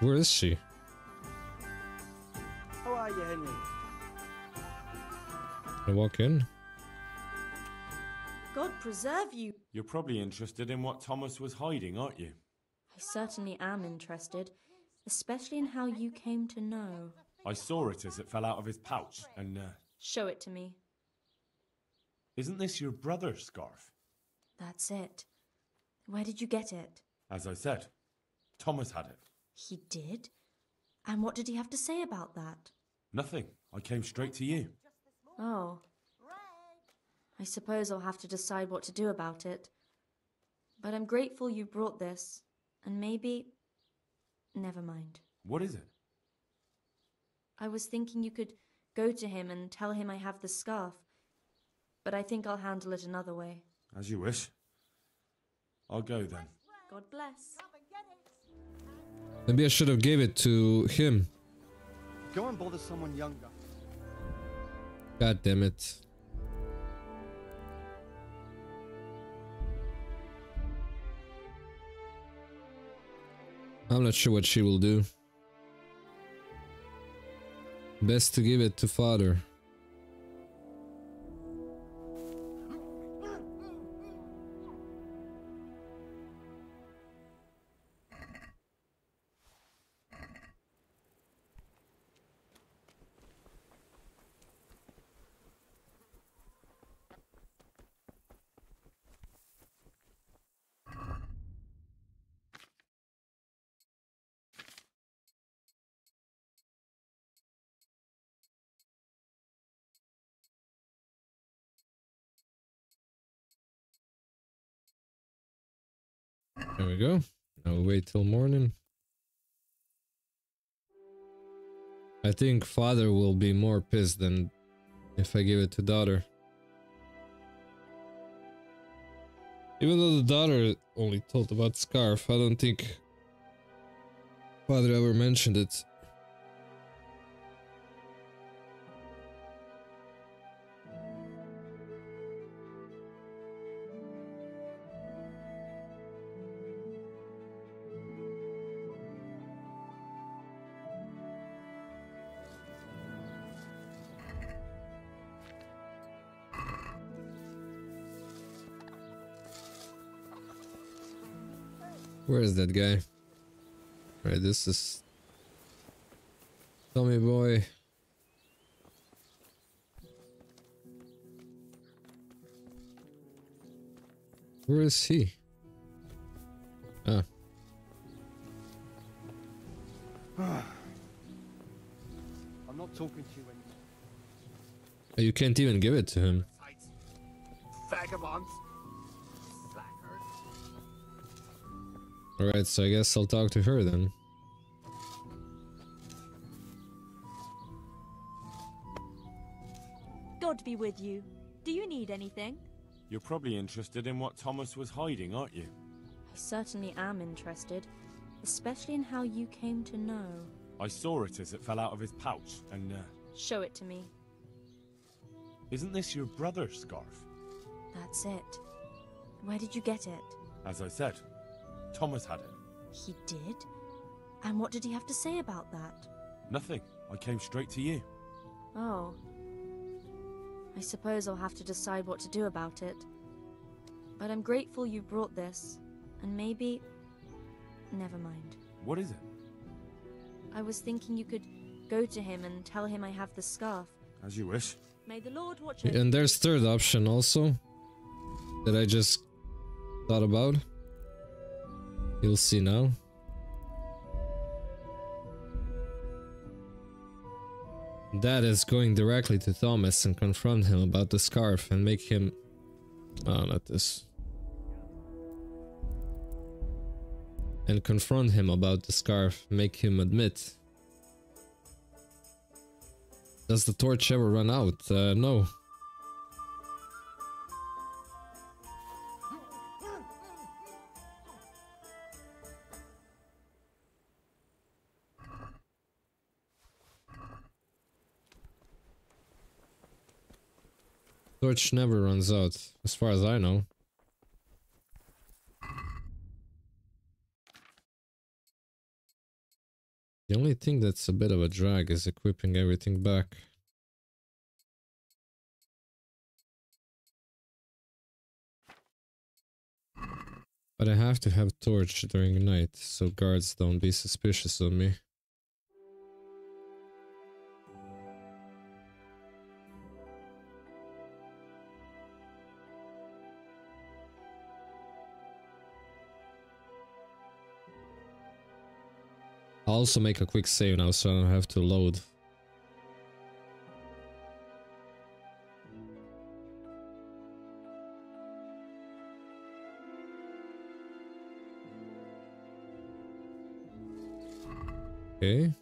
Where is she? How are you, Henry? I walk in. God preserve you. You're probably interested in what Thomas was hiding, aren't you? I certainly am interested, especially in how you came to know. I saw it as it fell out of his pouch, and, Show it to me. Isn't this your brother's scarf? That's it. Where did you get it? As I said, Thomas had it. He did? And what did he have to say about that? Nothing. I came straight to you. Oh. I suppose I'll have to decide what to do about it. But I'm grateful you brought this, and maybe... Never mind. What is it? I was thinking you could go to him and tell him I have the scarf, but I think I'll handle it another way. As you wish. I'll go then. God bless. Maybe I should have gave it to him. Go and bother someone younger. God damn it. I'm not sure what she will do. Best to give it to father. There we go. Now we wait till morning. I think father will be more pissed than if I give it to daughter. Even though the daughter only told about scarf, I don't think father ever mentioned it. Where is that guy? Right, this is Tommy boy. Where is he? Ah. I'm not talking to you anymore. You can't even give it to him. Vagabonds. Alright, so I guess I'll talk to her then. God be with you. Do you need anything? You're probably interested in what Thomas was hiding, aren't you? I certainly am interested, especially in how you came to know. I saw it as it fell out of his pouch, and Show it to me. isn't this your brother's scarf? That's it. Where did you get it? As I said, Thomas had it. He did? And what did he have to say about that? Nothing. I came straight to you. Oh. I suppose I'll have to decide what to do about it. But I'm grateful you brought this, and maybe... Never mind. What is it? I was thinking you could go to him and tell him I have the scarf. As you wish. May the Lord watch over And there's third option also that I just thought about. You'll see now. That is going directly to Thomas and confront him about the scarf and make him... Oh, not this. And confront him about the scarf, make him admit. Does the torch ever run out? No. Torch never runs out, as far as I know. The only thing that's a bit of a drag is equipping everything back. But I have to have torch during night, so guards don't be suspicious of me. I'll also make a quick save now so I don't have to load. Okay.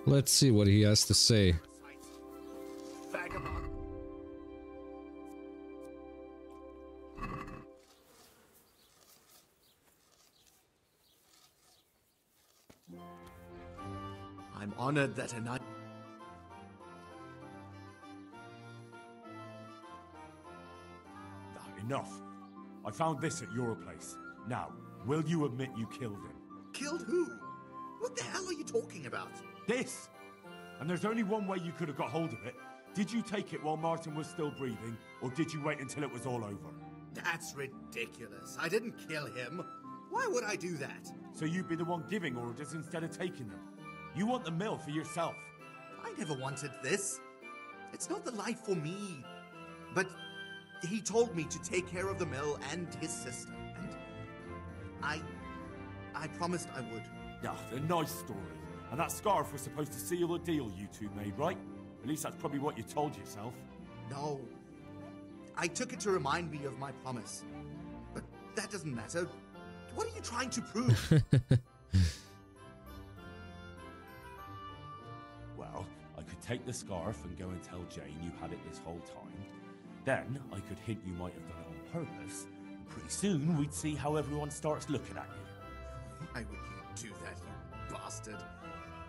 Let's see what he has to say. I'm honored that a knight... Enough. I found this at your place. Now, will you admit you killed him? Killed who? What the hell are you talking about? This! And there's only one way you could have got hold of it. Did you take it while Martin was still breathing, or did you wait until it was all over? That's ridiculous. I didn't kill him. Why would I do that? So you'd be the one giving orders instead of taking them. You want the mill for yourself. I never wanted this. It's not the life for me. But he told me to take care of the mill and his sister, and I promised I would. Yeah, a nice story. And that scarf was supposed to seal the deal you two made, right? At least that's probably what you told yourself. No. I took it to remind me of my promise. But that doesn't matter. What are you trying to prove? Well, I could take the scarf and go and tell Jane you had it this whole time. Then I could hint you might have done it on purpose. Pretty soon we'd see how everyone starts looking at you. Why would you do that, you bastard?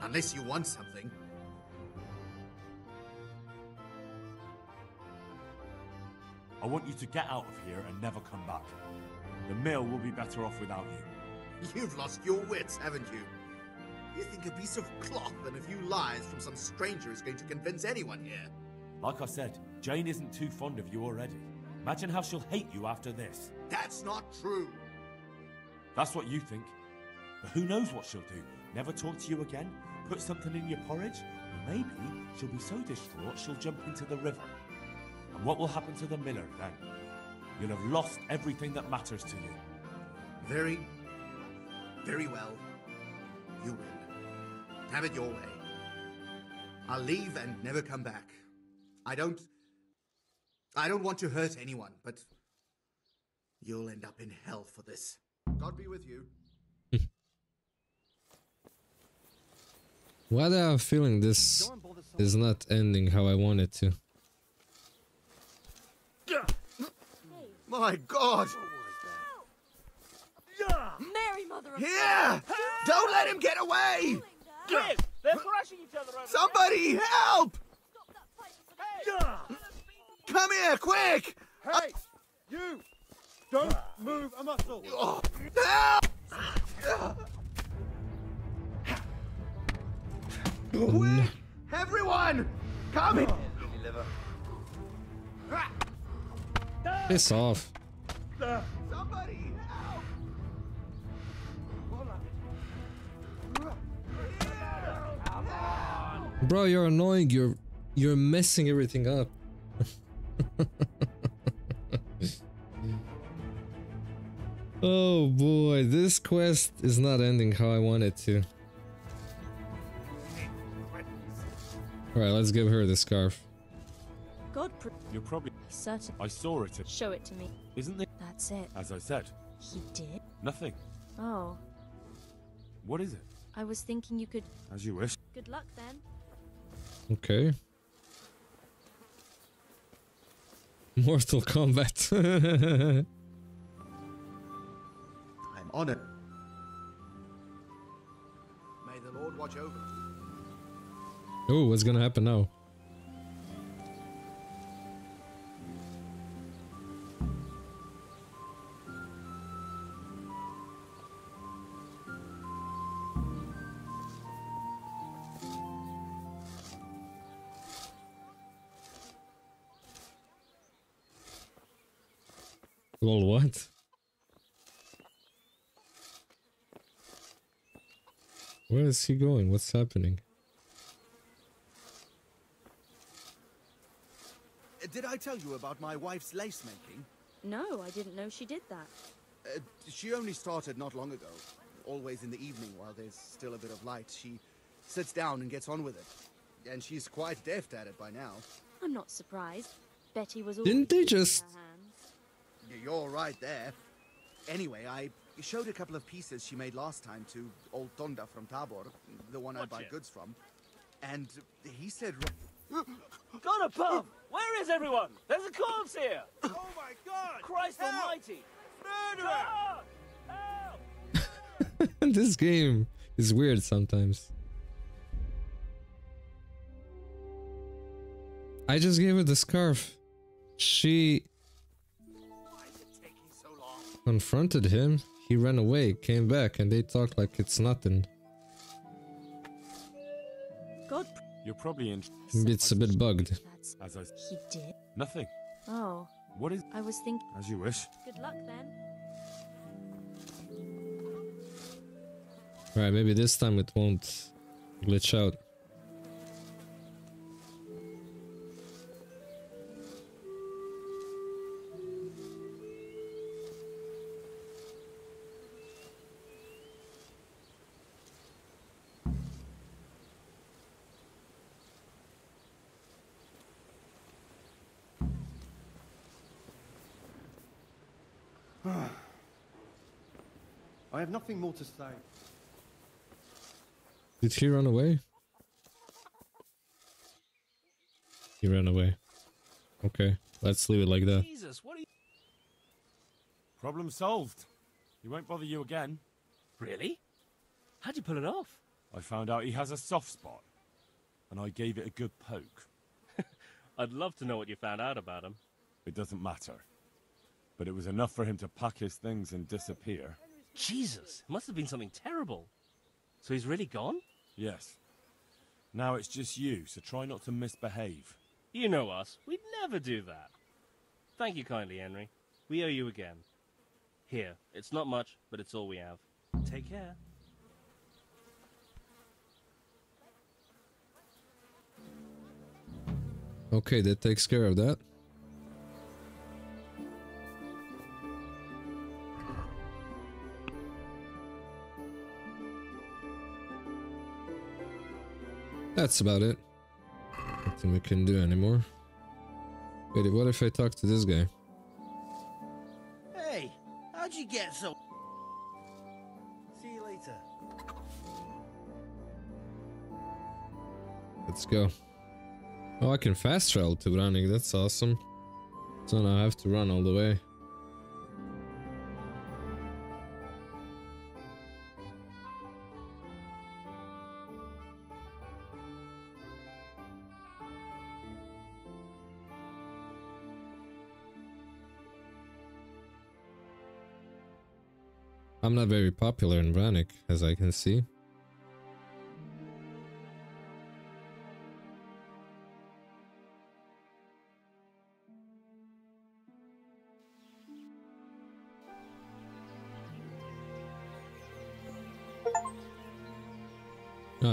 Unless you want something. I want you to get out of here and never come back. The mill will be better off without you. You've lost your wits, haven't you? You think a piece of cloth and a few lies from some stranger is going to convince anyone here? Like I said, Jane isn't too fond of you already. Imagine how she'll hate you after this. That's not true. That's what you think. But who knows what she'll do? Never talk to you again? Put something in your porridge? Or maybe she'll be so distraught she'll jump into the river. And what will happen to the miller then? You'll have lost everything that matters to you. Very well. You win. Have it your way. I'll leave and never come back. I don't want to hurt anyone, but you'll end up in hell for this. God be with you. Why do I have a feeling this is not ending how I want it to? My God! Mary, mother of Here! Don't let him get away! Quick! They're thrashing each other over Somebody help! Come here, quick! Hey! You! Don't move a muscle! Help! Quick! Everyone! Come here! Piss off. Somebody help! Bro, you're annoying. You're messing everything up. Oh boy, this quest is not ending how I want it to. Alright, let's give her the scarf. God, You're probably... certain. I saw it. Show it to me. Isn't it? That's it. As I said. He did? Nothing. Oh, What is it? I was thinking you could. As you wish. Good luck then. Okay. Mortal Kombat. I'm honored. May the Lord watch over you. Oh, what's gonna happen now? Well, what? Where is he going? What's happening? Did I tell you about my wife's lace making? No, I didn't know she did that. She only started not long ago. Always in the evening while there's still a bit of light. She sits down and gets on with it. And she's quite deft at it by now. I'm not surprised. Betty was. Didn't they just? You're right there. Anyway, I showed a couple of pieces she made last time to old Tonda from Tabor, the one I buy goods from. And he said... God above! Where is everyone? There's a corpse here! Oh my God! Christ Help! almighty! Murderer! Help! This game is weird sometimes. I just gave her the scarf. She confronted him. He ran away, came back, and they talk like it's nothing. God. You're probably in... It's a bit bugged. As I... He did? Nothing. Oh. What is... I was thinking. As you wish. Good luck then. Right, maybe this time it won't glitch out. I have nothing more to say. Did he run away? He ran away. Okay, let's leave it like that. Jesus, what are you... Problem solved. He won't bother you again. Really? How'd you pull it off? I found out he has a soft spot. And I gave it a good poke. I'd love to know what you found out about him. It doesn't matter. But it was enough for him to pack his things and disappear. Jesus, it must have been something terrible. So he's really gone? Yes. Now it's just you, so try not to misbehave. You know us. We'd never do that. Thank you kindly, Henry. We owe you again. Here, it's not much, but it's all we have. Take care. Okay, that takes care of that. That's about it. Nothing we can do anymore. Wait, what if I talk to this guy? Hey, how'd you get so... See you later. Let's go. Oh, I can fast travel to Branik, that's awesome. So now I have to run all the way. I'm not very popular in Branik, as I can see.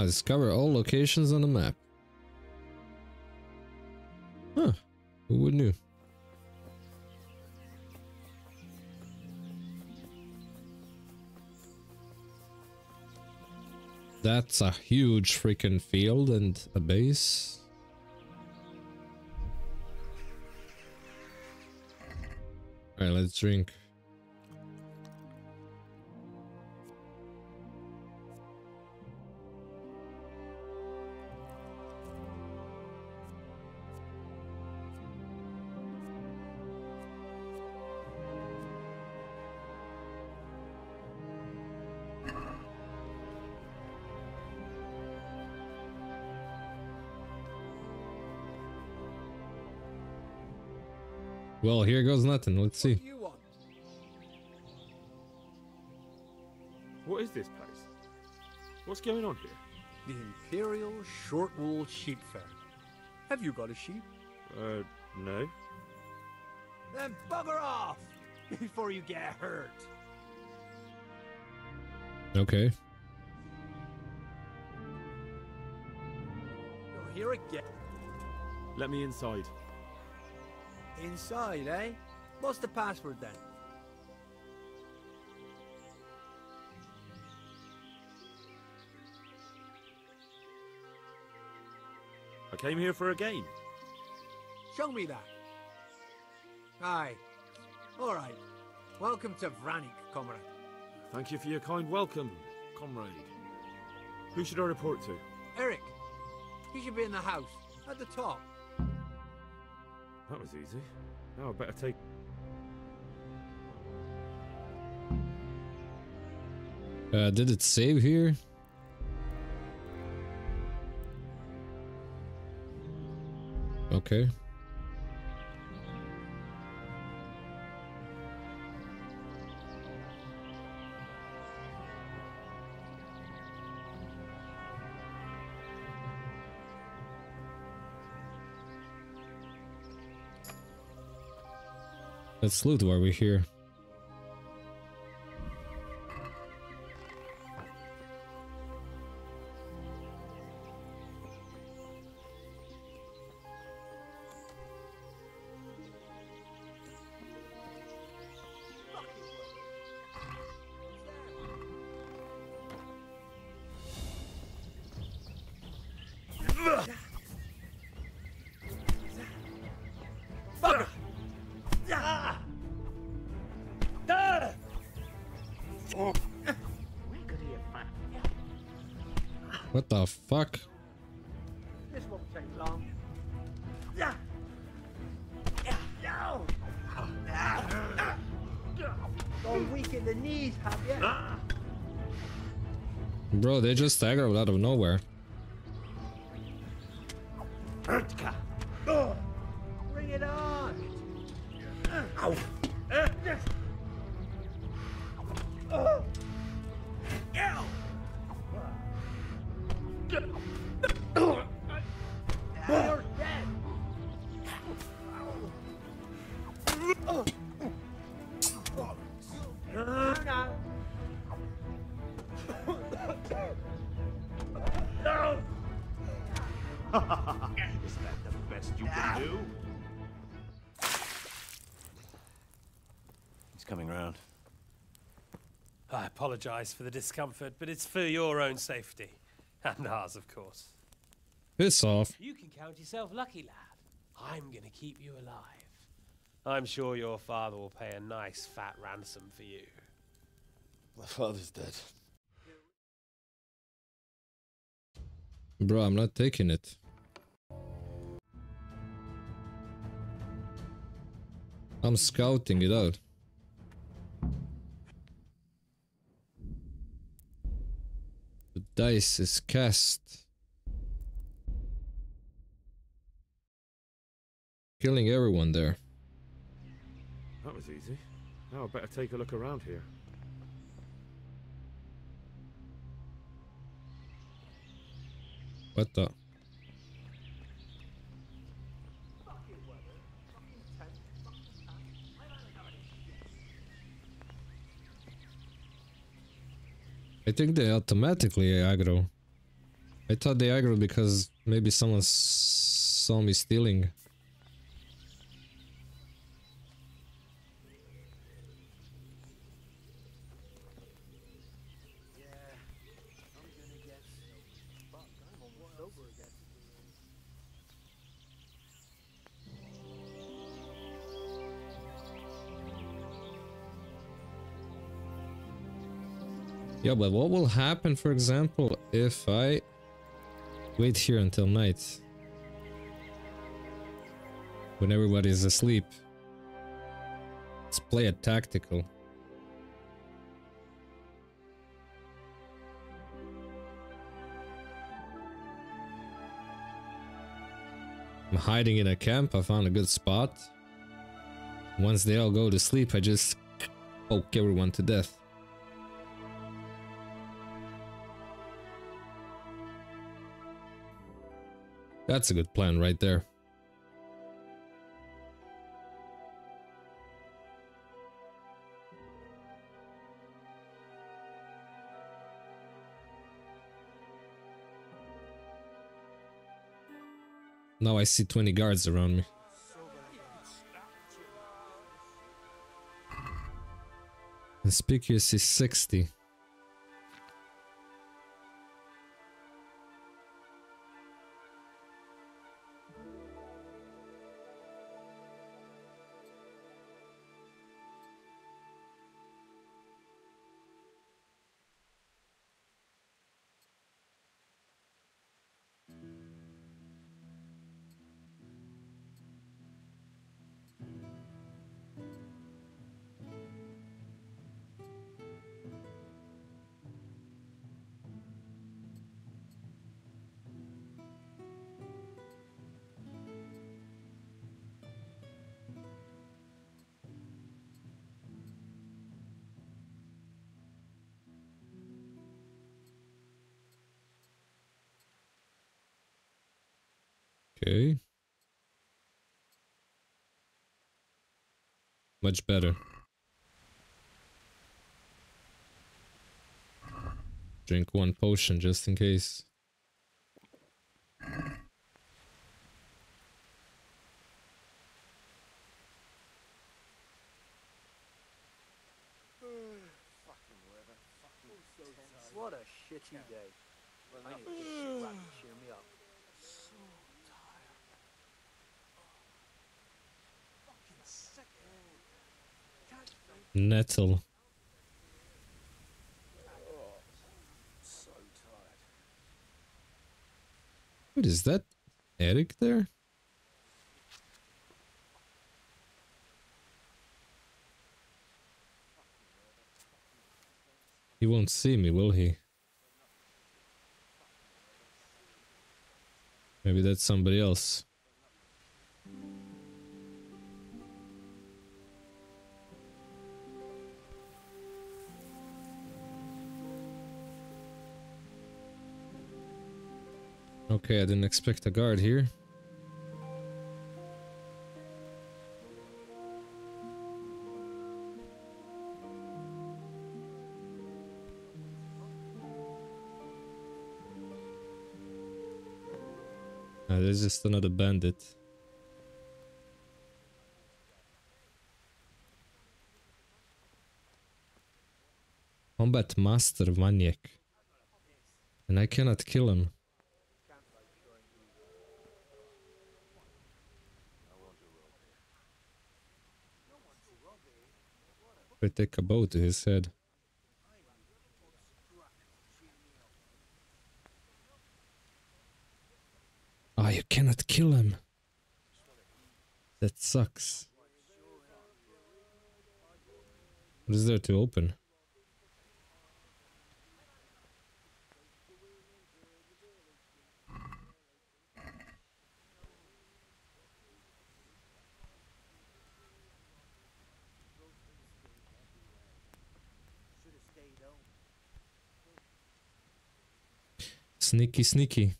Discover all locations on the map. Huh, who would knew? That's a huge freaking field and a base. Alright, let's drink. Well, here goes nothing. Let's see. What is this place? What's going on here? The Imperial Short Wool Sheep Fair. Have you got a sheep? No. Then bugger off before you get hurt. Okay. You're here again. Let me inside. Inside, eh? What's the password then? I came here for a game. Show me that. Aye. Alright. Welcome to Vranik, comrade. Thank you for your kind welcome, comrade. Who should I report to? Eric. He should be in the house, at the top. That was easy. Now I better take... Did it save here? Okay. Let's loot while we're here. What the fuck? This won't take long. Gone weak in the knees, have you? Bro, they just staggered out of nowhere. Bring it on! Ow! You're dead! Is that the best you can do? He's coming round. I apologize for the discomfort, but it's for your own safety. And ours, of course. Piss off. You can count yourself lucky, lad. I'm gonna keep you alive. I'm sure your father will pay a nice fat ransom for you. My father's dead. Bro, I'm not taking it. I'm scouting it out. The dice is cast. Killing everyone there. That was easy. Now I better take a look around here. What the? I think they automatically aggro. I thought they aggro because maybe someone saw me stealing. Yeah, but what will happen, for example, if I wait here until night? When everybody's asleep. Let's play it tactical. I'm hiding in a camp. I found a good spot. Once they all go to sleep, I just poke everyone to death. That's a good plan right there. Now I see 20 guards around me. Conspicuous is 60. Okay. Much better. Drink one potion just in case. What a shitty day. I need to get some rap to cheer me up. So tired. Fucking sick. Nettle. So tired. What is that? Eric there? He won't see me, will he? Maybe that's somebody else. Okay, I didn't expect a guard here. There's just another bandit. Combat Master Maniac. And I cannot kill him. I take a bow to his head. Ah, you cannot kill him. That sucks. What is there to open? Sneaky, sneaky.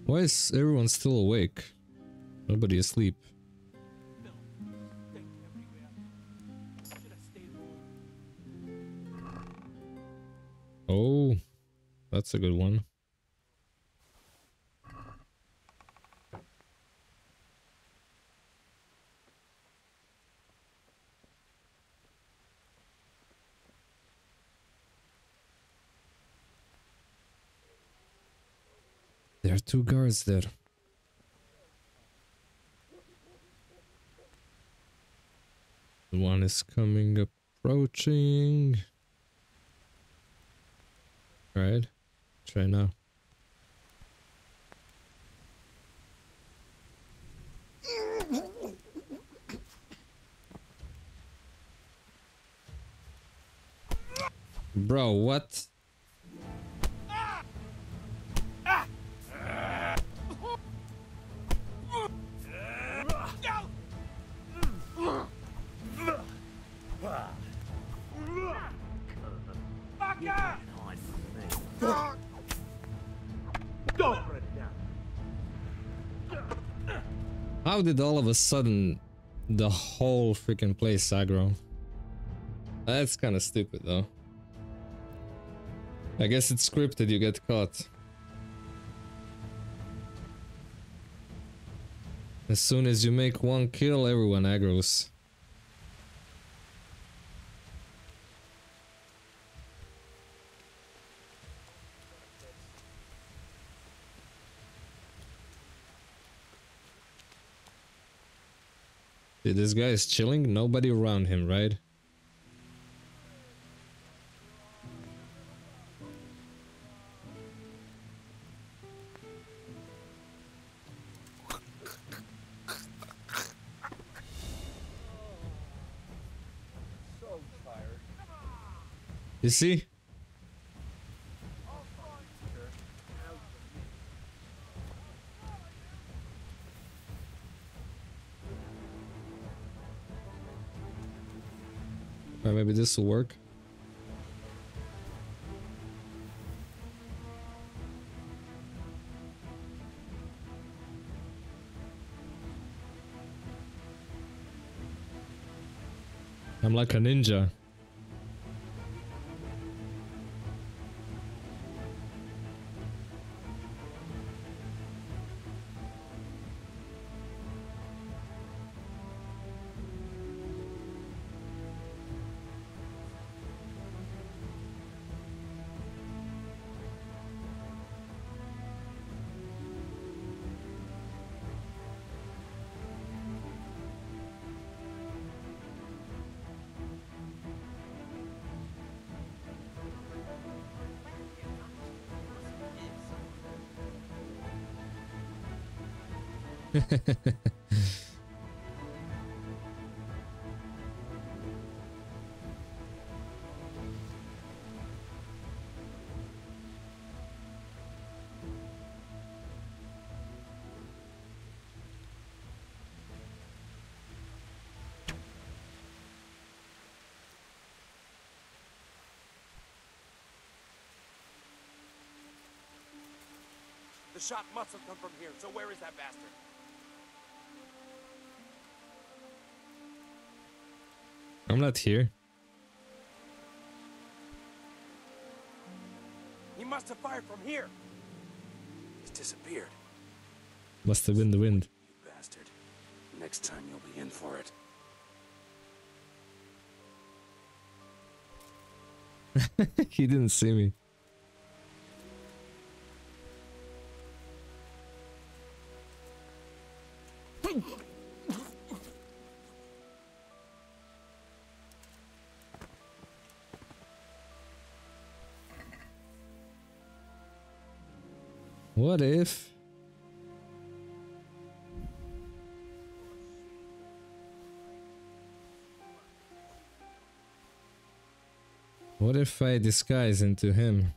Why is everyone still awake? Nobody asleep. Oh, that's a good one. There are two guards there. One is coming, approaching. Alright, try now. Bro, what? How did all of a sudden the whole freaking place aggro? That's kind of stupid though. I guess it's scripted, you get caught. As soon as you make one kill, everyone aggroes. Dude, this guy is chilling, nobody around him, right? You see? Or maybe this will work. I'm like a ninja. The shot must have come from here, so where is that bastard? I'm not here. He must have fired from here. He's disappeared. Must have been the wind. You bastard. Next time you'll be in for it. He didn't see me. What if? What if I disguise into him?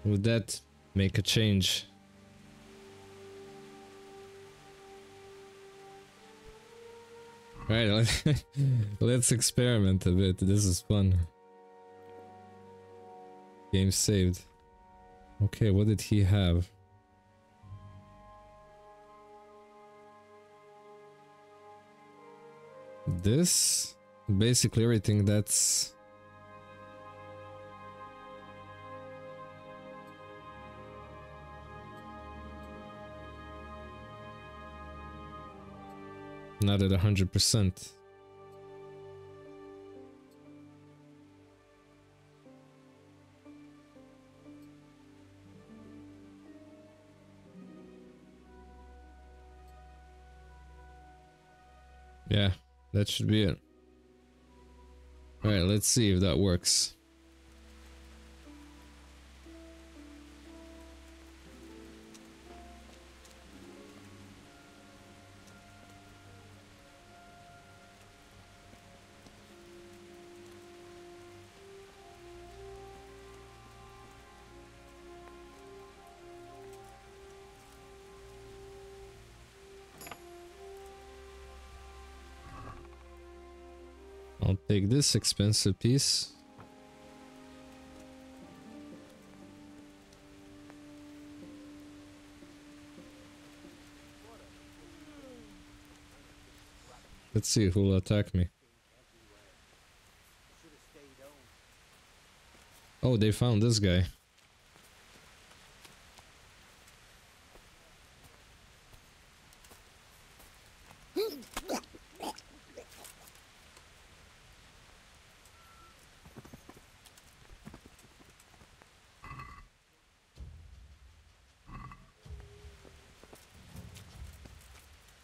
Would that make a change? Alright, let's experiment a bit. This is fun. Game saved. Okay, what did he have? This? Basically everything that's... not at 100%. Yeah, that should be it. Alright, let's see if that works. I'll take this expensive piece. Let's see who will attack me. Oh, they found this guy.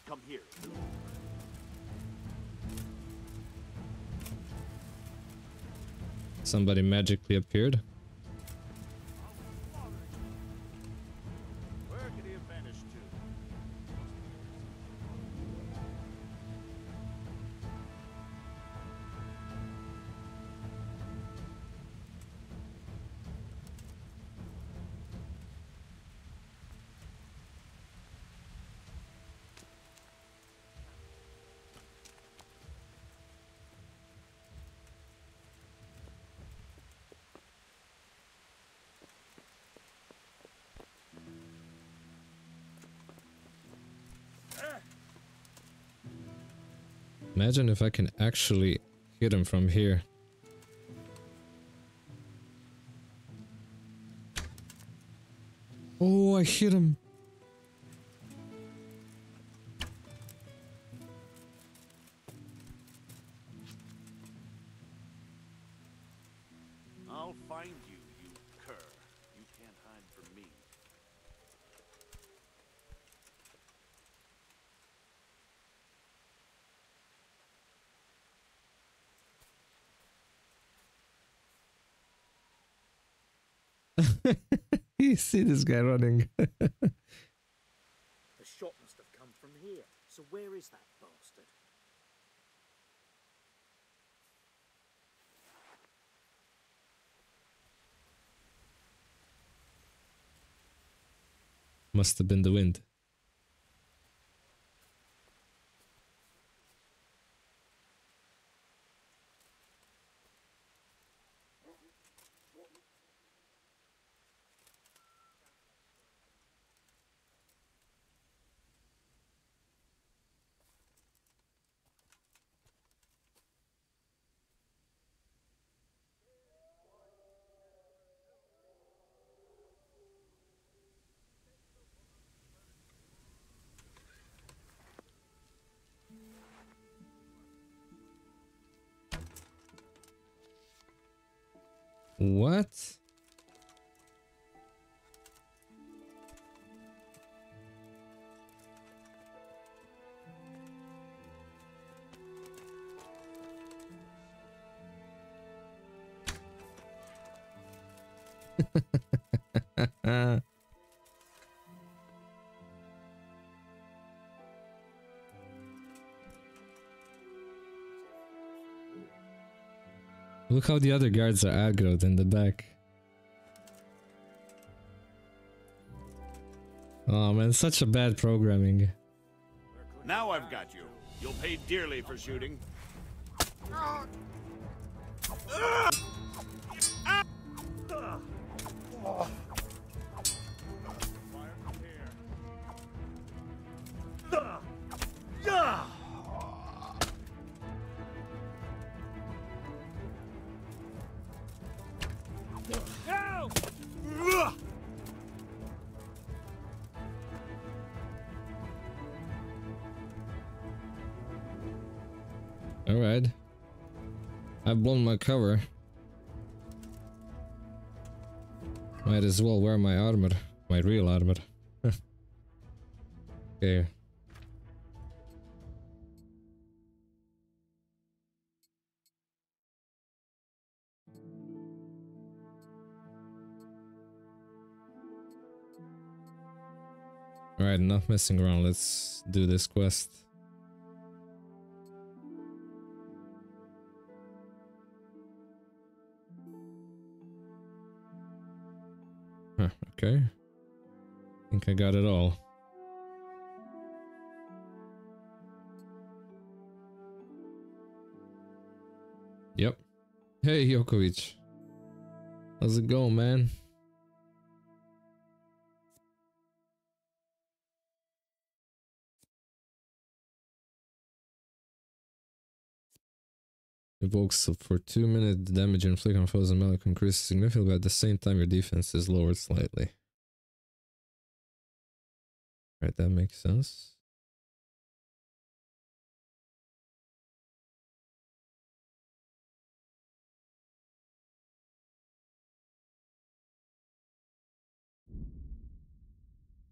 Come here. Somebody magically appeared. Where could he have vanished to? Imagine if I can actually hit him from here. Oh, I hit him. I'll find you, you cur. You can't hide from me. You see this guy running. The shot must have come from here. So where is that bastard? Must have been the wind. What? Look how the other guards are aggroed in the back. Oh man, such a bad programming. Now I've got you. You'll pay dearly for shooting. Alright. I've blown my cover. Might as well wear my armor. My real armor. Okay. Alright, enough messing around. Let's do this quest. Huh, okay. Think I got it all. Yep. Hey, Jokovic. How's it going, man? Evokes for 2 minutes, damage inflicted on foes and melee increases significantly, but at the same time your defense is lowered slightly. Right, that makes sense.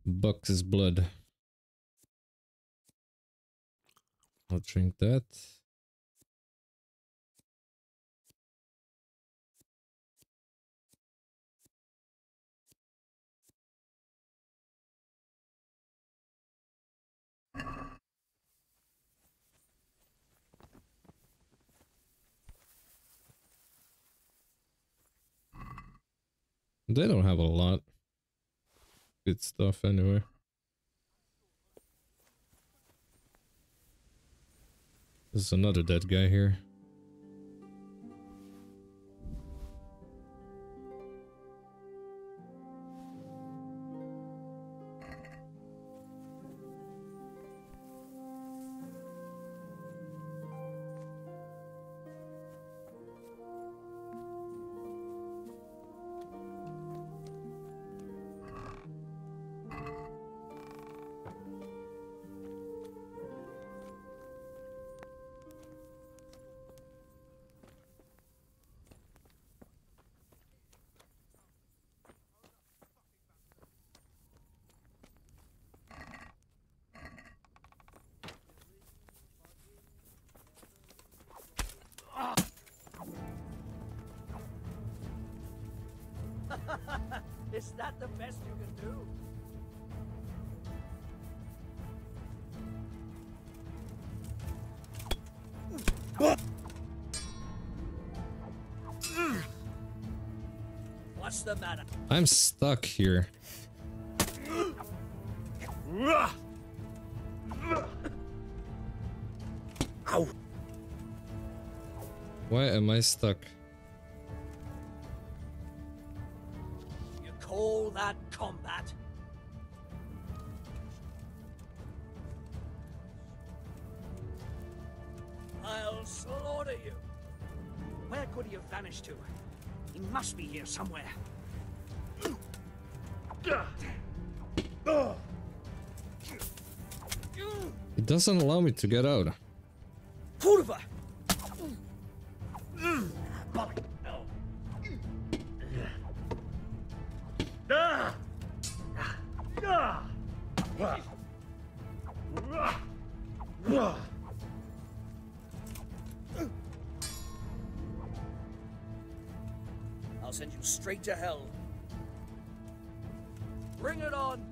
Buck's blood. I'll drink that. They don't have a lot. Good stuff anyway. There's another dead guy here. Is that the best you can do? What's the matter? I'm stuck here. Ow. Why am I stuck? You call that combat? I'll slaughter you. Where could he have vanished to? He must be here somewhere. It doesn't allow me to get out. Kurva! I'll send you straight to hell. Bring it on!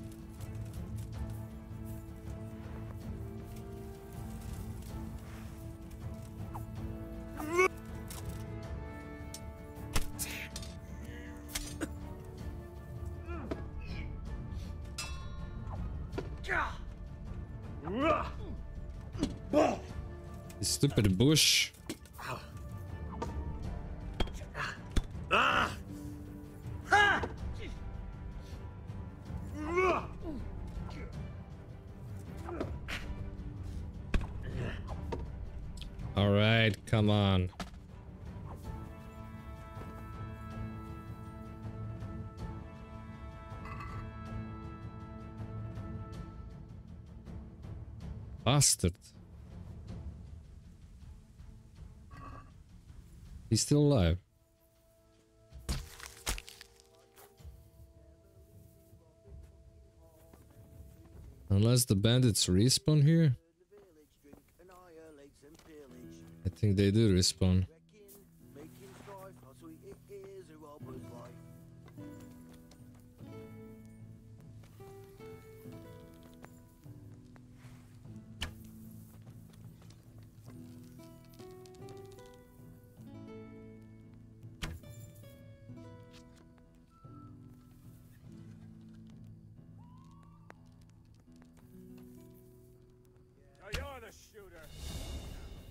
You stupid bush. All right, come on. Bastard. He's still alive. Unless the bandits respawn here? I think they do respawn.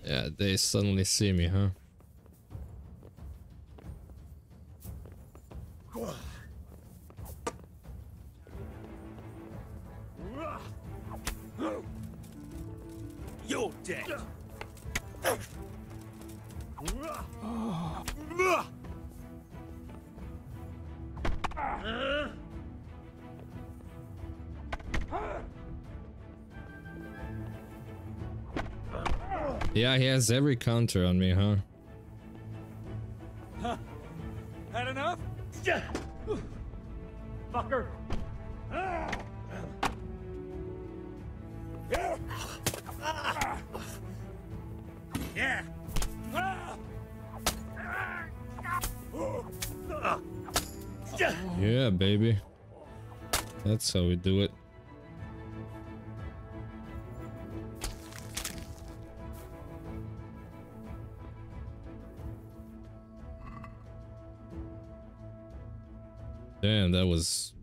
Yeah, they suddenly see me, huh? You're dead. Yeah, he has every counter on me, huh? Huh. Had enough? Fucker. Yeah. Yeah, baby. That's how we do it. Damn, that was...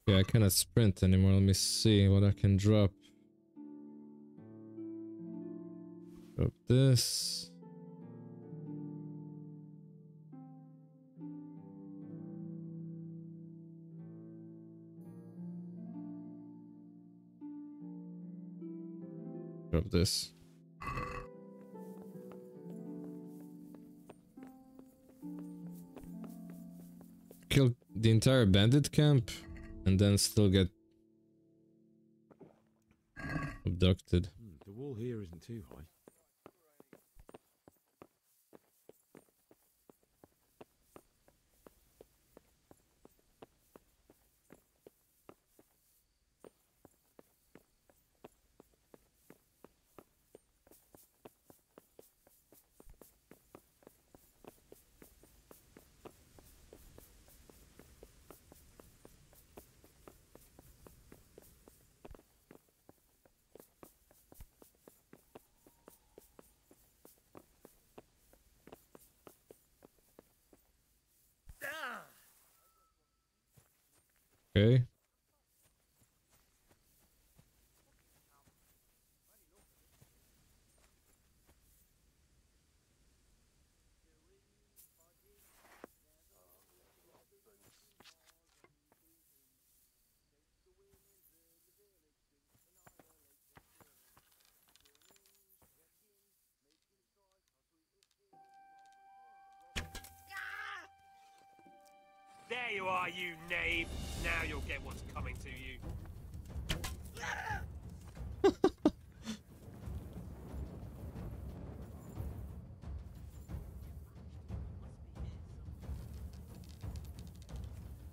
Yeah, I cannot sprint anymore. Let me see what I can drop. Drop this. Drop this. Kill the entire bandit camp and then still get abducted. The wall here isn't too high. Okay. There you are, you knave. Now you'll get what's coming to you.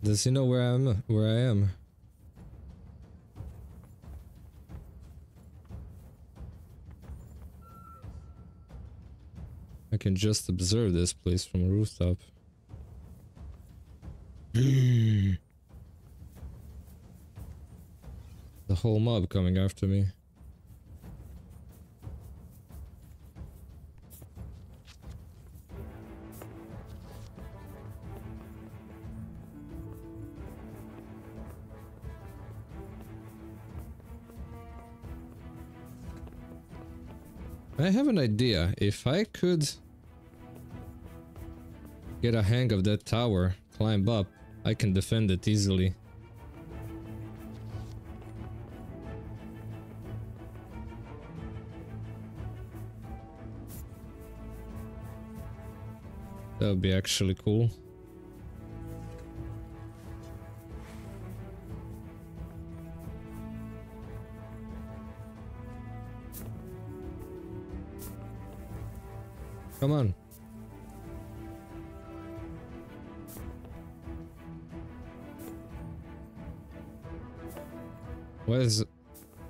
Does he know where I am? I can just observe this place from a rooftop. The whole mob coming after me. I have an idea. If I could get a hang of that tower, climb up, I can defend it easily. That would be actually cool. Come on. Why is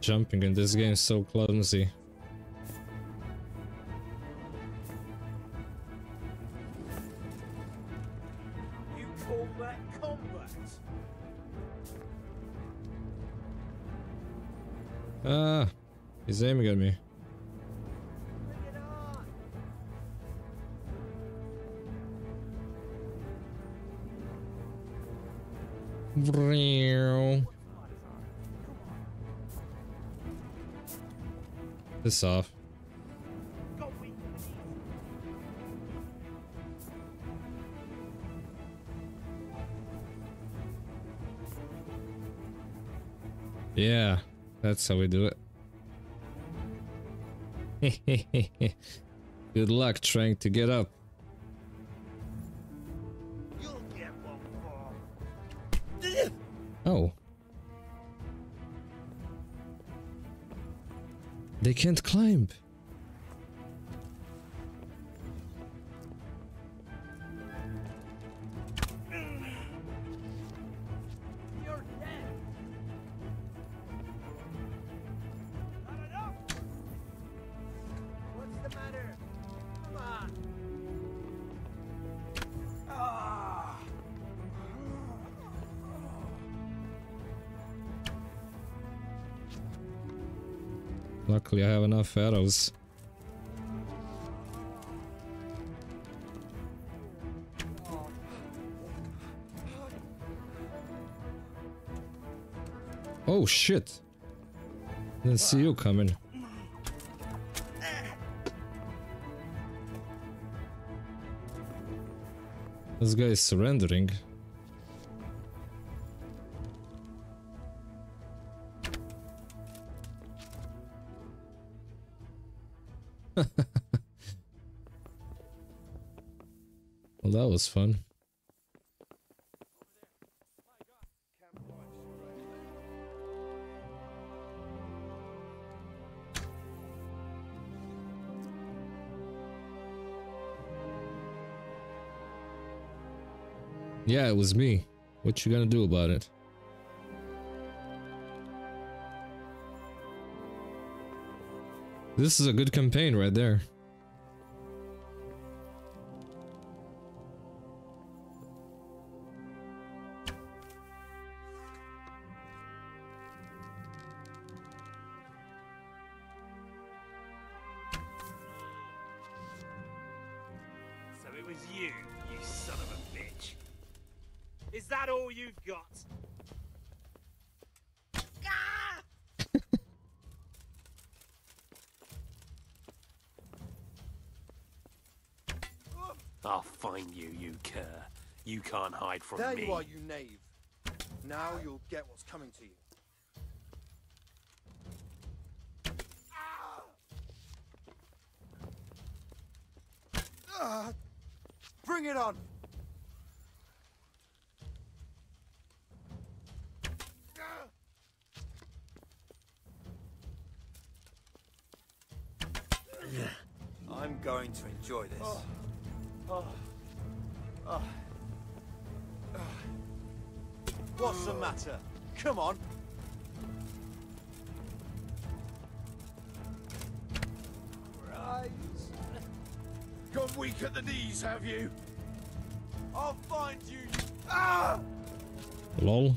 jumping in this game so clumsy? You call that combat? Ah, he's aiming at me. Piss off. Yeah, that's how we do it. Good luck trying to get up. You'll get one for. Oh. They can't climb. You're dead. Not enough. What's the matter? Come on. Ah. Luckily, I have enough arrows. Oh shit! Didn't see you coming. This guy is surrendering. Well, that was fun. Yeah, it was me. What you gonna do about it? This is a good campaign right there. So it was you, you son of a bitch. Is that all you've got? I'll find you, you cur. You can't hide from There me. you are, you knave. Now you'll get what's coming to you. Bring it on! I'm going to enjoy this. What's the matter? Come on. Right. Gone weak at the knees, have you? I'll find you. Ah! Lol.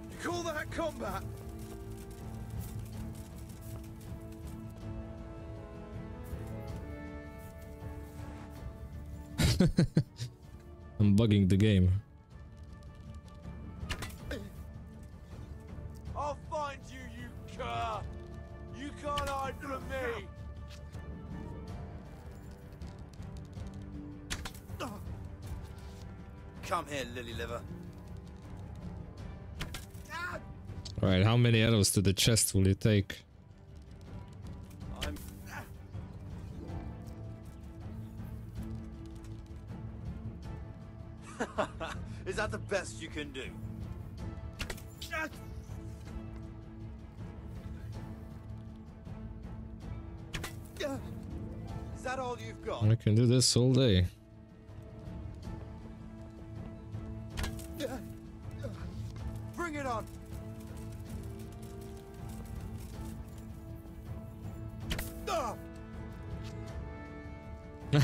You call that combat? I'm bugging the game. I'll find you, you cur! You can't hide from me! Come here, lily liver. Alright, how many arrows to the chest will you take? I'm... Is that the best you can do? Is that all you've got? I can do this all day. Bring it on.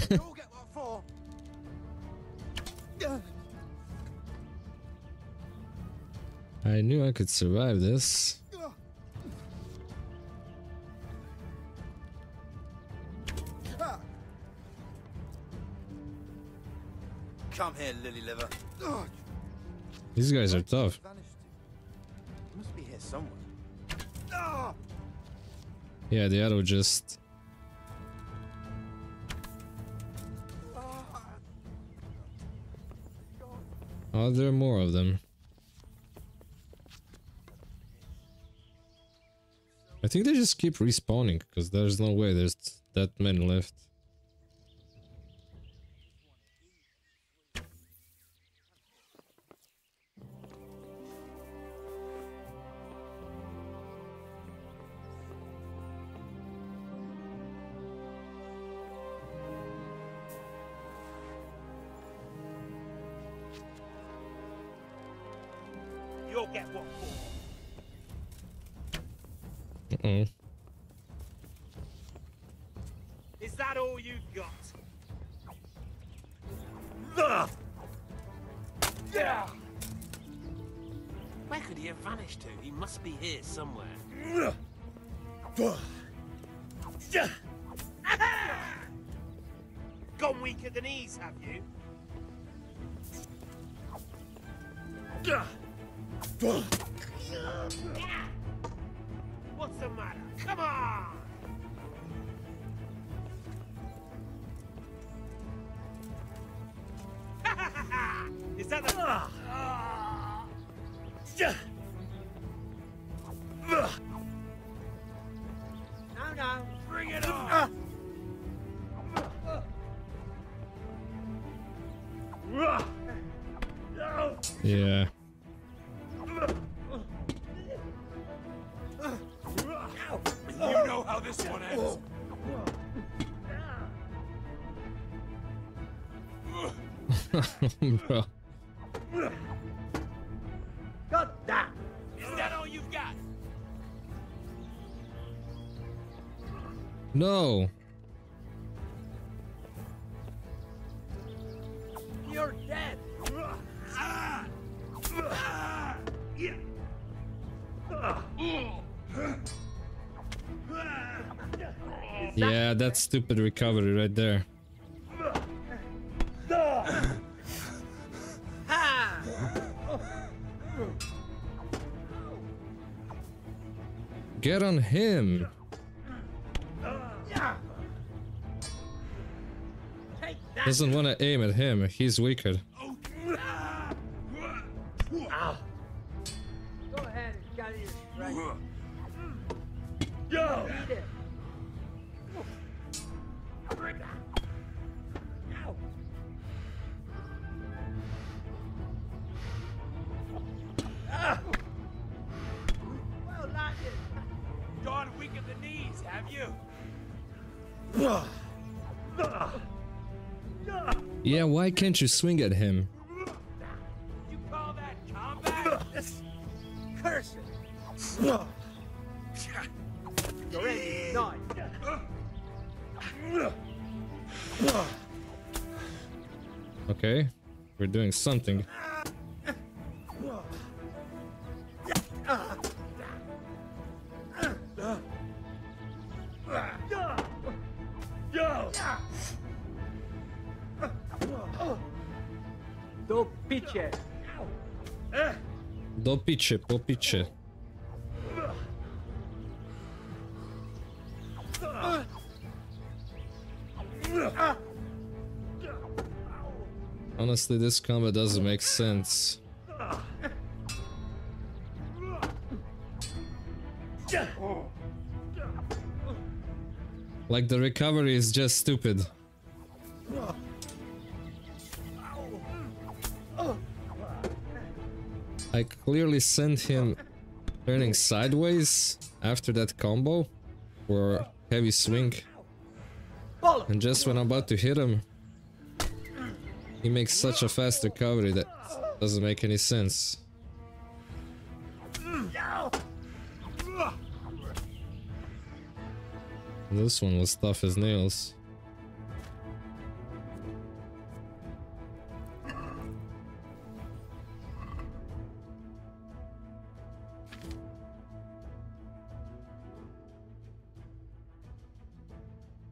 You'll get what for. I knew I could survive this. Come here, lily liver. These guys are tough. You must be here somewhere. Yeah, the arrow just... Are there more of them? I think they just keep respawning, because there's no way there's that many left. You'll get what for. Uh-oh. Is that all you've got? Where could he have vanished to? He must be here somewhere. Gone weak at the knees, have you? What's the matter? Come on! Is that the... No, bring it on! Yeah. You know how this one ends. Bro. God damn! Is that all you've got? No. You're dead! Yeah, that's stupid recovery right there. Get on him. Doesn't want to aim at him. He's weaker. Go ahead and gather your strength. Go! Eat it. Well, landed. Gone weak at the knees, have you? Yeah, why can't you swing at him? You call that combat? Okay, we're doing something. Do piče. Do piče, po piče. Honestly, this combat doesn't make sense. Like, the recovery is just stupid. I clearly sent him turning sideways after that combo for heavy swing. And just when I'm about to hit him, he makes such a fast recovery that doesn't make any sense. This one was tough as nails.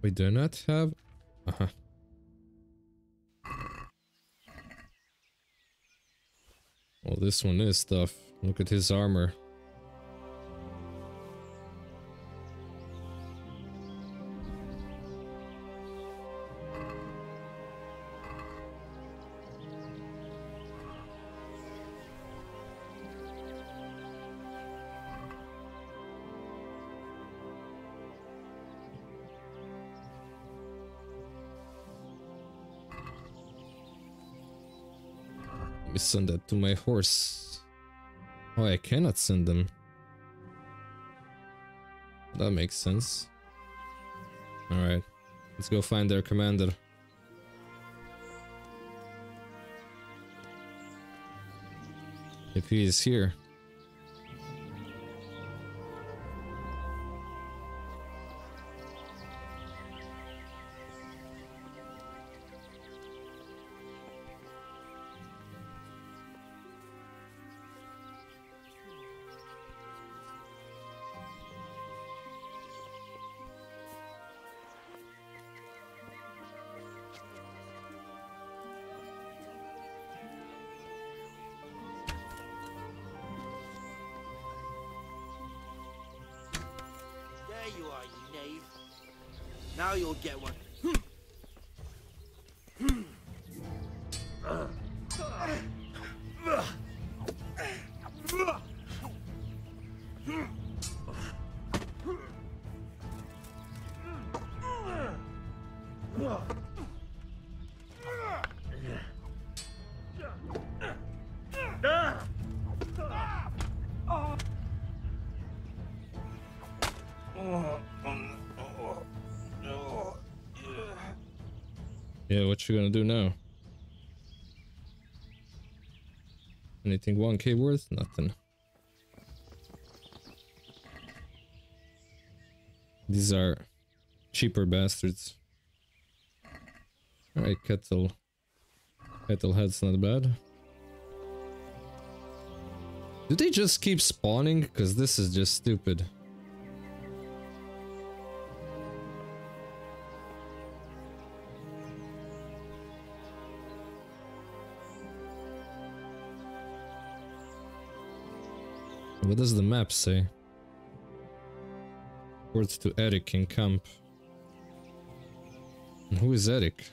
We do not have... Uh-huh. Well, this one is tough. Look at his armor. Let me send that to my horse. Oh, I cannot send them. That makes sense. Alright, let's go find their commander. If he is here. There you are, you knave. Now you'll get one. Yeah, what you gonna do now? Anything 1k worth? Nothing. These are cheaper bastards. Alright, kettle. Kettle head's not bad. Do they just keep spawning? Because this is just stupid. What does the map say? Report to Eric in camp. And who is Eric?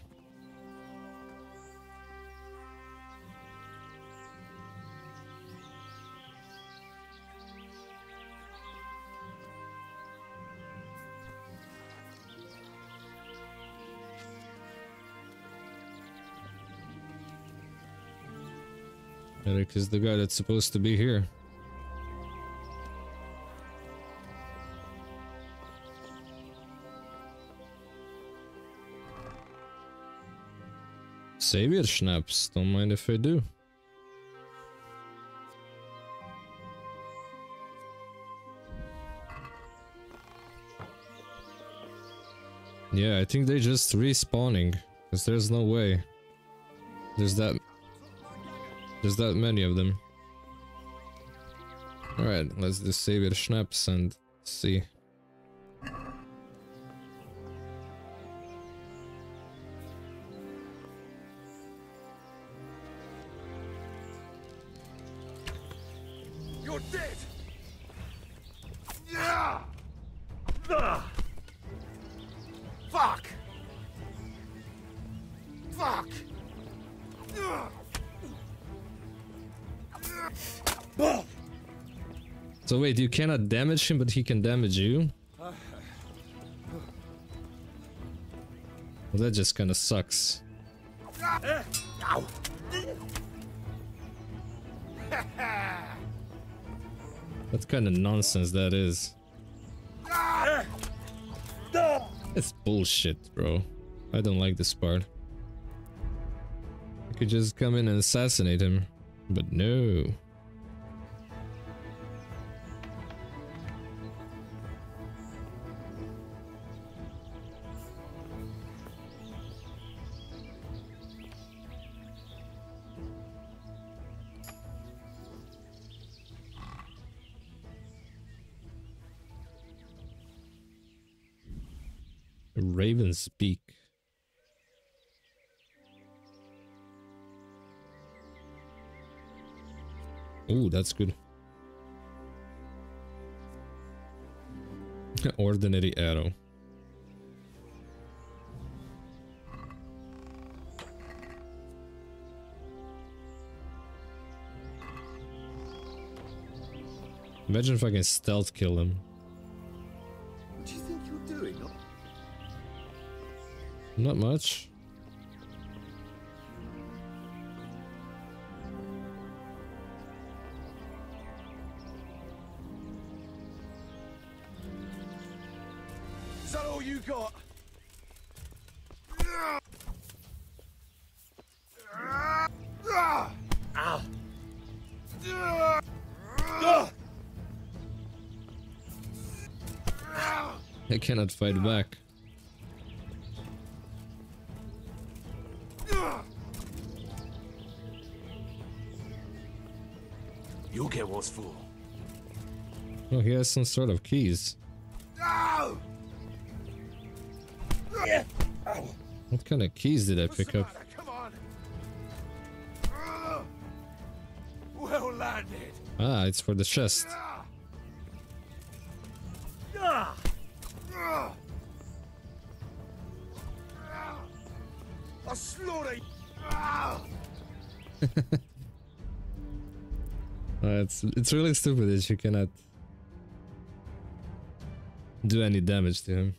Eric is the guy that's supposed to be here. Savior schnapps, don't mind if I do. Yeah, I think they just respawning, because there's no way. There's that many of them. Alright, let's just save it schnapps and see. You're dead! Yeah! Ugh. Fuck! Fuck! Ugh. Ugh. So wait, you cannot damage him, but he can damage you? Well, that just kinda sucks. Ow. What kind of nonsense that is? It's bullshit, bro. I don't like this part. I could just come in and assassinate him, but no. Raven's Beak. Ooh, that's good. Ordinary arrow. Imagine if I can stealth kill him. What do you think you're doing? Not much. Is that all you got? Ow! I cannot fight back. You'll get what's for. Oh, he has some sort of keys. What kind of keys did I pick up? Come on. Well landed. Ah, it's for the chest. I'll slaughter you. It's really stupid that you cannot do any damage to him.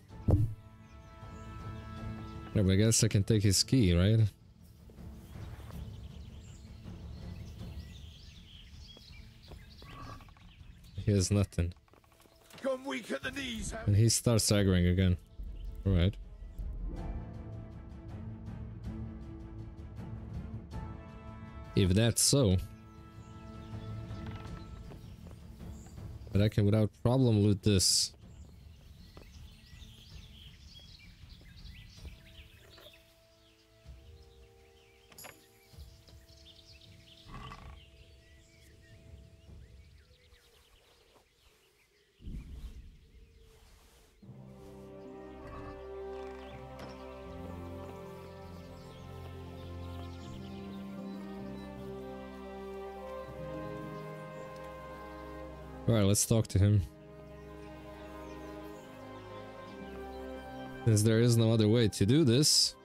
Yeah, but I guess I can take his key, right? He has nothing. Gone weak at the knees. And he starts aggroing again. Alright. If that's so. But I can without problem loot this. Alright, let's talk to him. Since there is no other way to do this.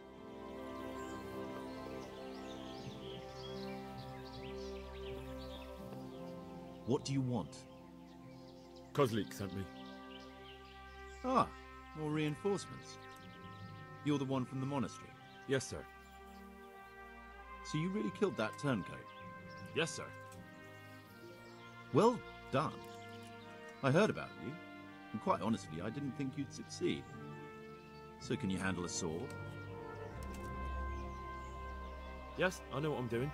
What do you want? Kozlik sent me. Ah, more reinforcements. You're the one from the monastery? Yes, sir. So you really killed that turncoat? Yes, sir. Well done. I heard about you, and quite honestly, I didn't think you'd succeed. So can you handle a sword? Yes, I know what I'm doing.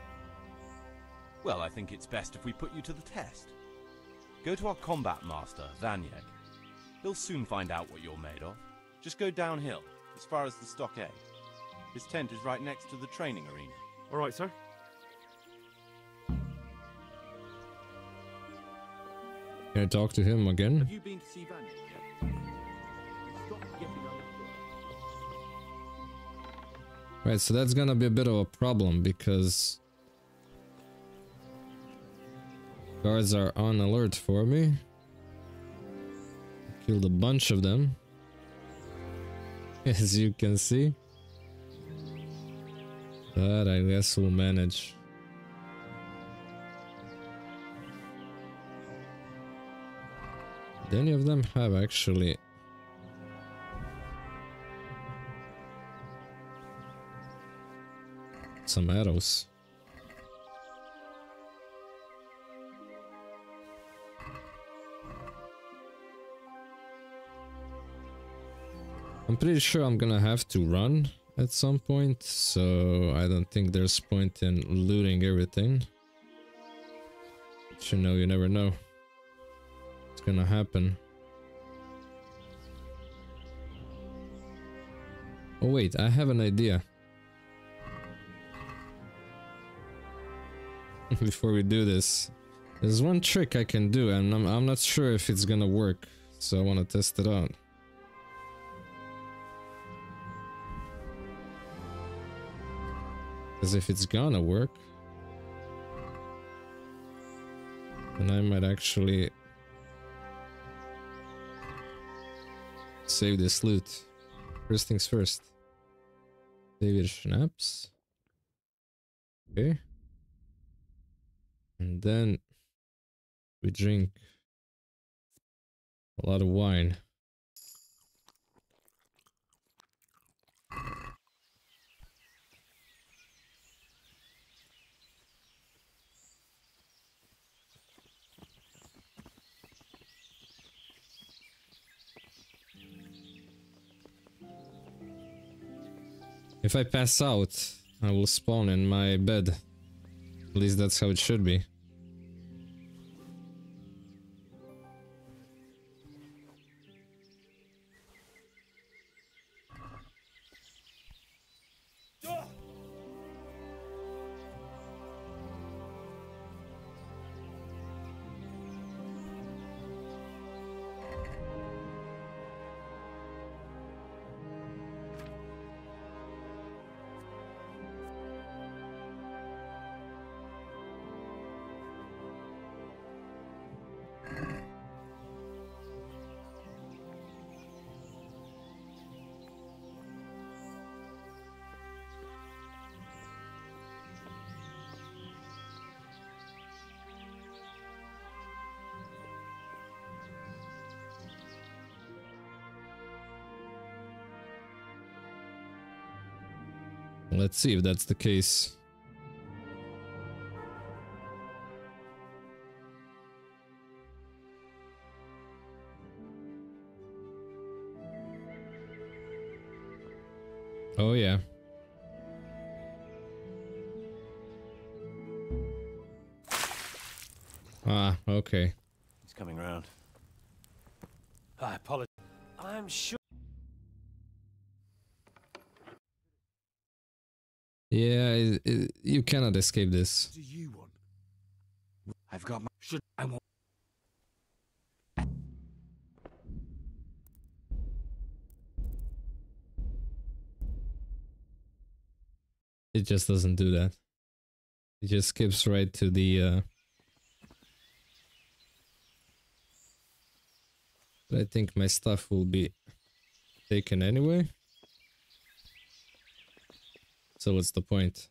Well, I think it's best if we put you to the test. Go to our combat master, Vanyek. He'll soon find out what you're made of. Just go downhill, as far as the stockade. His tent is right next to the training arena. All right, sir. Can I talk to him again? Have you been to see Vanya yet? Stop getting on the Right, so that's gonna be a bit of a problem because guards are on alert for me. Killed a bunch of them, as you can see. But I guess we'll manage. Did any of them have actually some arrows? I'm pretty sure I'm gonna have to run at some point, so I don't think there's point in looting everything. But you know, you never know. It's gonna happen. Oh wait, I have an idea. Before we do this, there's one trick I can do, and I'm not sure if it's gonna work, so I want to test it out. Because if it's gonna work, then I might actually save this loot. First things first. Save your schnapps. Okay. And then we drink a lot of wine. If I pass out, I will spawn in my bed. At least that's how it should be. Let's see if that's the case. Oh yeah. Ah, okay. He's coming round. I apologize. I'm sure. Yeah, you cannot escape this. Do you want? I've got my. Should I want? It just doesn't do that. It just skips right to the But I think my stuff will be taken anyway. So what's the point?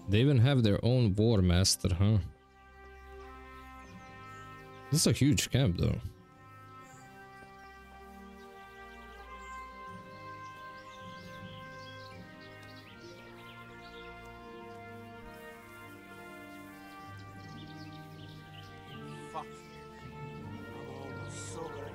They even have their own war master, huh? This is a huge camp, though. Fuck. I'm almost sorry.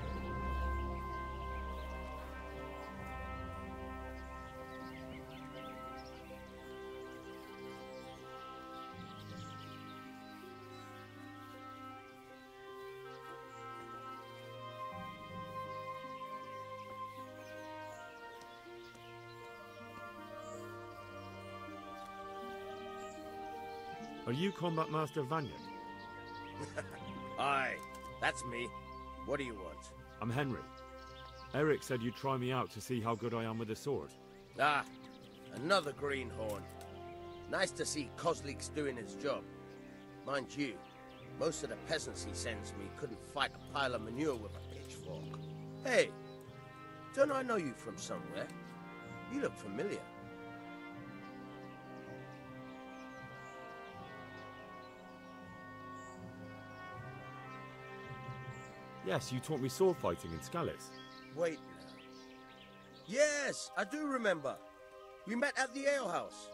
Are you Combat Master Vanyek? Aye, that's me. What do you want? I'm Henry. Eric said you'd try me out to see how good I am with the sword. Ah, another greenhorn. Nice to see Kozlik's doing his job. Mind you, most of the peasants he sends me couldn't fight a pile of manure with a pitchfork. Hey, don't I know you from somewhere? You look familiar. Yes, you taught me sword fighting in Scallis. Wait now. Yes, I do remember. We met at the alehouse.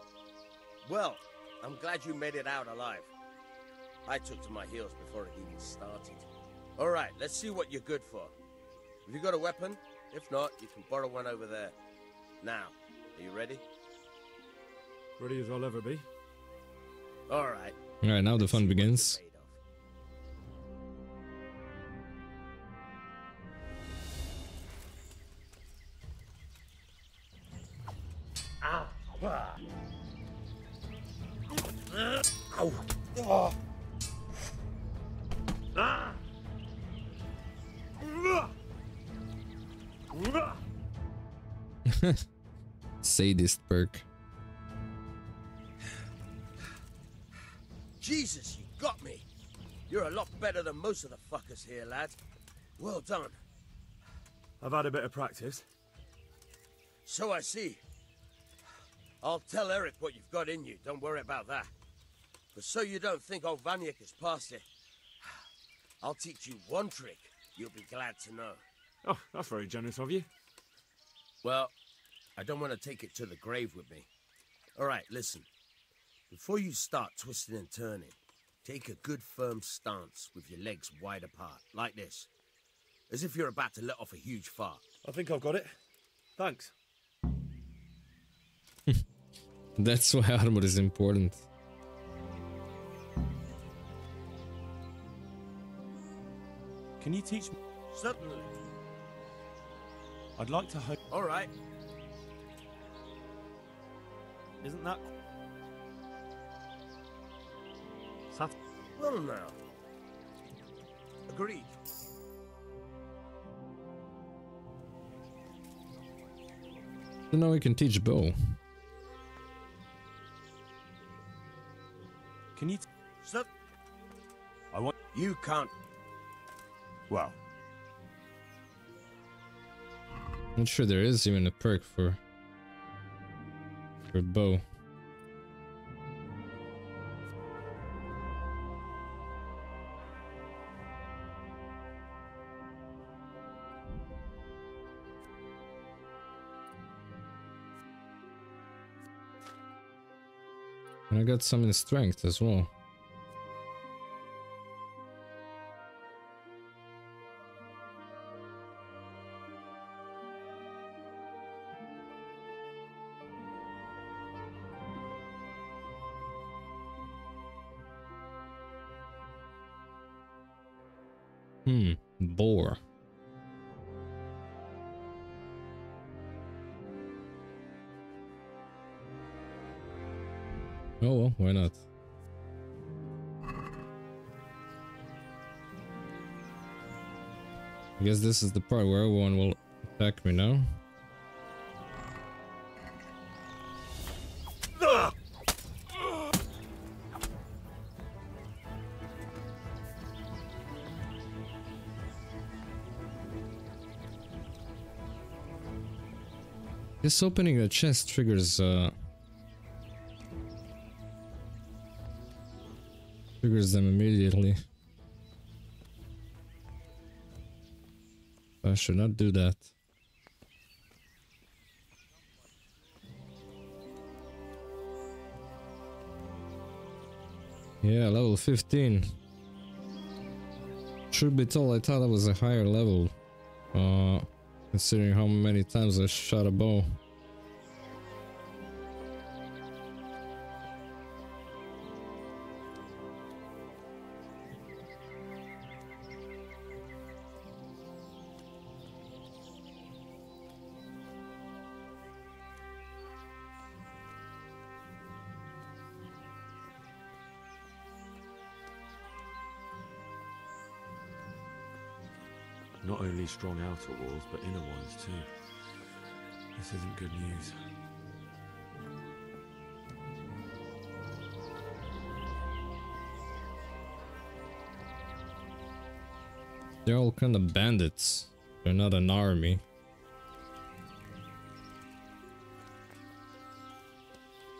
Well, I'm glad you made it out alive. I took to my heels before it even started. All right, let's see what you're good for. Have you got a weapon? If not, you can borrow one over there. Now, are you ready? Ready as I'll ever be. All right. All right, now the fun begins. Ow. Oh. Sadist perk. Jesus, you got me. You're a lot better than most of the fuckers here, lad. Well done. I've had a bit of practice. So I see. I'll tell Eric what you've got in you. Don't worry about that. But so you don't think old Vanyek is past it, I'll teach you one trick you'll be glad to know. Oh, that's very generous of you. Well, I don't want to take it to the grave with me. All right, listen. Before you start twisting and turning, take a good firm stance with your legs wide apart, like this. As if you're about to let off a huge fart. I think I've got it. Thanks. That's why armor is important. Can you teach me? Certainly. I'd like to hope. All right. Isn't that... Well now. Agreed. So now we can teach bow. Can you... Sir, I want... you can't. Well. Not sure there is even a perk for bow. And I got some in strength as well. Boar. Oh well, why not? I guess this is the part where everyone will attack me now. This opening a chest triggers triggers them immediately. I should not do that. Yeah, level 15. Should be told, I thought it was a higher level. Considering how many times I shot a bow. Not only strong outer walls, but inner ones too. This isn't good news. They're all kind of bandits. They're not an army.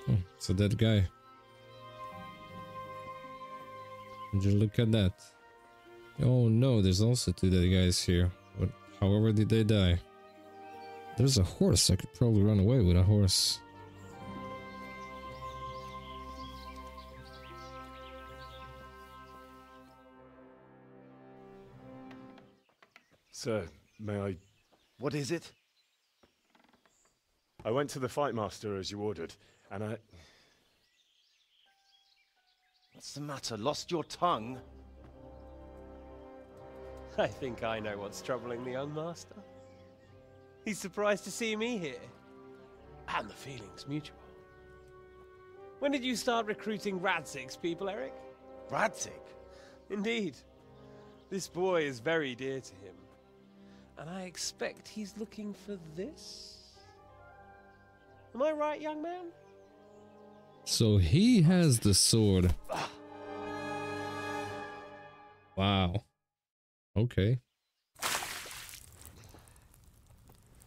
Oh, it's a dead guy. Would you look at that? Oh no, there's also 2 dead guys here. But however did they die? There's a horse. I could probably run away with a horse. Sir, may I... What is it? I went to the fight master as you ordered, and I... What's the matter? Lost your tongue? I think I know what's troubling the young master. He's surprised to see me here. And the feeling's mutual. When did you start recruiting Radzig's people, Eric? Radzig? Indeed. This boy is very dear to him. And I expect he's looking for this? Am I right, young man? So he has the sword. Wow. Okay.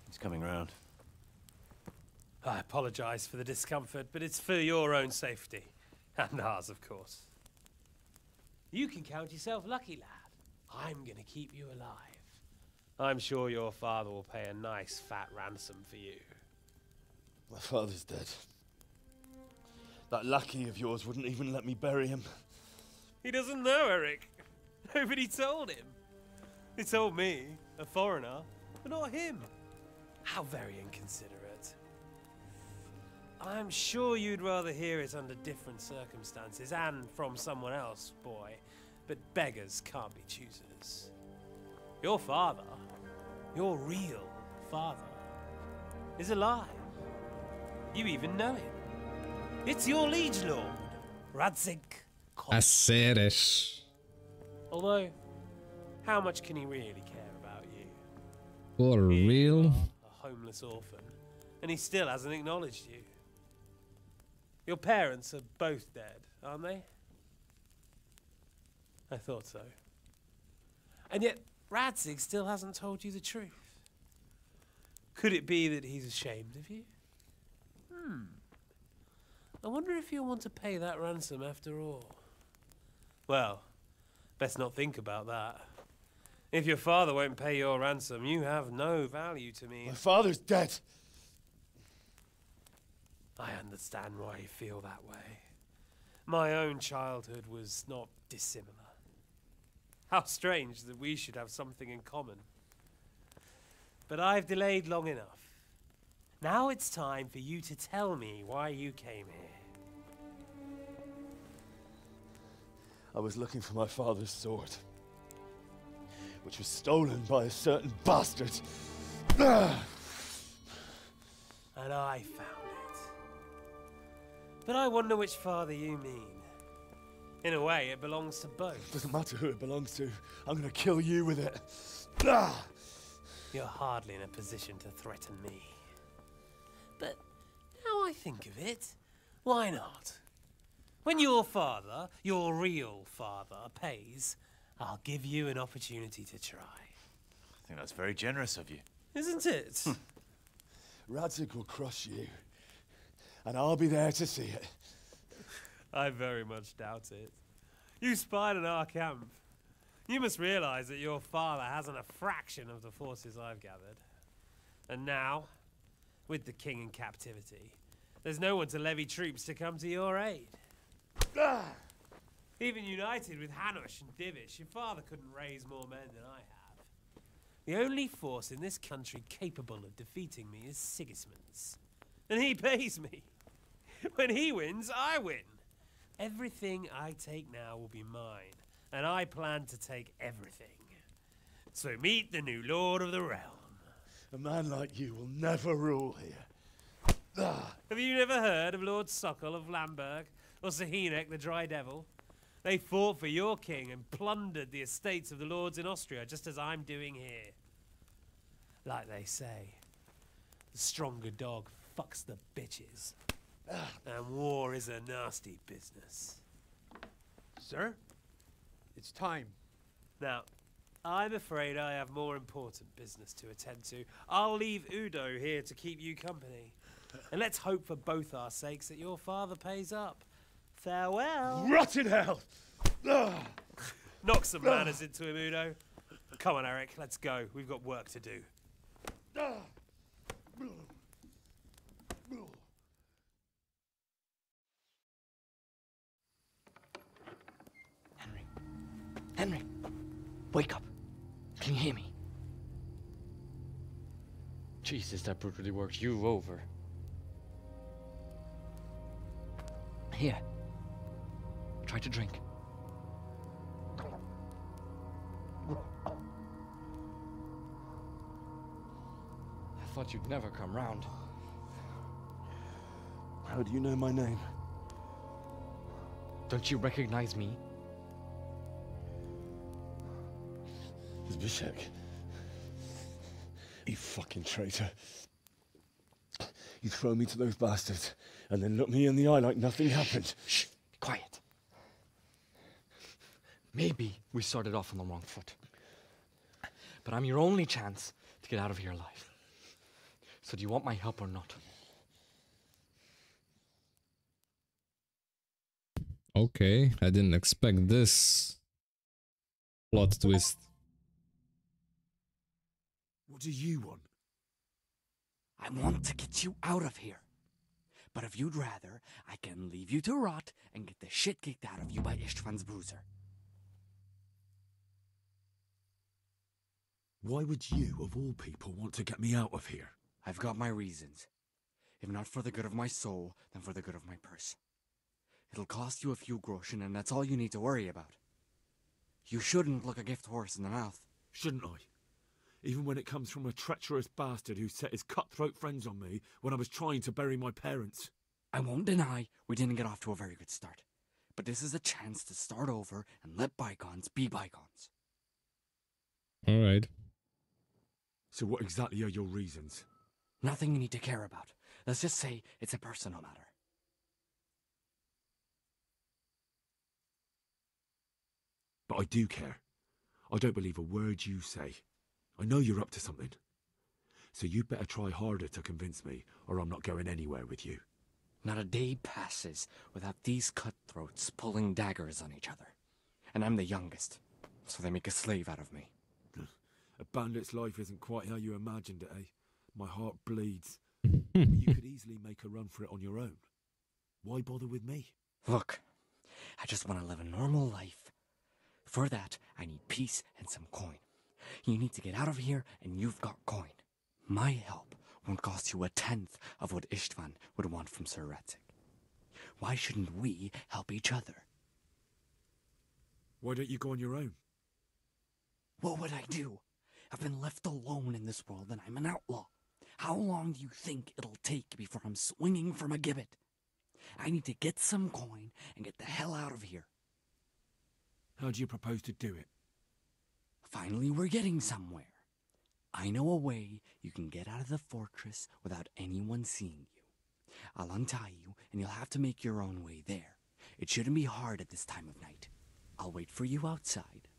He's coming round. I apologize for the discomfort, but it's for your own safety. And ours, of course. You can count yourself lucky, lad. I'm gonna keep you alive. I'm sure your father will pay a nice fat ransom for you. My father's dead. That lackey of yours wouldn't even let me bury him. He doesn't know, Eric. Nobody told him. They told me, a foreigner, but not him. How very inconsiderate. I'm sure you'd rather hear it under different circumstances and from someone else, boy. But beggars can't be choosers. Your father, your real father, is alive. You even know him. It's your liege lord, Radzig. Aceres. Although, how much can he really care about you? For real? A homeless orphan, and he still hasn't acknowledged you. Your parents are both dead, aren't they? I thought so. And yet, Radzig still hasn't told you the truth. Could it be that he's ashamed of you? I wonder if you'll want to pay that ransom after all. Well, best not think about that. If your father won't pay your ransom, you have no value to me. My father's dead. I understand why you feel that way. My own childhood was not dissimilar. How strange that we should have something in common. But I've delayed long enough. Now it's time for you to tell me why you came here. I was looking for my father's sword, which was stolen by a certain bastard. And I found it. But I wonder which father you mean. In a way, it belongs to both. Doesn't matter who it belongs to. I'm gonna kill you with it. You're hardly in a position to threaten me. But now I think of it, why not? When your father, your real father, pays, I'll give you an opportunity to try. I think that's very generous of you. Isn't it? Radzig will crush you, and I'll be there to see it. I very much doubt it. You spied on our camp. You must realize that your father hasn't a fraction of the forces I've gathered. And now, with the king in captivity, there's no one to levy troops to come to your aid. Even united with Hanush and Divish, your father couldn't raise more men than I have. The only force in this country capable of defeating me is Sigismund's. And he pays me. When he wins, I win. Everything I take now will be mine, and I plan to take everything. So meet the new Lord of the Realm. A man like you will never rule here. Have you never heard of Lord Sokol of Lamberg, or Sahinek the Dry Devil? They fought for your king and plundered the estates of the lords in Austria, just as I'm doing here. Like they say, the stronger dog fucks the bitches. And war is a nasty business. Sir, it's time. Now, I'm afraid I have more important business to attend to. I'll leave Udo here to keep you company. And let's hope for both our sakes that your father pays up. Farewell. Rot in hell! Knock some manners into him, Udo. Come on, Eric, let's go. We've got work to do. Henry, wake up. Can you hear me? Jesus, that brutally worked you over. Here. Try to drink. I thought you'd never come round. How do you know my name? Don't you recognize me? Zbyszek. You fucking traitor. You throw me to those bastards, and then look me in the eye like nothing happened. Shh, quiet. Maybe we started off on the wrong foot. But I'm your only chance to get out of here alive. So do you want my help or not? Okay, I didn't expect this plot twist. What do you want? I want to get you out of here. But if you'd rather, I can leave you to rot and get the shit kicked out of you by Istvan's bruiser. Why would you, of all people, want to get me out of here? I've got my reasons. If not for the good of my soul, then for the good of my purse. It'll cost you a few groschen, and that's all you need to worry about. You shouldn't look a gift horse in the mouth. Shouldn't I? Even when it comes from a treacherous bastard who set his cutthroat friends on me when I was trying to bury my parents. I won't deny we didn't get off to a very good start. But this is a chance to start over and let bygones be bygones. Alright. So what exactly are your reasons? Nothing you need to care about. Let's just say it's a personal matter. But I do care. I don't believe a word you say. I know you're up to something. So you'd better try harder to convince me, or I'm not going anywhere with you. Not a day passes without these cutthroats pulling daggers on each other. And I'm the youngest, so they make a slave out of me. A bandit's life isn't quite how you imagined it, eh? My heart bleeds. But you could easily make a run for it on your own. Why bother with me? Look, I just want to live a normal life. For that, I need peace and some coin. You need to get out of here, and you've got coin. My help won't cost you a tenth of what Istvan would want from Sir Ratzik. Why shouldn't we help each other? Why don't you go on your own? What would I do? I've been left alone in this world, and I'm an outlaw. How long do you think it'll take before I'm swinging from a gibbet? I need to get some coin and get the hell out of here. How do you propose to do it? Finally, we're getting somewhere. I know a way you can get out of the fortress without anyone seeing you. I'll untie you, and you'll have to make your own way there. It shouldn't be hard at this time of night. I'll wait for you outside.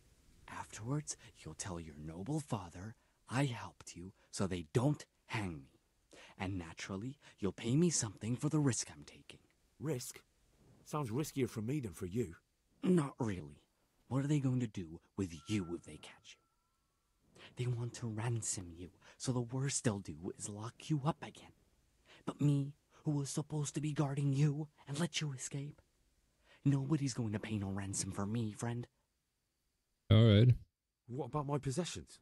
Afterwards, you'll tell your noble father I helped you so they don't hang me. And naturally, you'll pay me something for the risk I'm taking. Risk? Sounds riskier for me than for you. Not really. What are they going to do with you if they catch you? They want to ransom you, so the worst they'll do is lock you up again. But me, who was supposed to be guarding you and let you escape? Nobody's going to pay no ransom for me, friend. Alright. What about my possessions?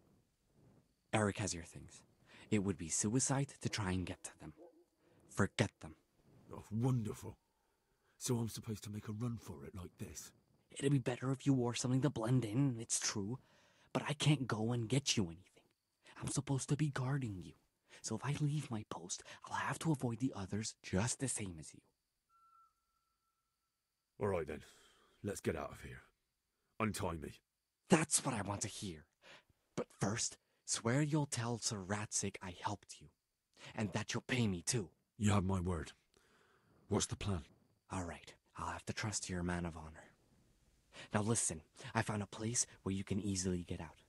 Eric has your things. It would be suicide to try and get to them. Forget them. Oh, wonderful. So I'm supposed to make a run for it like this? It'd be better if you wore something to blend in, it's true. But I can't go and get you anything. I'm supposed to be guarding you. So if I leave my post, I'll have to avoid the others just the same as you. All right then, let's get out of here. Untie me. That's what I want to hear. But first, swear you'll tell Sir Ratzik I helped you. And that you'll pay me too. You have my word. What's the plan? All right, I'll have to trust you're a man of honor. Now listen, I found a place where you can easily get out.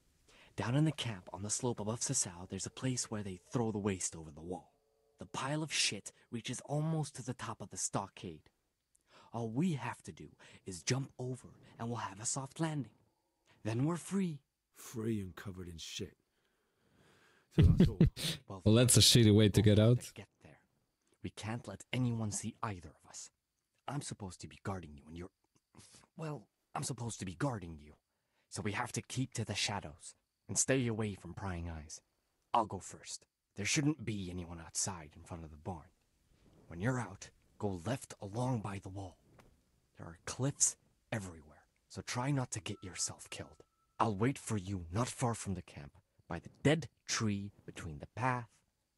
Down in the camp on the slope above Sasau, there's a place where they throw the waste over the wall. The pile of shit reaches almost to the top of the stockade. All we have to do is jump over and we'll have a soft landing. Then we're free. Free and covered in shit. So that's all. Well, that's a shitty way to get out. Get there. We can't let anyone see either of us. I'm supposed to be guarding you and you're... Well, I'm supposed to be guarding you. So we have to keep to the shadows and stay away from prying eyes. I'll go first. There shouldn't be anyone outside in front of the barn. When you're out, go left along by the wall. There are cliffs everywhere, so try not to get yourself killed. I'll wait for you not far from the camp, by the dead tree between the path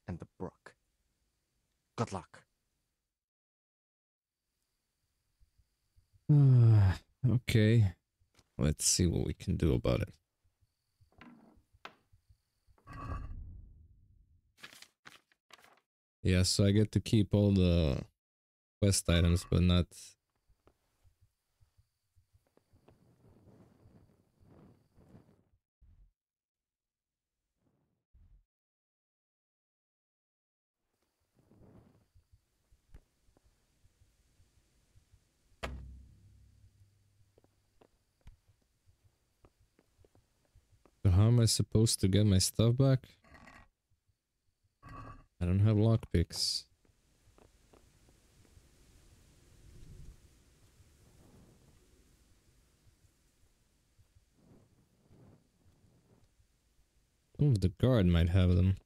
and the brook. Good luck. Okay. Let's see what we can do about it. Yeah, so I get to keep all the quest items, but not... So how am I supposed to get my stuff back? I don't have lockpicks. Oh, the guard might have them.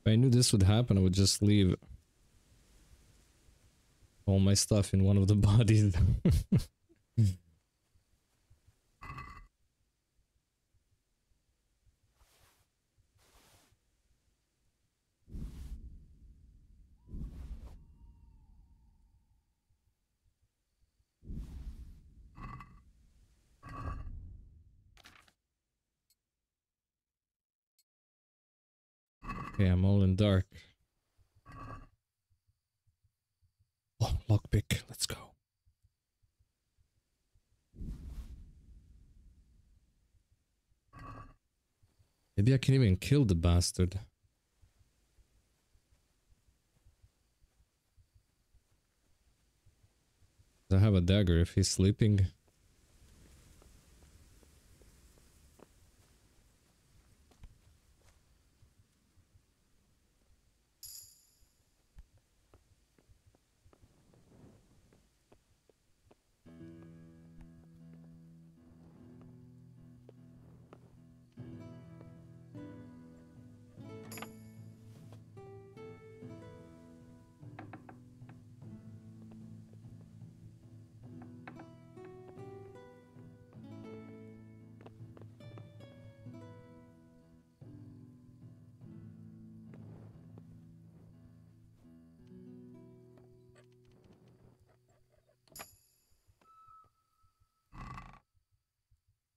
If I knew this would happen, I would just leave all my stuff in one of the bodies. Okay, I'm all in dark. Oh, lockpick, let's go. Maybe I can even kill the bastard. I have a dagger if he's sleeping.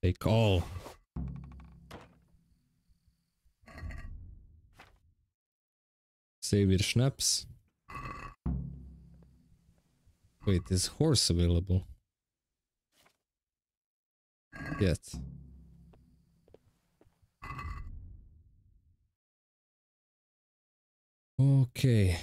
Take all. Save your schnapps. Wait, is horse available? Yet. Okay.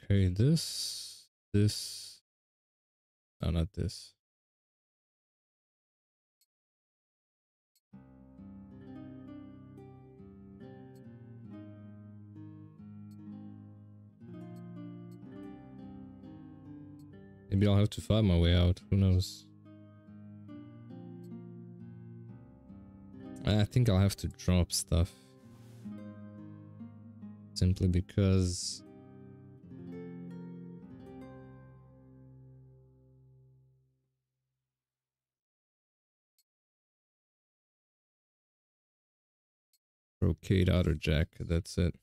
Okay, this, no, not this. Maybe I'll have to find my way out, who knows. I think I'll have to drop stuff. Simply because... Brocade outer jack, that's it.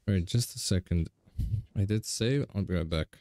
Alright, just a second. I did save, I'll be right back.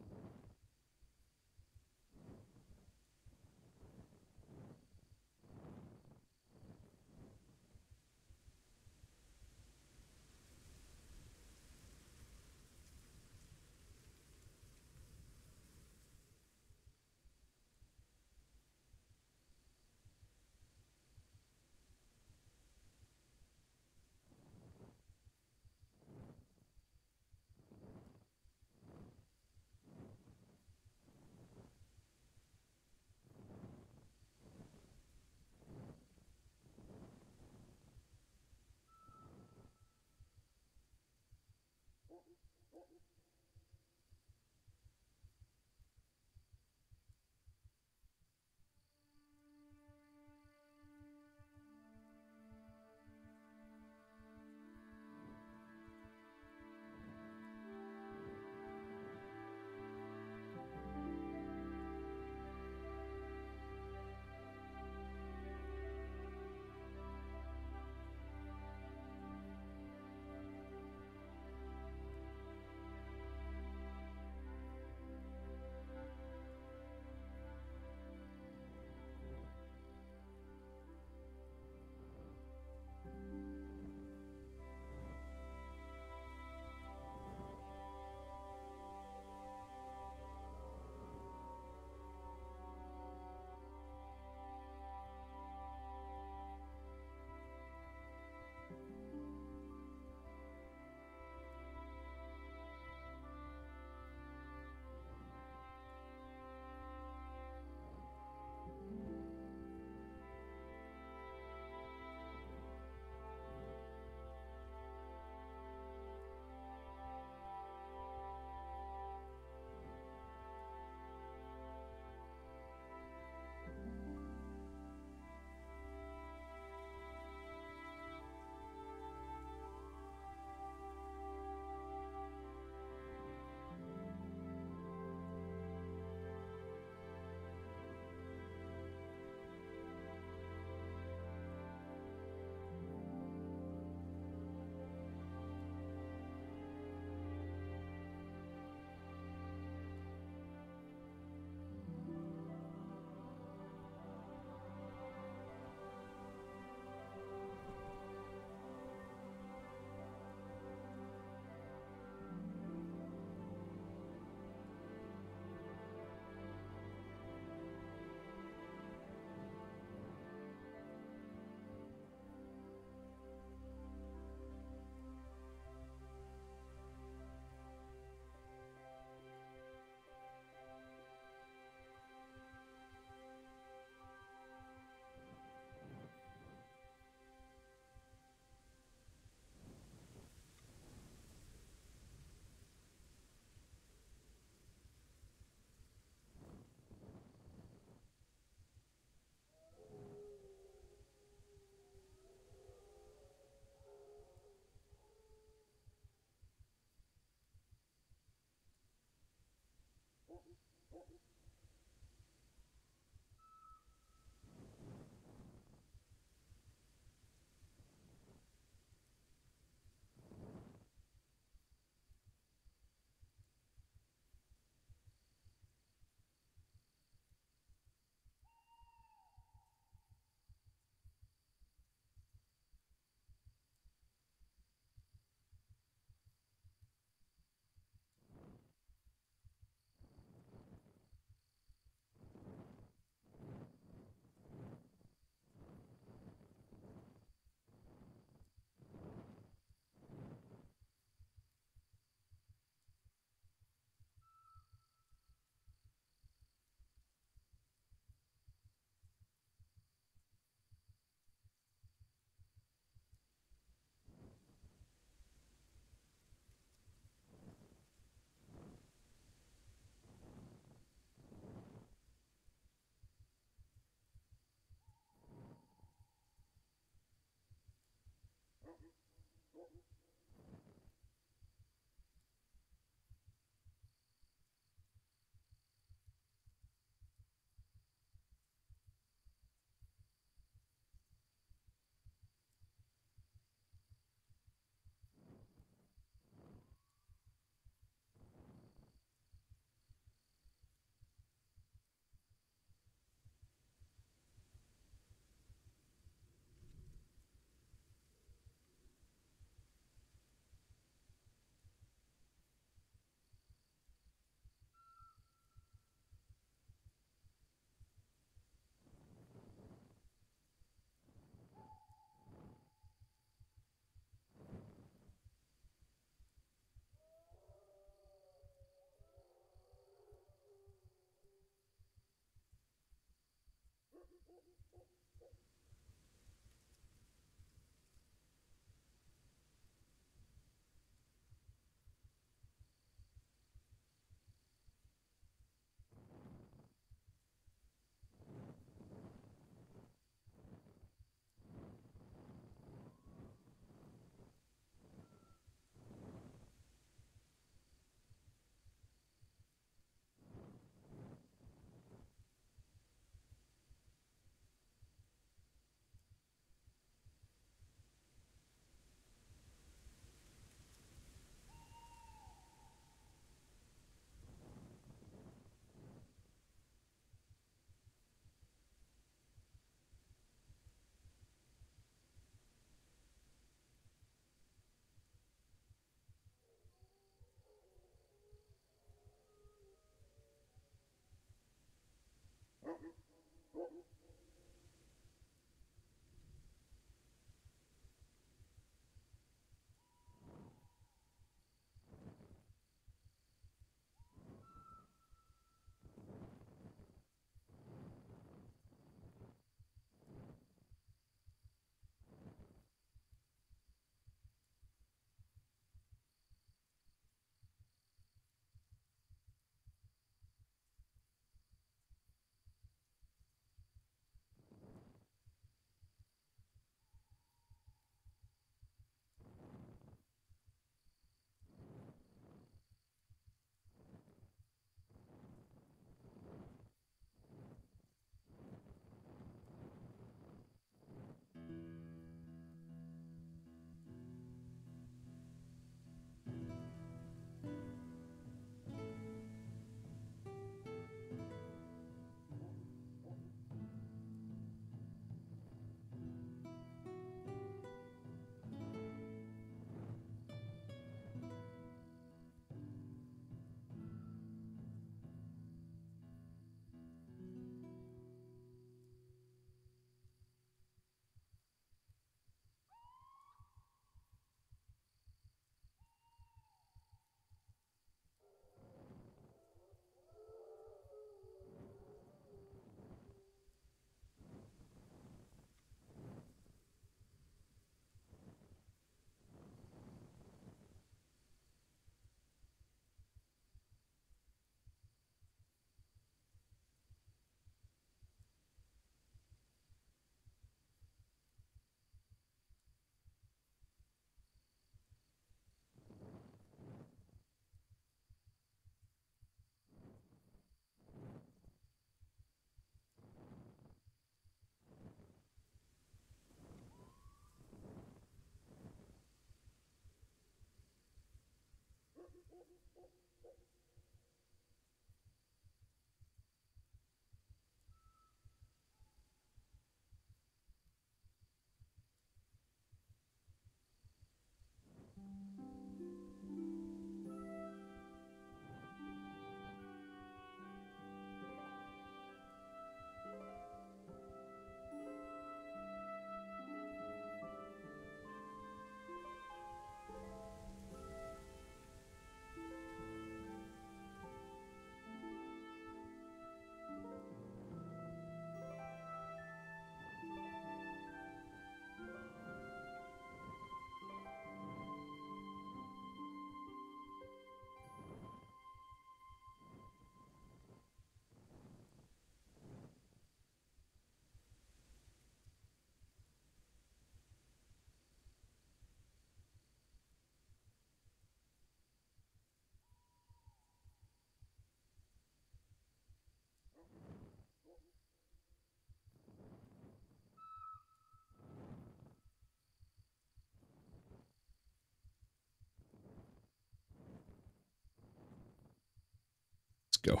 go.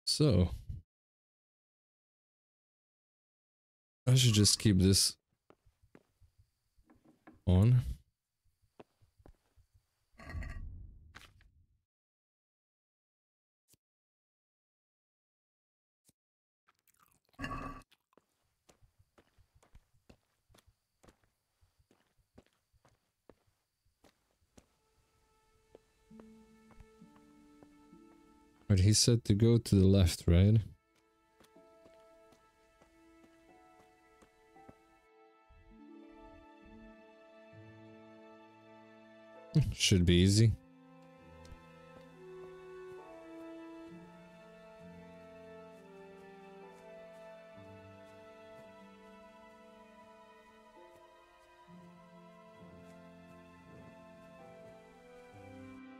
So, I should just keep this on. But he said to go to the left, right? Should be easy.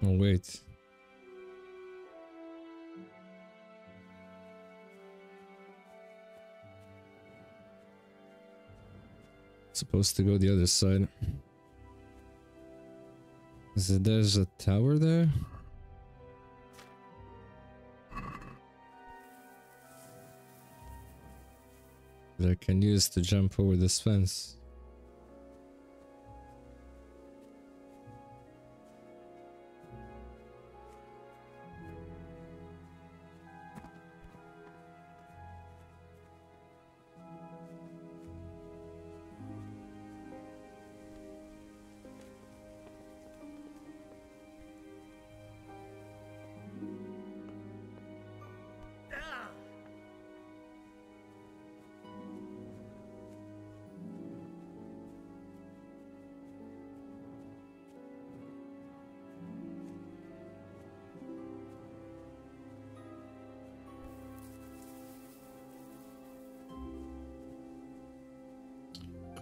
Oh, wait. Supposed to go the other side. There's a tower there? That I can use to jump over this fence.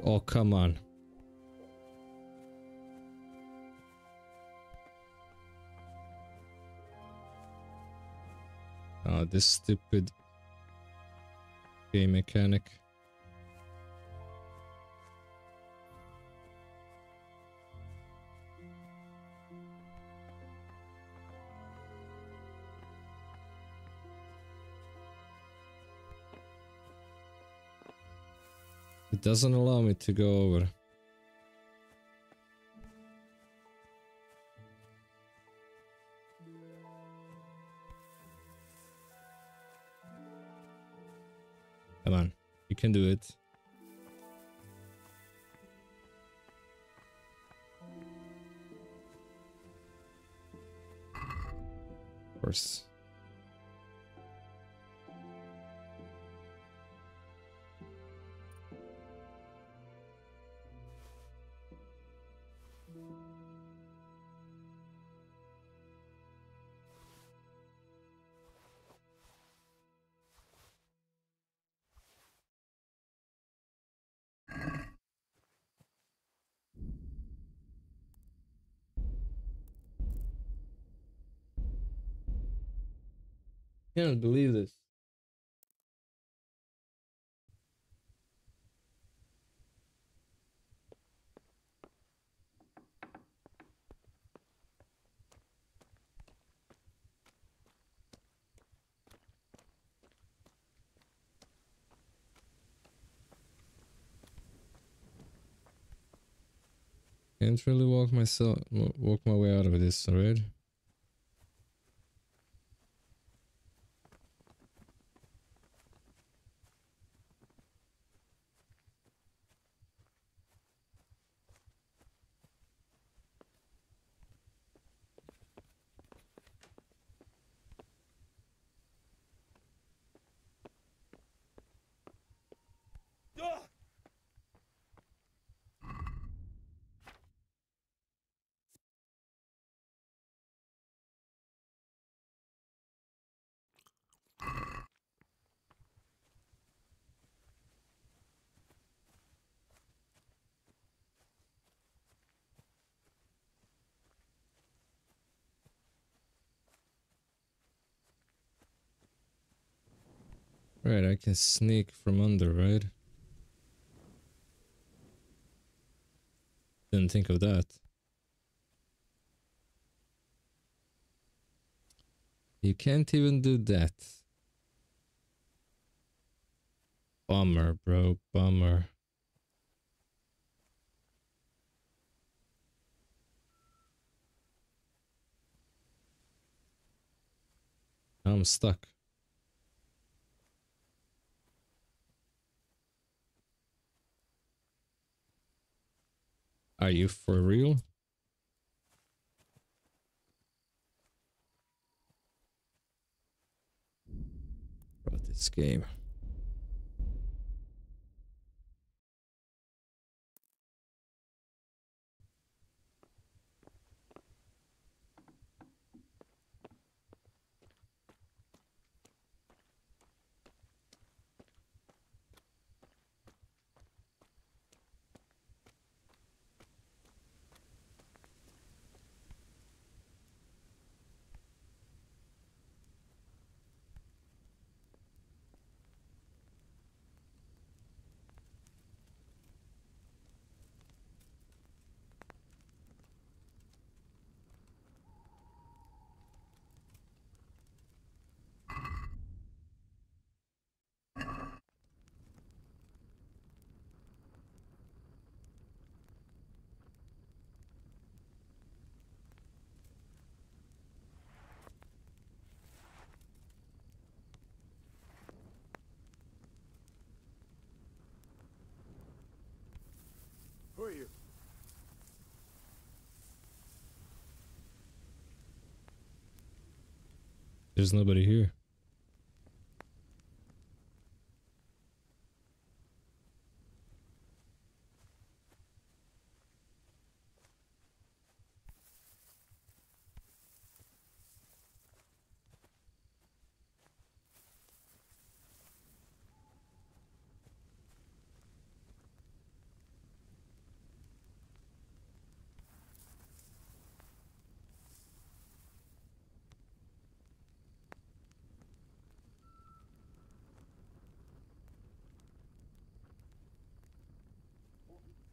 Oh, come on. Oh, this stupid game mechanic. It doesn't allow me to go over. Come on, you can do it. Of course. Can't believe this. Can't really walk my way out of this, alright? Right, I can sneak from under, right? Didn't think of that. You can't even do that. Bummer, bro. Bummer. I'm stuck. Are you for real? About this game. Who are you? There's nobody here.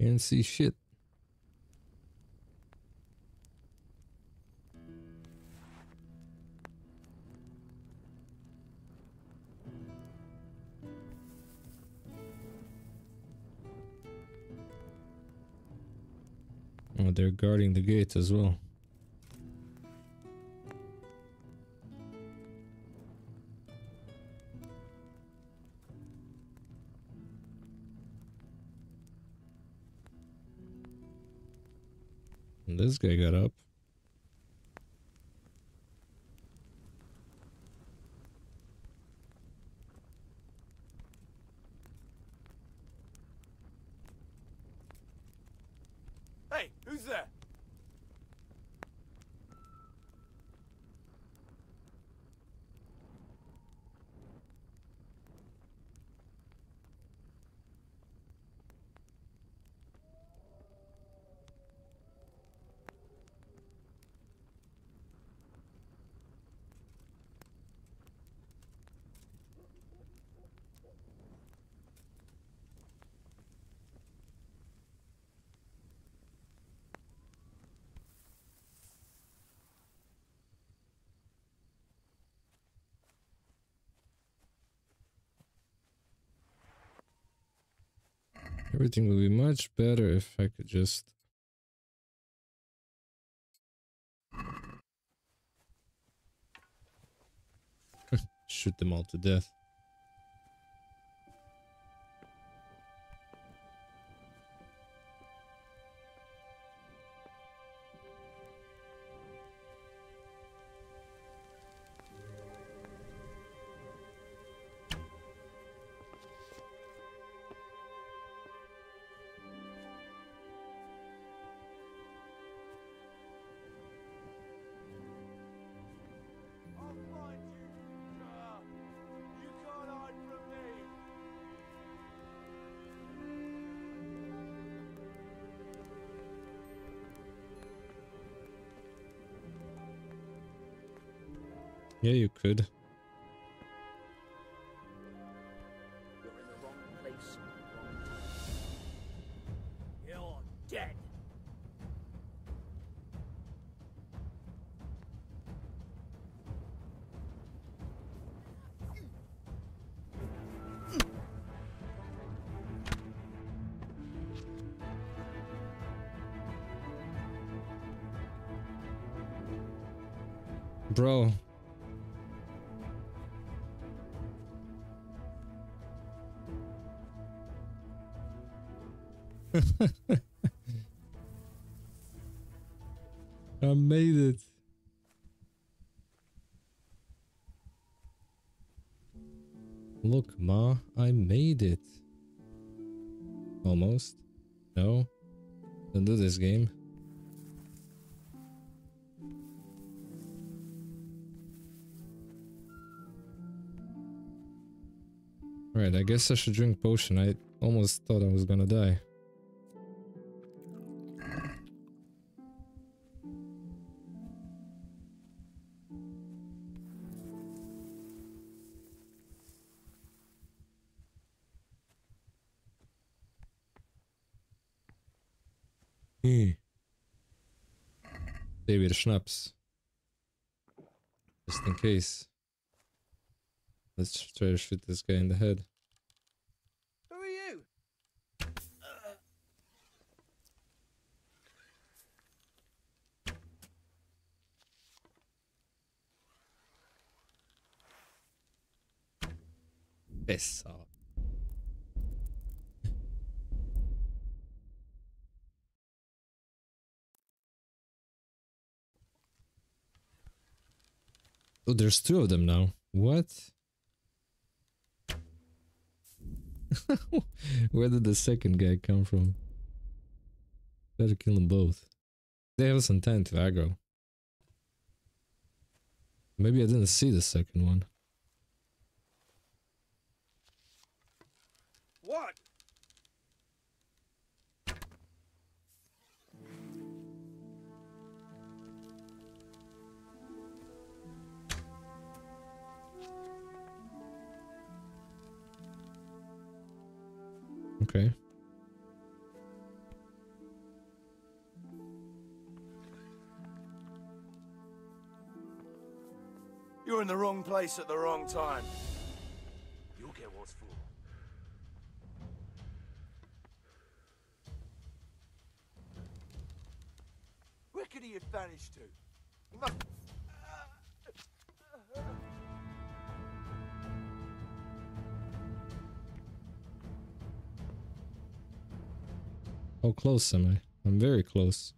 Can't see shit. Oh, they're guarding the gate as well. And this guy got up. Hey, who's there? Everything would be much better if I could just... shoot them all to death. Yeah, you could. dead. Bro. I made it. Look, Ma, I made it. Almost. No. Don't do this game. Alright, I guess I should drink potion. I almost thought I was gonna die. Save your schnapps. Just in case. Let's try to shoot this guy in the head. Who are you? Piss off. Oh, there's two of them now. What? Where did the second guy come from? Better kill them both. They have some time to aggro. Maybe I didn't see the second one. What? Okay. You're in the wrong place at the wrong time. You'll get what's for. Where could he have vanished to? He must... How close am I? I'm very close.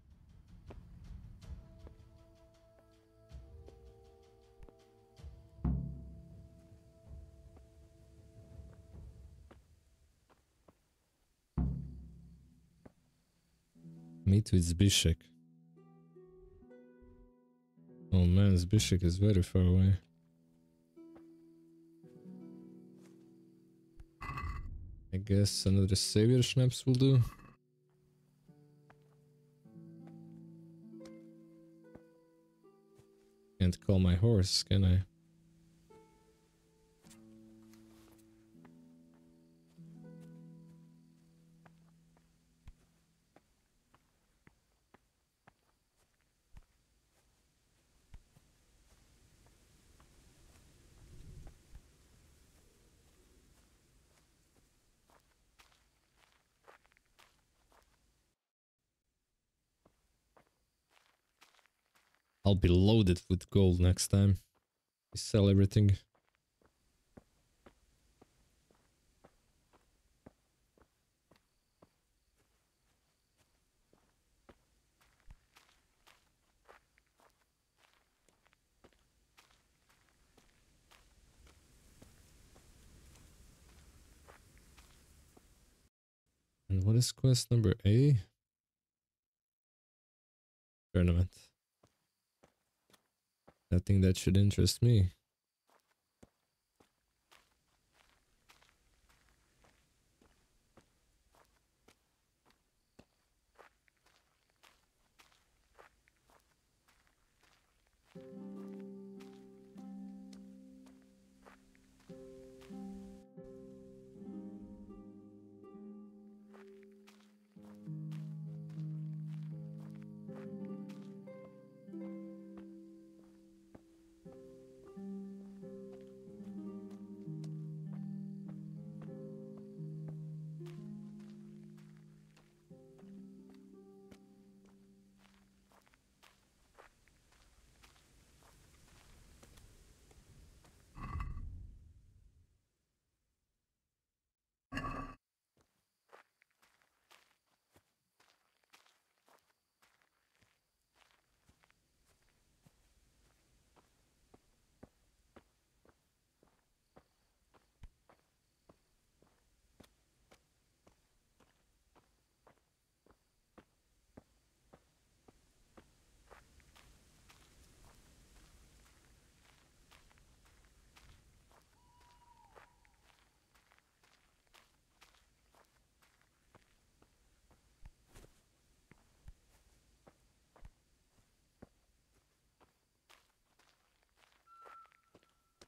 Meet with Zbyszek. Oh man, Zbyszek is very far away. I guess another savior schnapps will do. Can't call my horse, can I? I'll be loaded with gold next time. I sell everything. And what is quest number A? Tournament. Nothing that should interest me.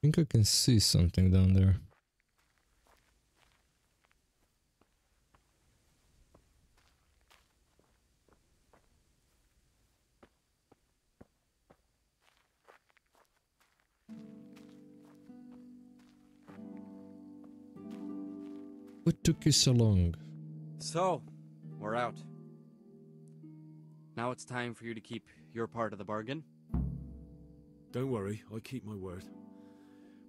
think I can see something down there. What took you so long? So, we're out. Now it's time for you to keep your part of the bargain. Don't worry, I keep my word.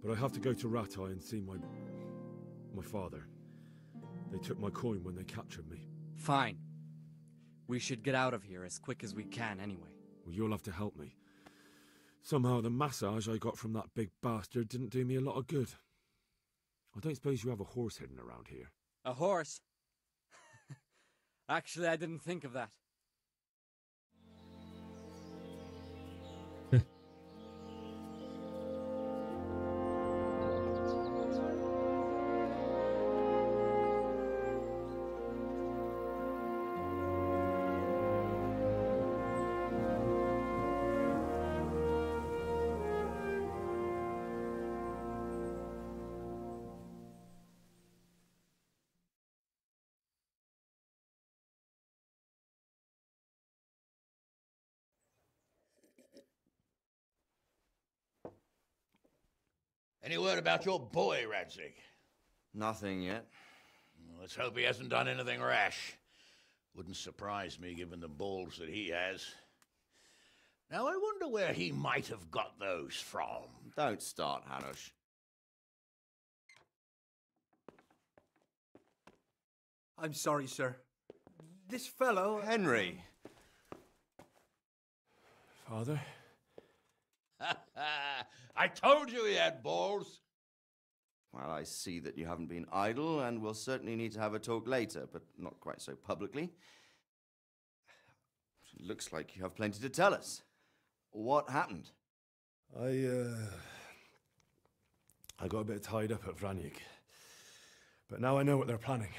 But I have to go to Ratai and see my father. They took my coin when they captured me. Fine. We should get out of here as quick as we can anyway. Well, you'll have to help me. Somehow the massage I got from that big bastard didn't do me a lot of good. I don't suppose you have a horse hidden around here? A horse? Actually, I didn't think of that. Any word about your boy, Radzig? Nothing yet. Let's hope he hasn't done anything rash. Wouldn't surprise me given the balls that he has. Now, I wonder where he might have got those from. Don't start, Hanush. I'm sorry, sir. This fellow... Henry! Father? I told you he had balls. Well, I see that you haven't been idle, and we'll certainly need to have a talk later, but not quite so publicly. It looks like you have plenty to tell us. What happened? I got a bit tied up at Vranyik. But now I know what they're planning.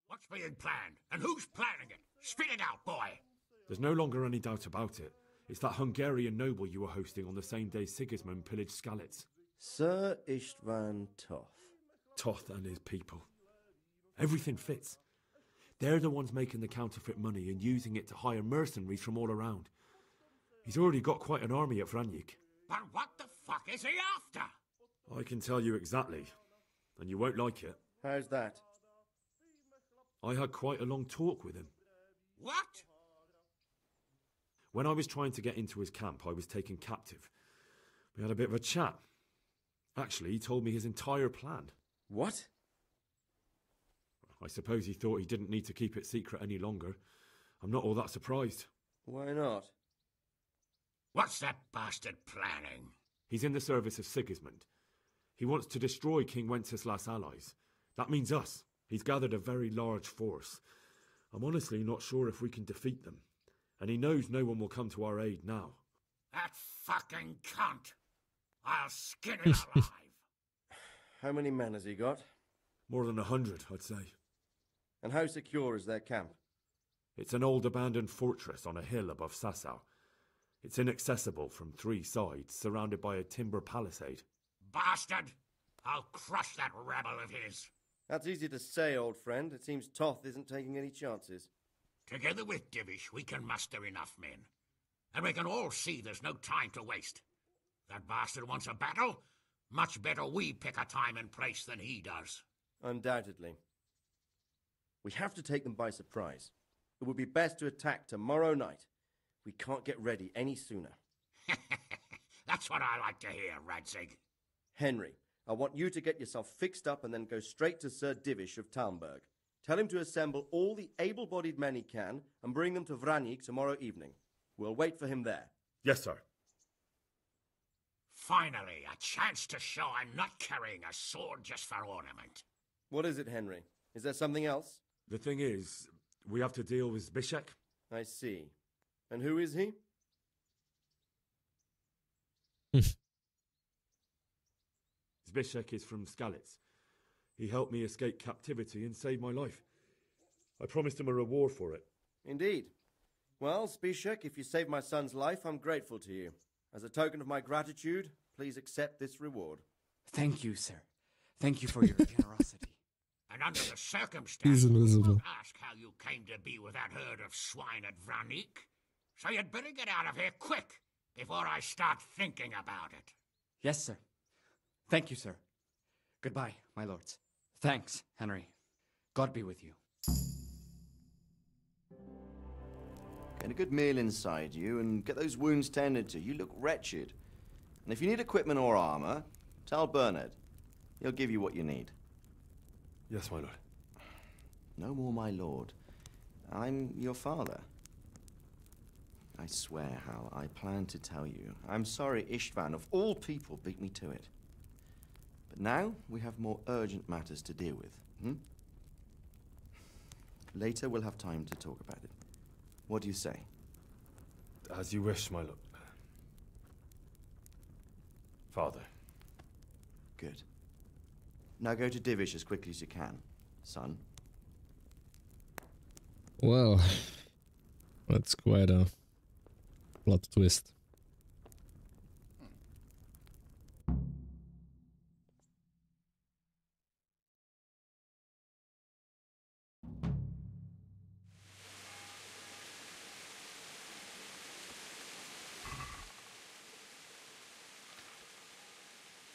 What's being planned? And who's planning it? Spit it out, boy! There's no longer any doubt about it. It's that Hungarian noble you were hosting on the same day Sigismund pillaged Skalitz. Sir Istvan Toth. Toth and his people. Everything fits. They're the ones making the counterfeit money and using it to hire mercenaries from all around. He's already got quite an army at Vranyik. But what the fuck is he after? I can tell you exactly, and you won't like it. How's that? I had quite a long talk with him. What? When I was trying to get into his camp, I was taken captive. We had a bit of a chat. Actually, he told me his entire plan. What? I suppose he thought he didn't need to keep it secret any longer. I'm not all that surprised. Why not? What's that bastard planning? He's in the service of Sigismund. He wants to destroy King Wenceslas' allies. That means us. He's gathered a very large force. I'm honestly not sure if we can defeat them. And he knows no one will come to our aid now. That fucking cunt! I'll skin him alive! How many men has he got? More than 100, I'd say. And how secure is their camp? It's an old abandoned fortress on a hill above Sasau. It's inaccessible from 3 sides, surrounded by a timber palisade. Bastard! I'll crush that rebel of his! That's easy to say, old friend. It seems Toth isn't taking any chances. Together with Divish, we can muster enough men. And we can all see there's no time to waste. That bastard wants a battle? Much better we pick a time and place than he does. Undoubtedly. We have to take them by surprise. It would be best to attack tomorrow night. We can't get ready any sooner. That's what I like to hear, Radzig. Henry, I want you to get yourself fixed up and then go straight to Sir Divish of Talmberg. Tell him to assemble all the able-bodied men he can and bring them to Vranyik tomorrow evening. We'll wait for him there. Yes, sir. Finally, a chance to show I'm not carrying a sword just for ornament. What is it, Henry? Is there something else? The thing is, we have to deal with Zbyszek. I see. And who is he? Zbyszek is from Skalitz. He helped me escape captivity and saved my life. I promised him a reward for it. Indeed. Well, Spishak, if you saved my son's life, I'm grateful to you. As a token of my gratitude, please accept this reward. Thank you, sir. Thank you for your generosity. And under the circumstances, He's invisible. won't ask how you came to be with that herd of swine at Vranik. So you'd better get out of here quick, before I start thinking about it. Yes, sir. Thank you, sir. Goodbye, my lords. Thanks, Henry. God be with you. Get a good meal inside you and get those wounds tended to. You look wretched. And if you need equipment or armor, tell Bernard. He'll give you what you need. Yes, my lord. No more, my lord. I'm your father. I swear, Hal, I plan to tell you. I'm sorry Istvan, of all people, beat me to it. But now we have more urgent matters to deal with. Later we'll have time to talk about it. What do you say? As you wish, my lord. Father. Good. Now go to Divish as quickly as you can, son. Well, that's quite a plot twist.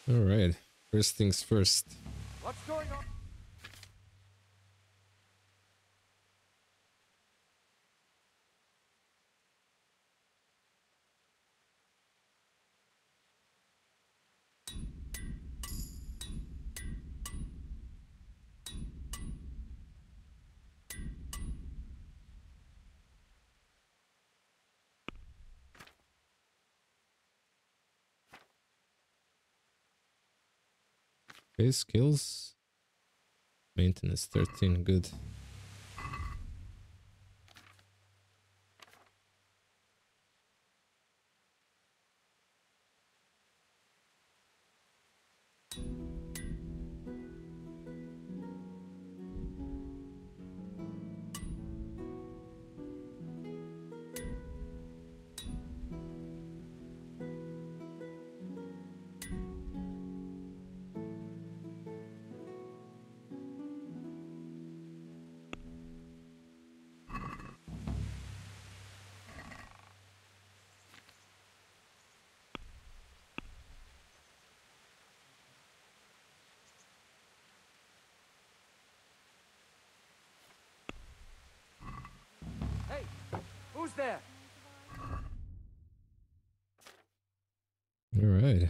All right, first things first. What's going on? Okay, skills. Maintenance 13, good. Hey, who's there? All right.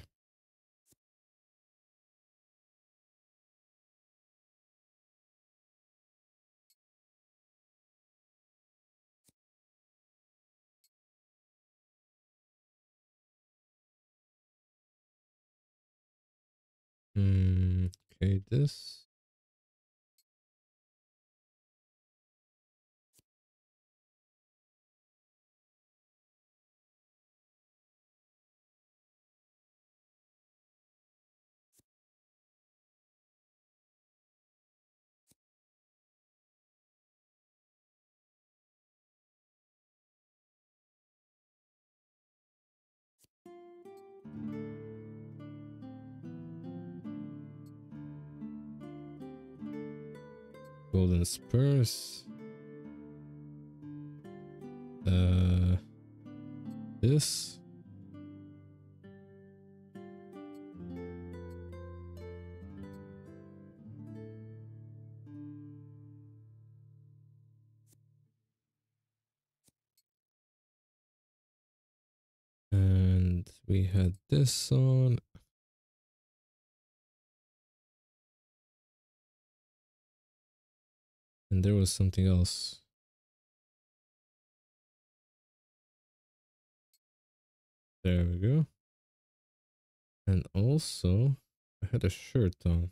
Okay, this. Golden Spurs. This. And we had this on. And there was something else. There we go. And also, I had a shirt on.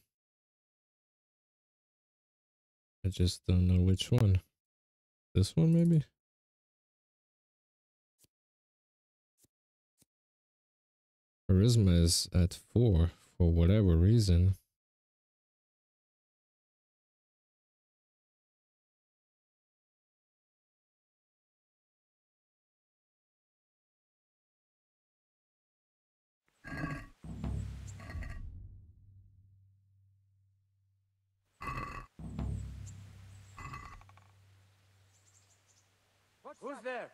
I just don't know which one. This one, maybe? Charisma is at 4 for whatever reason. Who's there?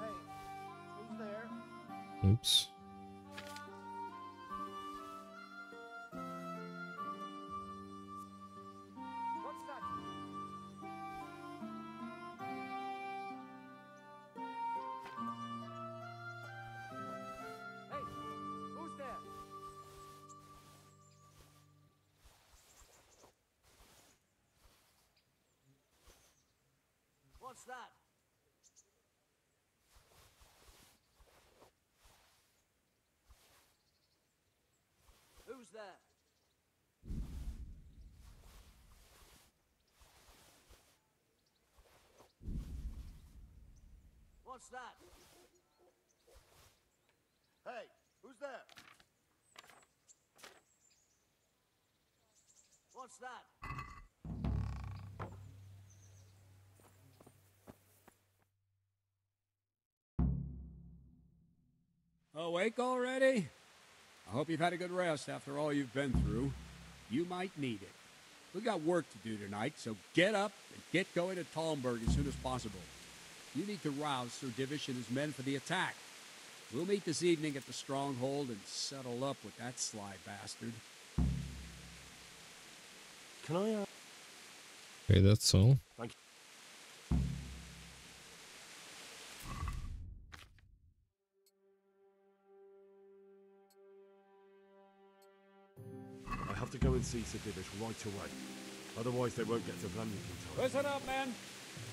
Hey, who's there? Oops. What's that? Hey, who's there? What's that? Who's there? What's that? Hey, who's there? What's that? Awake already? I hope you've had a good rest after all you've been through. You might need it. We've got work to do tonight, so get up and get going to Talmberg as soon as possible. You need to rouse Sir Divish and his men for the attack. We'll meet this evening at the stronghold and settle up with that sly bastard. Can I, Okay, that's all. Thank you. I have to go and see Sir Divish right away. Otherwise they won't get to Vlamnik in time. Listen up, men.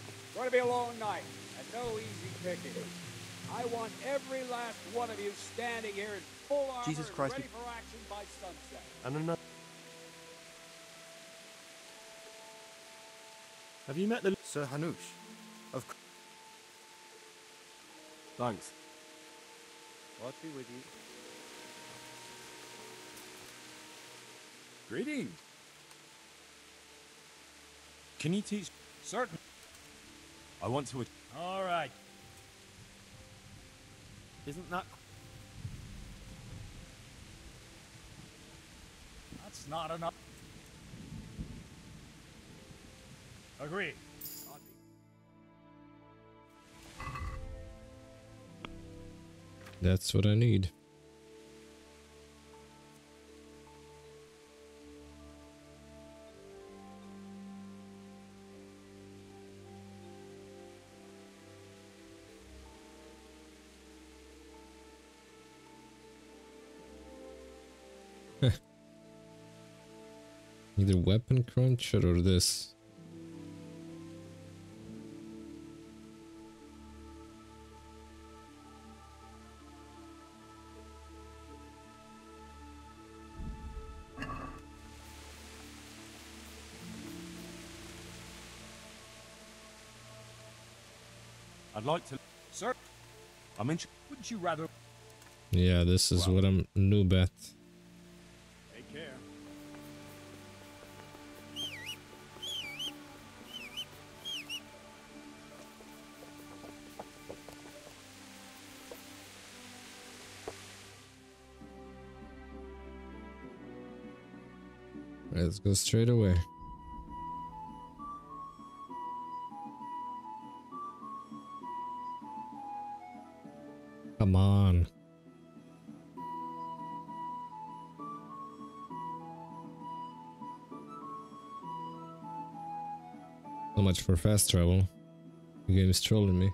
It's going to be a long night, and no easy picking. I want every last one of you standing here in full armor Jesus Christ, and ready for action by sunset. And another... Have you met the... Sir Hanush. Of course. Thanks. God be with you. Greetings. Can you teach... Certain. I want to... All right. Isn't that... That's not enough. Agreed. That's what I need. Either weapon cruncher or this. I'd like to... Sir, I'm in... wouldn't you rather... Yeah, this is what I'm noob at. Take care. Let's go straight away. Come on. So much for fast travel. The game is trolling me.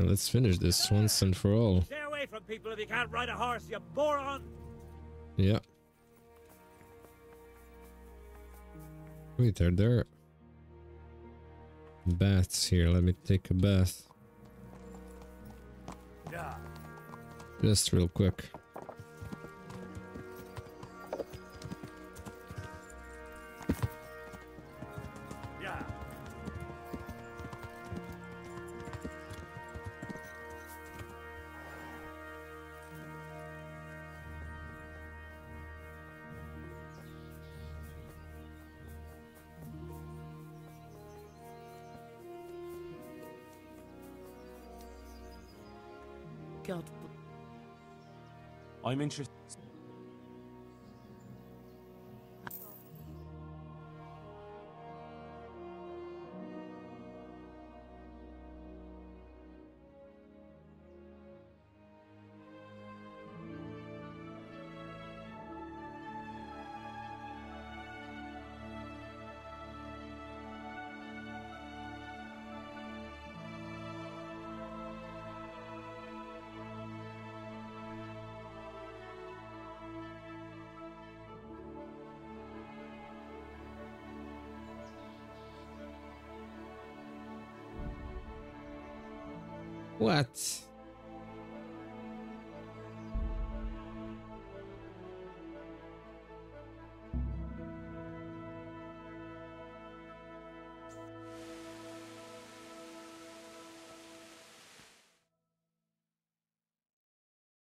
let's finish this once and for all. Stay away from people if you can't ride a horse, you moron! Yeah. Wait, are there baths here? Let me take a bath. Yeah. Just real quick. Yeah. God. I'm interested. What?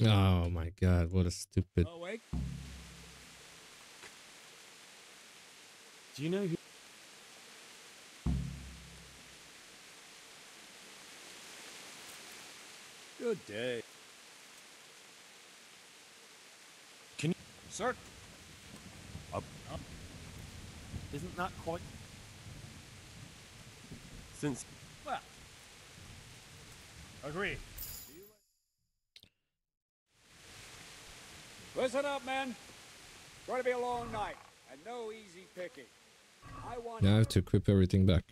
Oh my god, what a stupid... Awake? Do you know who... Good day. Can you... Sir? Isn't that quite... Since... Well. Agreed. Listen up, men. It's going to be a long night, and no easy picking. I want... Now I have to equip everything back.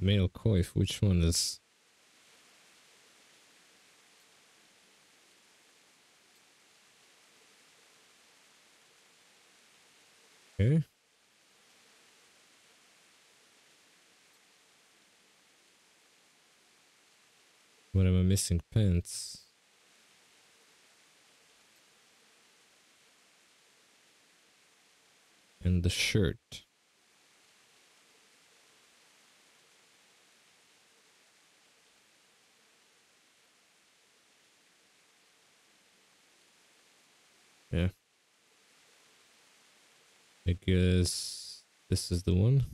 Male coif, which one is... Okay. What am I missing? Pants. And the shirt. Yeah. I guess this is the one.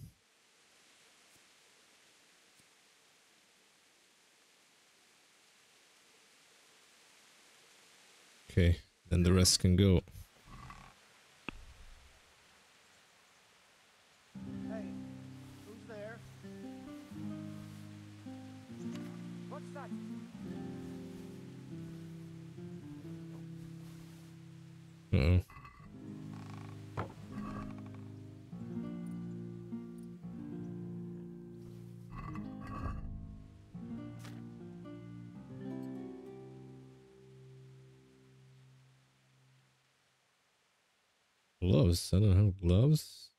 Okay, then the rest can go. Hey, who's there? What's that? Uh-oh. Gloves? I don't have gloves.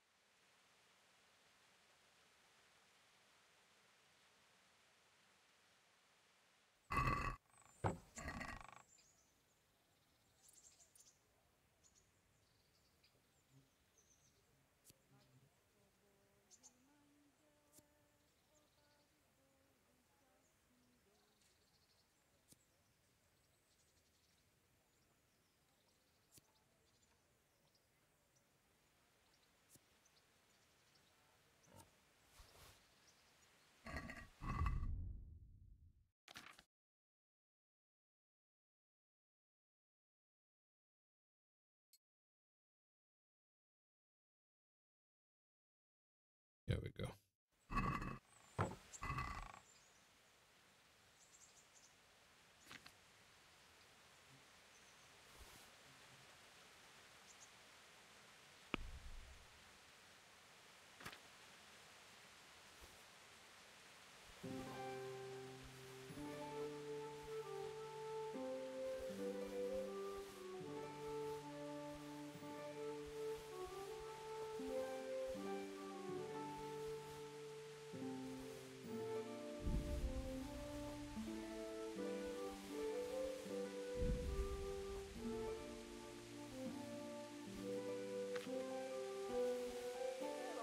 There we go.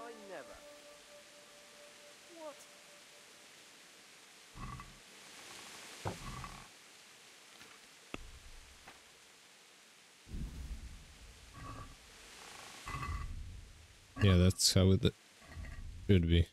I never. What? Yeah, that's how it should be.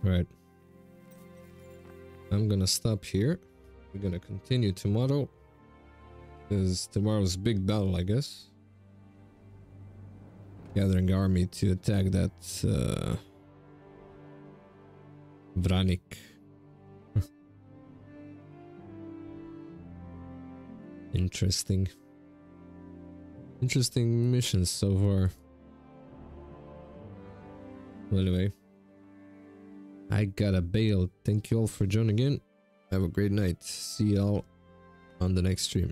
Right. I'm gonna stop here. We're gonna continue tomorrow. Because tomorrow's big battle, I guess. Gathering army to attack that Vranik. Interesting. Interesting missions so far. Well, anyway. I gotta bail. Thank you all for joining in. Have a great night. See y'all on the next stream.